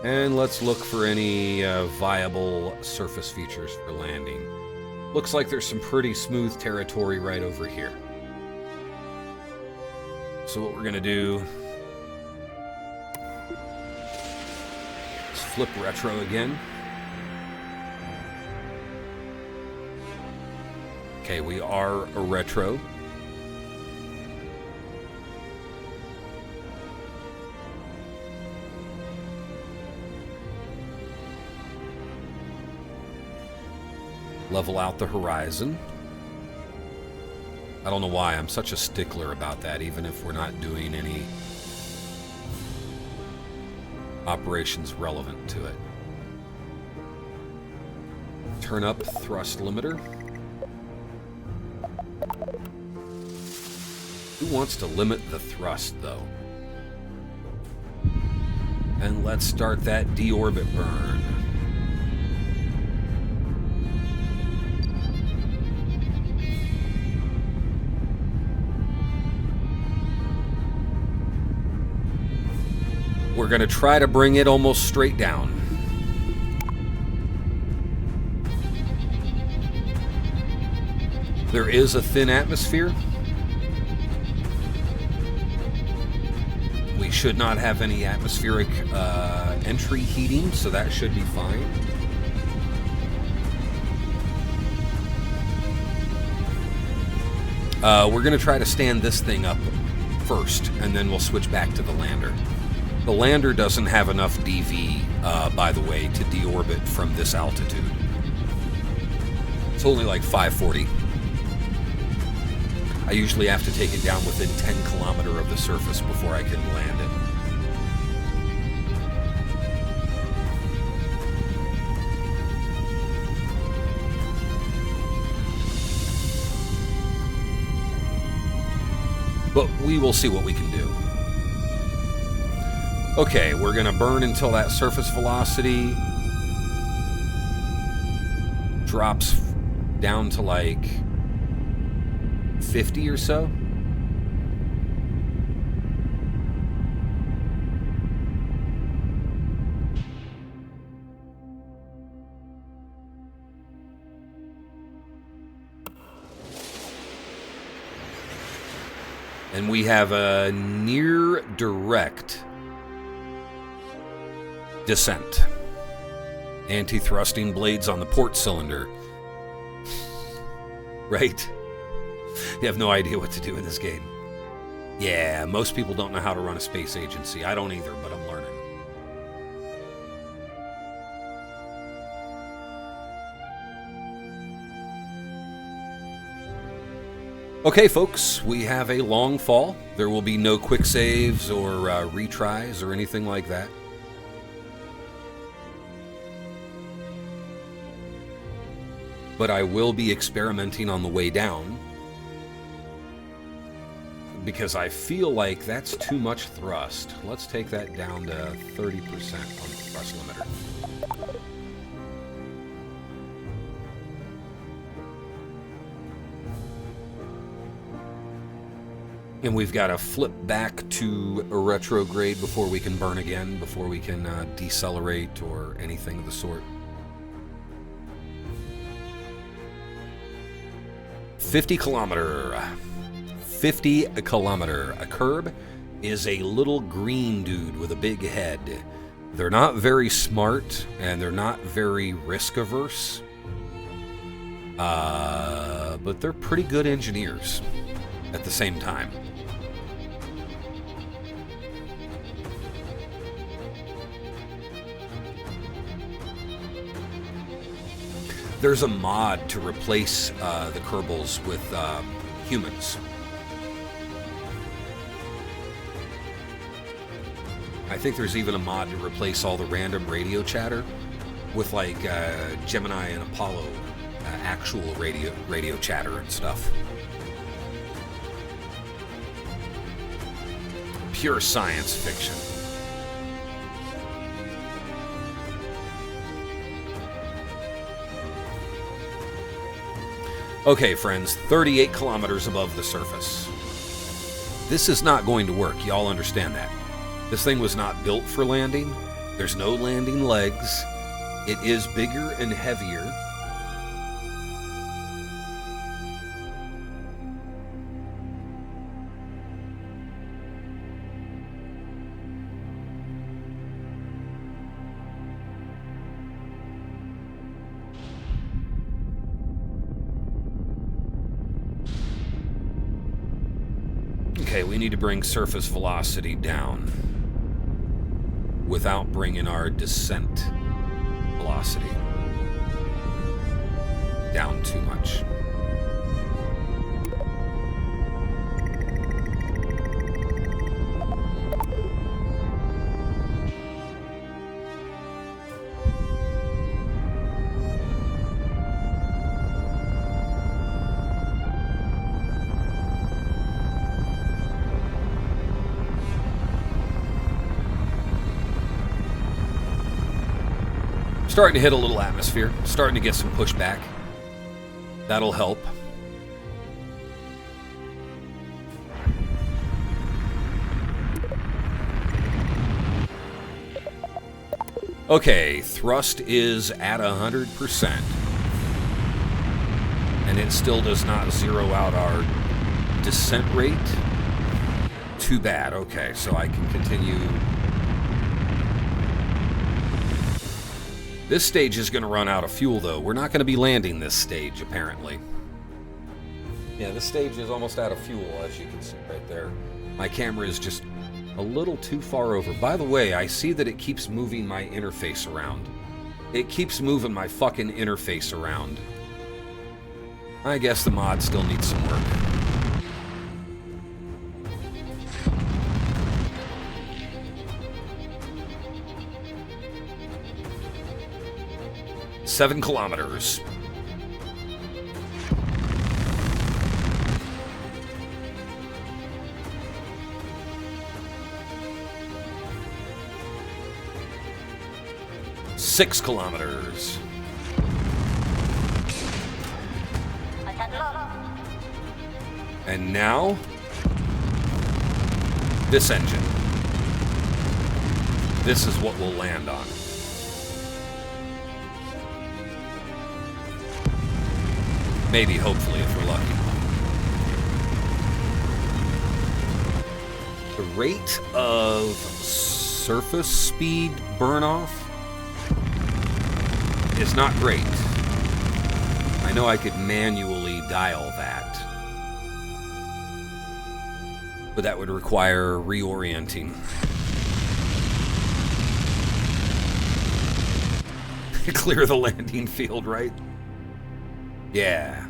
And let's look for any viable surface features for landing. Looks like there's some pretty smooth territory right over here. So what we're going to do is flip retro again. Okay, we are a retro. Level out the horizon. I don't know why I'm such a stickler about that, even if we're not doing any operations relevant to it. Turn up thrust limiter. Who wants to limit the thrust, though? And let's start that deorbit burn. We're going to try to bring it almost straight down. There is a thin atmosphere. We should not have any atmospheric entry heating, so that should be fine. We're going to try to stand this thing up first, and then we'll switch back to the lander. The lander doesn't have enough DV, by the way, to deorbit from this altitude. It's only like 540. I usually have to take it down within 10 kilometers of the surface before I can land it. But we will see what we can do. Okay, we're going to burn until that surface velocity drops down to like 50 or so. And we have a near direct descent. Anti-thrusting blades on the port cylinder. Right? You have no idea what to do in this game. Yeah, most people don't know how to run a space agency. I don't either, but I'm learning. Okay, folks, we have a long fall. There will be no quick saves or retries or anything like that. But I will be experimenting on the way down because I feel like that's too much thrust. Let's take that down to 30% on the thrust limiter. And we've got to flip back to a retrograde before we can burn again, before we can decelerate or anything of the sort. 50 kilometer. A curb is a little green dude with a big head. They're not very smart and they're not very risk averse. But they're pretty good engineers at the same time. There's a mod to replace the Kerbals with humans. I think there's even a mod to replace all the random radio chatter with like Gemini and Apollo actual radio chatter and stuff. Pure science fiction. Okay, friends, 38 kilometers above the surface. This is not going to work. Y'all understand that. This thing was not built for landing. There's no landing legs. It is bigger and heavier. Okay, we need to bring surface velocity down without bringing our descent velocity down too much. Starting to hit a little atmosphere, starting to get some pushback. That'll help. Okay, thrust is at 100%. And it still does not zero out our descent rate. Too bad. Okay, so I can continue. This stage is going to run out of fuel, though. We're not going to be landing this stage, apparently. Yeah, this stage is almost out of fuel, as you can see right there. My camera is just a little too far over. By the way, I see that it keeps moving my interface around. It keeps moving my fucking interface around. I guess the mod still needs some work. Seven kilometers. Six kilometers. And now, this engine. This is what we'll land on. Maybe, hopefully, if we're lucky. The rate of surface speed burn-off is not great. I know I could manually dial that, but that would require reorienting. Clear the landing field, right? Yeah.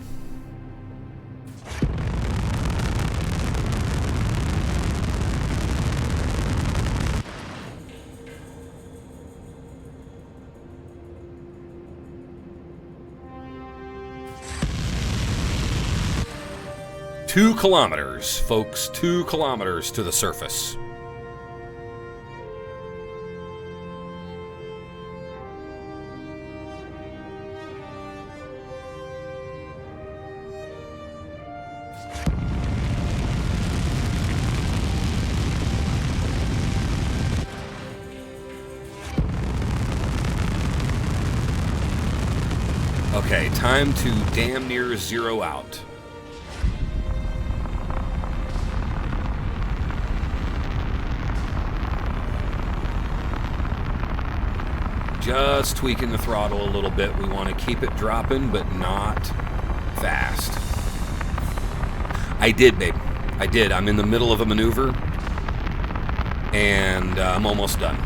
Two kilometers, folks. 2 kilometers to the surface. Okay, time to damn near zero out. Just tweaking the throttle a little bit. We want to keep it dropping, but not fast. I did, babe. I did. I'm in the middle of a maneuver, and I'm almost done.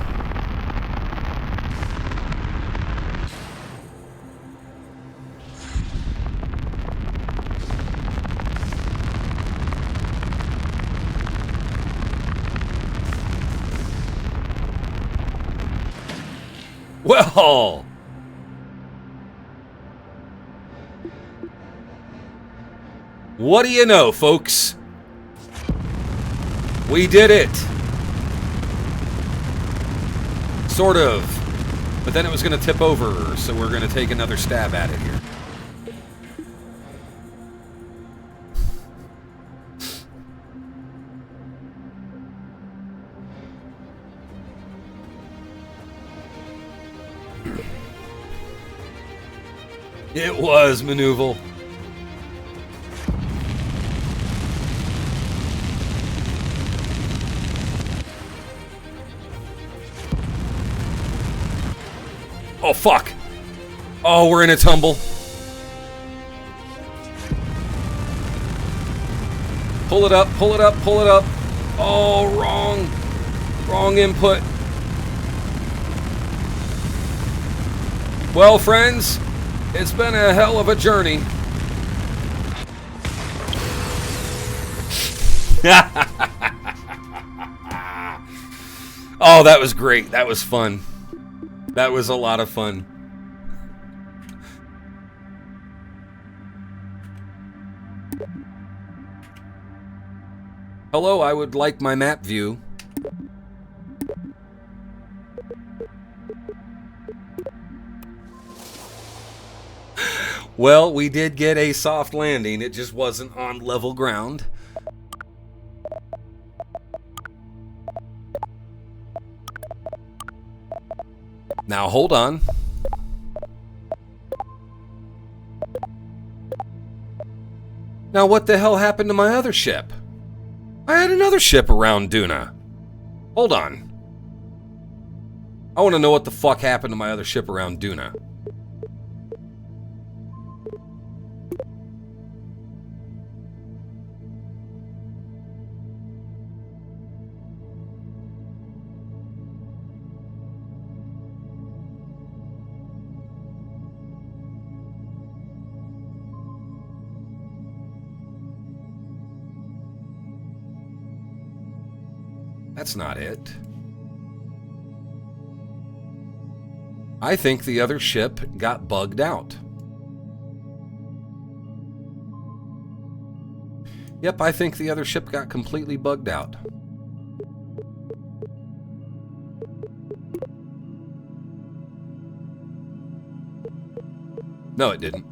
Well, what do you know, folks? We did it. Sort of. But then it was going to tip over, so we're going to take another stab at it here. It was maneuver. Oh, fuck. Oh, we're in a tumble. Pull it up, pull it up, pull it up. Oh, wrong. Wrong input. Well, friends, it's been a hell of a journey. Oh, that was great. That was fun. That was a lot of fun. Hello, I would like my map view. Well, we did get a soft landing. It just wasn't on level ground. Now, hold on. Now, what the hell happened to my other ship? I had another ship around Duna. Hold on. I want to know what the fuck happened to my other ship around Duna. That's not it. I think the other ship got bugged out. Yep, I think the other ship got completely bugged out. No, it didn't.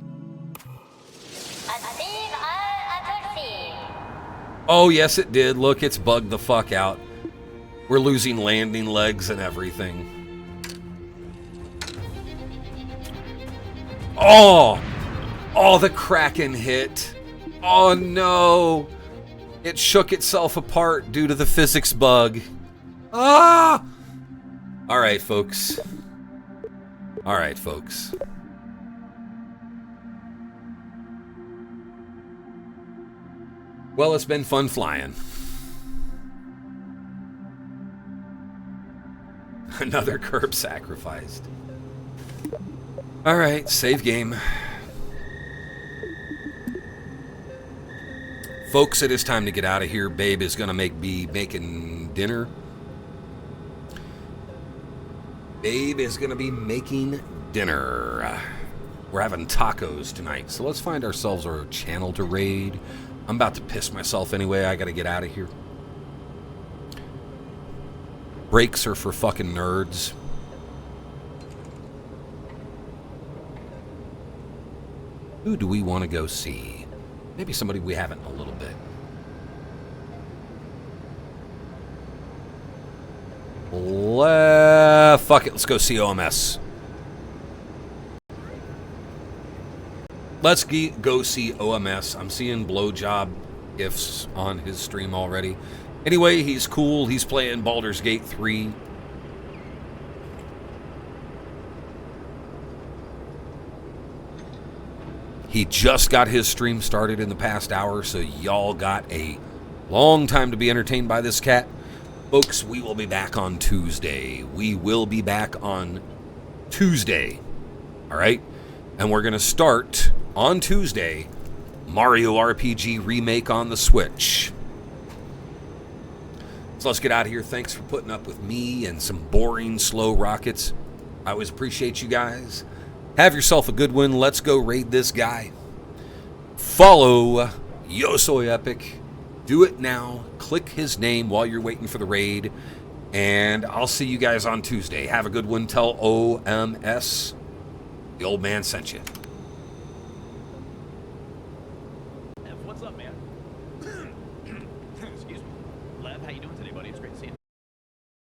Oh, yes, it did. Look, it's bugged the fuck out. We're losing landing legs and everything. Oh! Oh, the Kraken hit. Oh, no. It shook itself apart due to the physics bug. Ah! All right, folks. All right, folks. Well, it's been fun flying. Another curb sacrificed. All right, save game. Folks, it is time to get out of here. Babe is going to be making dinner. Babe is going to be making dinner. We're having tacos tonight, so let's find ourselves a channel to raid. I'm about to piss myself anyway. I got to get out of here. Breaks are for fucking nerds. Who do we want to go see? Maybe somebody we haven't in a little bit. Fuck it, let's go see OMS. Let's go see OMS. I'm seeing blowjob gifs on his stream already. Anyway, he's cool. He's playing Baldur's Gate 3. He just got his stream started in the past hour, so y'all got a long time to be entertained by this cat. Folks, we will be back on Tuesday. We will be back on Tuesday. All right? And we're going to start on Tuesday Mario RPG Remake on the Switch. So let's get out of here. Thanks for putting up with me and some boring, slow rockets. I always appreciate you guys. Have yourself a good one. Let's go raid this guy. Follow Yo Soy Epic. Do it now. Click his name while you're waiting for the raid. And I'll see you guys on Tuesday. Have a good one. Tell OMS the old man sent you.